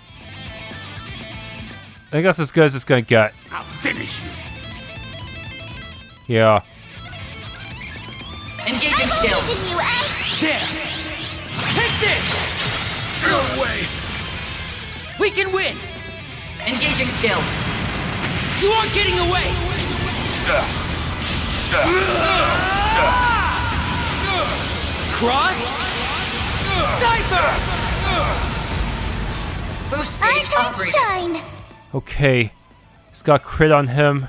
think that's as good as it's gonna get. I'll finish you! Yeah. Engaging skill. There! Take this! Go away! We can win! Engaging skill. You aren't getting away! Cross! Diver! Boost page upgraded. Shine! Okay. He's got crit on him.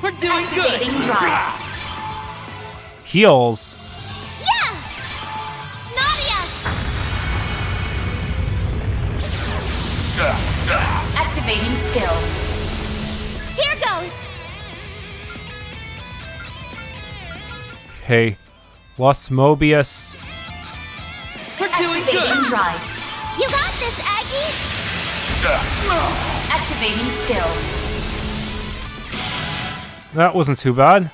We're doing Activating good! drive. Heals. Yeah! Nadia! Activating skill. Here goes! Okay. Lost Mobius. We're doing Activating good! drive. You got this, Aggie! Activating skill. That wasn't too bad.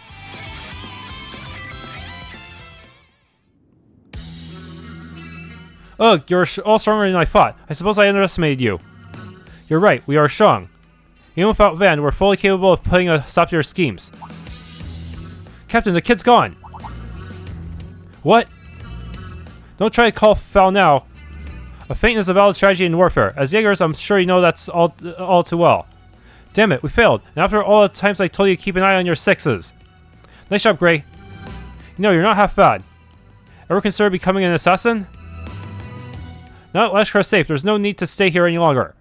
Ugh, you're all stronger than I thought. I suppose I underestimated you. You're right, we are strong. Even without Van, we're fully capable of putting a stop to your schemes. Captain, the kid's gone. What? Don't try to call foul now. A feint is a valid strategy in warfare. As Jaegers, I'm sure you know that's all too well. Damn it, we failed. And after all the times I told you to keep an eye on your sixes. Nice job, Gray. You know, you're not half bad. Ever consider becoming an assassin? Now that Lashkar is safe, there's no need to stay here any longer.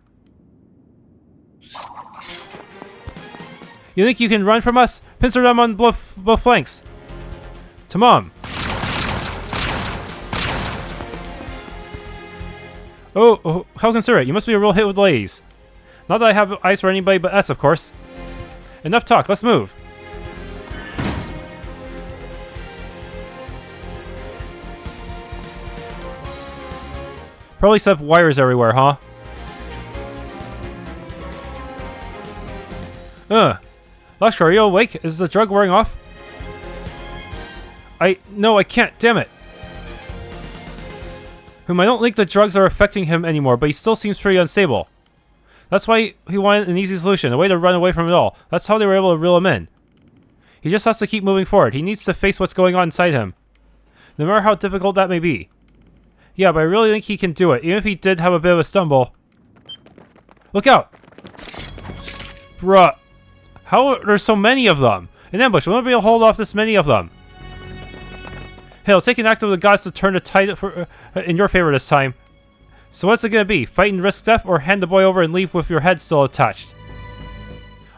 You think you can run from us? Pincer them on both flanks. To Mom. Oh, how considerate. You must be a real hit with the ladies. Not that I have eyes for anybody but S, of course. Enough talk, let's move. Probably set up wires everywhere, huh? Lashkar, are you awake? Is the drug wearing off? No, I can't, damn it. I don't think the drugs are affecting him anymore, but he still seems pretty unstable. That's why he wanted an easy solution, a way to run away from it all. That's how they were able to reel him in. He just has to keep moving forward. He needs to face what's going on inside him. No matter how difficult that may be. Yeah, but I really think he can do it, even if he did have a bit of a stumble. Look out! Bruh. How are there so many of them? An ambush, we'll never be able to hold off this many of them. Hey, it'll take an act of the gods to turn the tide in your favor this time. So what's it gonna be? Fight and risk death, or hand the boy over and leave with your head still attached?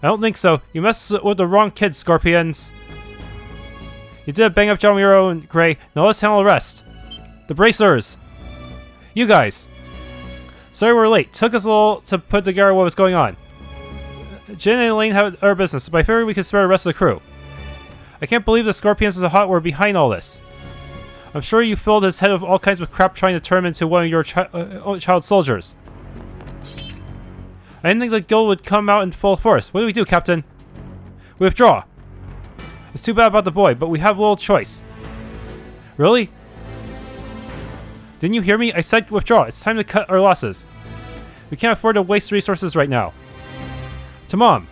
I don't think so. You messed with the wrong kids, Scorpions. You did a bang up job on your own, Gray. Now let's handle the rest. The bracers. You guys. Sorry we're late. Took us a little to put together what was going on. Jin and Elaine have our business, but I figured we could spare the rest of the crew. I can't believe the Scorpions of the Hot were behind all this. I'm sure you filled his head with all kinds of crap trying to turn him into one of your child soldiers. I didn't think the guild would come out in full force. What do we do, Captain? We withdraw. It's too bad about the boy, but we have little choice. Really? Didn't you hear me? I said withdraw. It's time to cut our losses. We can't afford to waste resources right now. To Mom.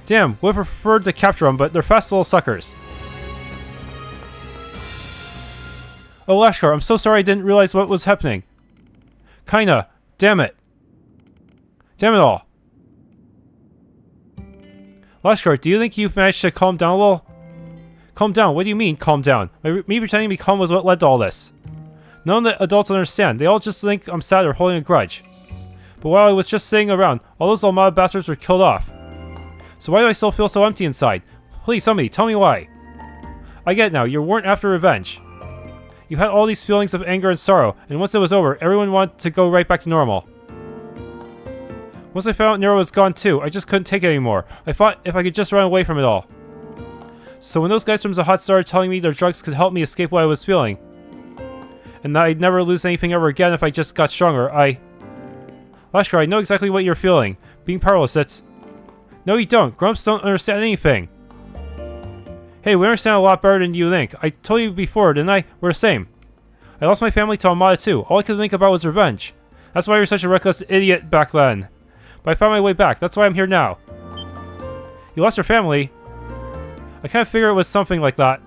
Damn, would have preferred to capture them, but they're fast little suckers. Oh, Lashkar, I'm so sorry I didn't realize what was happening. Kinda. Damn it. Damn it all. Lashkar, do you think you've managed to calm down a little? Calm down? What do you mean, calm down? Me pretending to be calm was what led to all this. None of the adults understand. They all just think I'm sad or holding a grudge. But while I was just sitting around, all those Almata bastards were killed off. So why do I still feel so empty inside? Please, somebody, tell me why. I get it now. You weren't after revenge. You had all these feelings of anger and sorrow, and once it was over, everyone wanted to go right back to normal. Once I found out Nero was gone too, I just couldn't take it anymore. I thought if I could just run away from it all. So when those guys from Zahad started telling me their drugs could help me escape what I was feeling, and that I'd never lose anything ever again if I just got stronger, Lashkar, I know exactly what you're feeling. Being powerless, it's... No, you don't. Grumps don't understand anything. Hey, we understand a lot better than you think. I told you before, didn't I? We're the same. I lost my family to Almata too. All I could think about was revenge. That's why you were such a reckless idiot back then. But I found my way back. That's why I'm here now. You lost your family? I kind of figured it was something like that.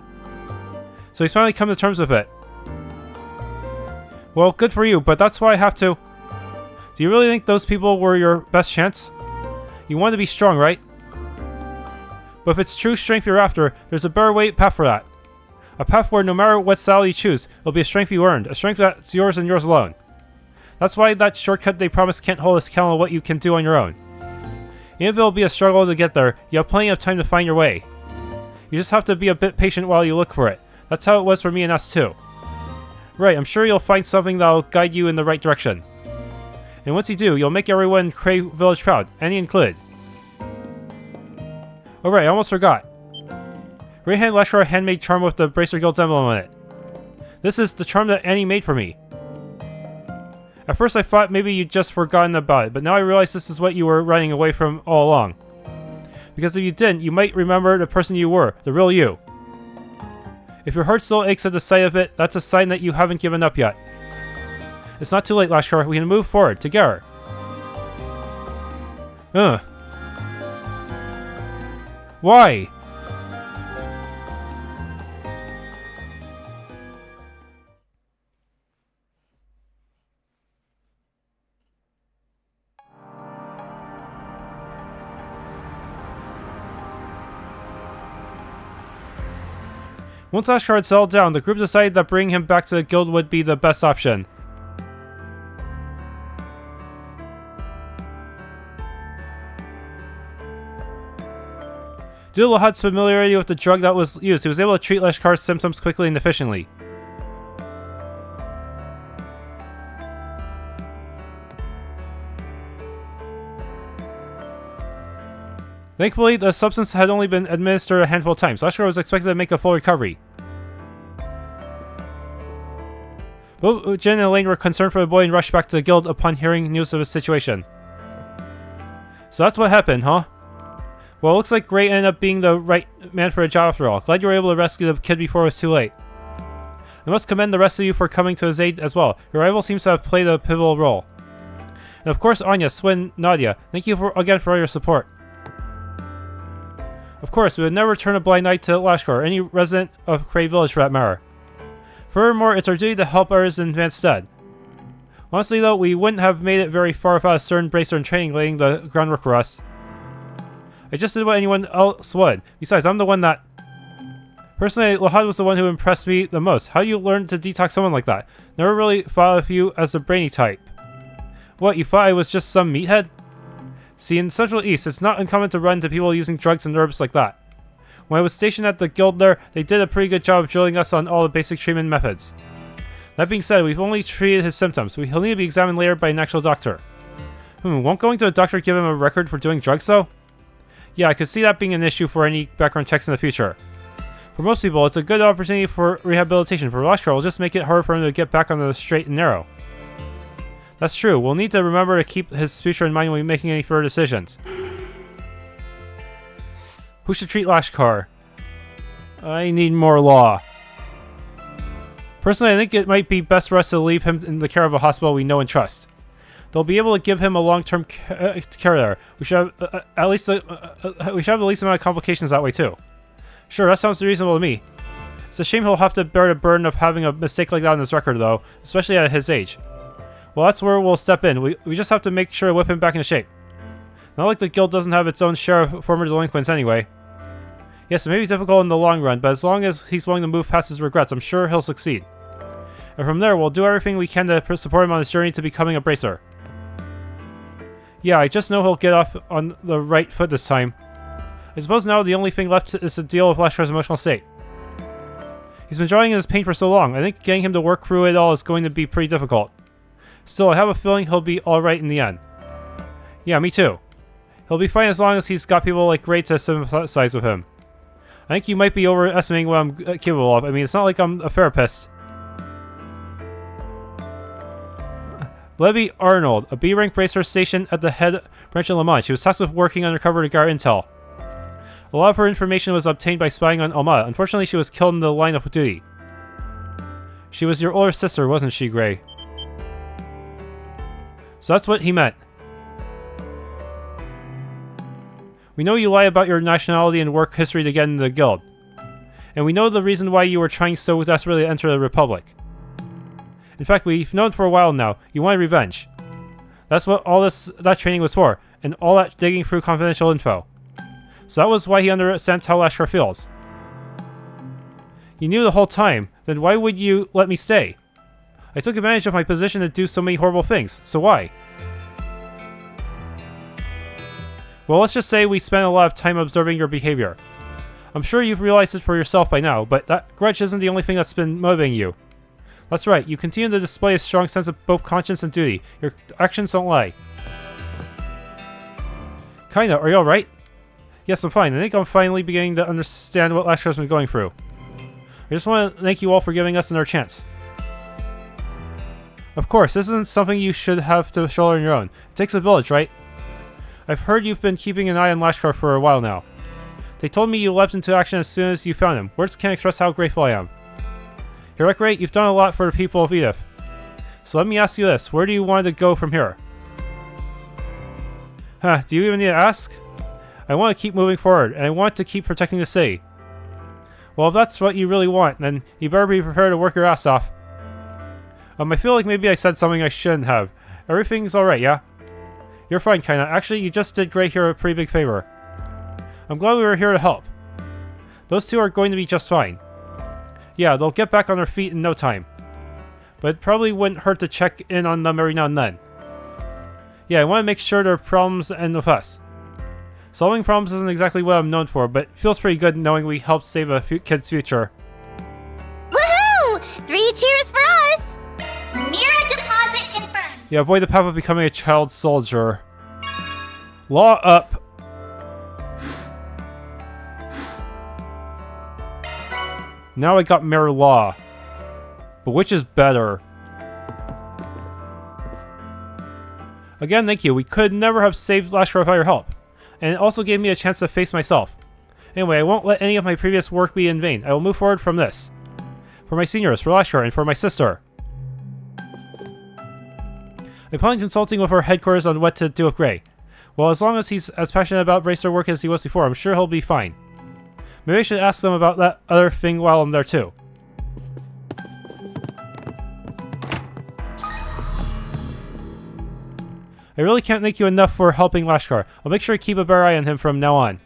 So he's finally come to terms with it. Well, good for you, but that's why I have to... Do you really think those people were your best chance? You want to be strong, right? But if it's true strength you're after, there's a better path for that. A path where no matter what style you choose, it'll be a strength you earned. A strength that's yours and yours alone. That's why that shortcut they promise can't hold us accountable to what you can do on your own. Even if it'll be a struggle to get there, you have plenty of time to find your way. You just have to be a bit patient while you look for it. That's how it was for me and us too. Right, I'm sure you'll find something that'll guide you in the right direction. And once you do, you'll make everyone in Cray Village proud, Annie included. Oh right, I almost forgot. Ray handed Lashkar a handmade charm with the Bracer Guild's emblem on it. This is the charm that Annie made for me. At first I thought maybe you'd just forgotten about it, but now I realize this is what you were running away from all along. Because if you didn't, you might remember the person you were, the real you. If your heart still aches at the sight of it, that's a sign that you haven't given up yet. It's not too late, Lashkar. We can move forward, together. Why? Once Lashkar had settled down, the group decided that bringing him back to the guild would be the best option. Due to Lahad's familiarity with the drug that was used, he was able to treat Lashkar's symptoms quickly and efficiently. Thankfully, the substance had only been administered a handful of times. Lashkar was expected to make a full recovery. Both Jin and Elaine were concerned for the boy and rushed back to the guild upon hearing news of his situation. So that's what happened, huh? Well, it looks like Gray ended up being the right man for a job after all. Glad you were able to rescue the kid before it was too late. I must commend the rest of you for coming to his aid as well. Your rival seems to have played a pivotal role. And of course, Anya, Swin, Nadia, thank you again for all your support. Of course, we would never turn a blind eye to Lashkar, or any resident of Cray Village for that matter. Furthermore, it's our duty to help others in advance stead. Honestly though, we wouldn't have made it very far without a certain Bracer and training laying the groundwork for us. I just did what anyone else would. Besides, I'm the one that... Personally, Lahad was the one who impressed me the most. How do you learn to detox someone like that? Never really thought of you as the brainy type. What, you thought I was just some meathead? See, in the Central East, it's not uncommon to run into people using drugs and herbs like that. When I was stationed at the guild there, they did a pretty good job of drilling us on all the basic treatment methods. That being said, we've only treated his symptoms. He'll need to be examined later by an actual doctor. Won't going to a doctor give him a record for doing drugs though? Yeah, I could see that being an issue for any background checks in the future. For most people, it's a good opportunity for rehabilitation. For Lashkar, it'll just make it hard for him to get back on the straight and narrow. That's true. We'll need to remember to keep his future in mind when making any further decisions. Who should treat Lashkar? I need more law. Personally, I think it might be best for us to leave him in the care of a hospital we know and trust. They'll be able to give him a long-term care there. We should have at least the least amount of complications that way too. Sure, that sounds reasonable to me. It's a shame he'll have to bear the burden of having a mistake like that on his record though, especially at his age. Well, that's where we'll step in. We just have to make sure to whip him back into shape. Not like the guild doesn't have its own share of former delinquents anyway. Yes, it may be difficult in the long run, but as long as he's willing to move past his regrets, I'm sure he'll succeed. And from there, we'll do everything we can to support him on his journey to becoming a bracer. Yeah, I just know he'll get off on the right foot this time. I suppose now the only thing left is to deal with Lashkar's emotional state. He's been drawing in his paint for so long. I think getting him to work through it all is going to be pretty difficult. Still, I have a feeling he'll be alright in the end. Yeah, me too. He'll be fine as long as he's got people like Ray to sympathize with him. I think you might be overestimating what I'm capable of. I mean, it's not like I'm a therapist. Levy Arnold, a B-rank bracer stationed at the head branch of Lamont. She was tasked with working undercover to guard intel. A lot of her information was obtained by spying on Almata. Unfortunately, she was killed in the line of duty. She was your older sister, wasn't she, Gray? So that's what he meant. We know you lie about your nationality and work history to get into the guild. And we know the reason why you were trying so desperately to enter the Republic. In fact, we've known for a while now, you wanted revenge. That's what all that training was for, and all that digging through confidential info. So that was why he understands how Lashkar feels. You knew the whole time, then why would you let me stay? I took advantage of my position to do so many horrible things, so why? Well, let's just say we spent a lot of time observing your behavior. I'm sure you've realized it for yourself by now, but that grudge isn't the only thing that's been motivating you. That's right, you continue to display a strong sense of both conscience and duty. Your actions don't lie. Kinda, are you alright? Yes, I'm fine. I think I'm finally beginning to understand what Lashkar's been going through. I just want to thank you all for giving us another chance. Of course, this isn't something you should have to shoulder on your own. It takes a village, right? I've heard you've been keeping an eye on Lashkar for a while now. They told me you leapt into action as soon as you found him. Words can't express how grateful I am. You're right, great. You've done a lot for the people of Edith. So let me ask you this. Where do you want to go from here? Huh, do you even need to ask? I want to keep moving forward, and I want to keep protecting the city. Well, if that's what you really want, then you better be prepared to work your ass off. I feel like maybe I said something I shouldn't have. Everything's alright, yeah? You're fine, kinda. Actually, you just did Gray here a pretty big favor. I'm glad we were here to help. Those two are going to be just fine. Yeah, they'll get back on their feet in no time. But it probably wouldn't hurt to check in on them every now and then. Yeah, I want to make sure their problems end with us. Solving problems isn't exactly what I'm known for, but it feels pretty good knowing we helped save a kid's future. Woohoo! 3 cheers for us! Mira deposit confirmed. Yeah, avoid the path of becoming a child soldier. Law up. Now I got Mirror Law. But which is better? Again, thank you. We could never have saved Lashkar without your help. And it also gave me a chance to face myself. Anyway, I won't let any of my previous work be in vain. I will move forward from this. For my seniors, for Lashkar, and for my sister. I plan on consulting with our headquarters on what to do with Gray. Well, as long as he's as passionate about bracer work as he was before, I'm sure he'll be fine. Maybe I should ask them about that other thing while I'm there too. I really can't thank you enough for helping Lashkar. I'll make sure to keep a better eye on him from now on.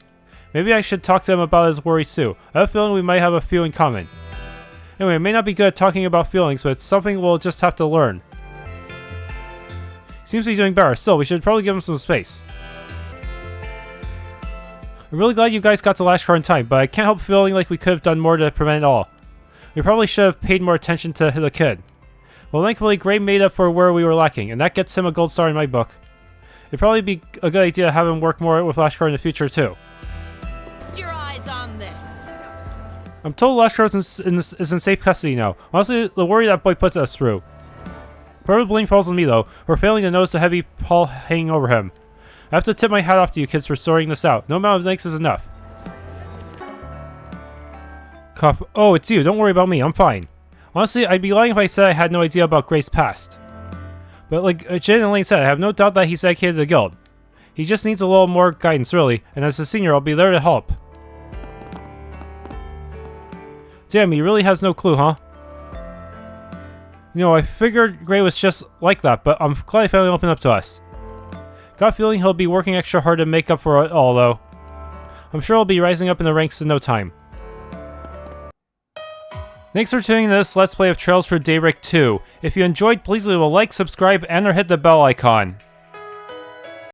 Maybe I should talk to him about his worries too. I have a feeling we might have a few in common. Anyway, I may not be good at talking about feelings, but it's something we'll just have to learn. Seems to be doing better. Still, we should probably give him some space. I'm really glad you guys got to Lashkar in time, but I can't help feeling like we could have done more to prevent it all. We probably should have paid more attention to the kid. Well, thankfully, Gray made up for where we were lacking, and that gets him a gold star in my book. It'd probably be a good idea to have him work more with Lashkar in the future, too. Keep your eyes on this. I'm told Lashkar is in safe custody now. Honestly, the worry that boy puts us through. Part of the blame falls on me, though, for failing to notice the heavy pall hanging over him. I have to tip my hat off to you kids for sorting this out. No amount of thanks is enough. Cough. Oh, it's you. Don't worry about me. I'm fine. Honestly, I'd be lying if I said I had no idea about Gray's past. But like Jin and Lane said, I have no doubt that he's dedicated to the guild. He just needs a little more guidance, really, and as a senior, I'll be there to help. Damn, he really has no clue, huh? You know, I figured Gray was just like that, but I'm glad he finally opened up to us. Got a feeling he'll be working extra hard to make up for it all, though. I'm sure he'll be rising up in the ranks in no time. Thanks for tuning in to this Let's Play of Trails through Daybreak 2. If you enjoyed, please leave a like, subscribe, and or hit the bell icon.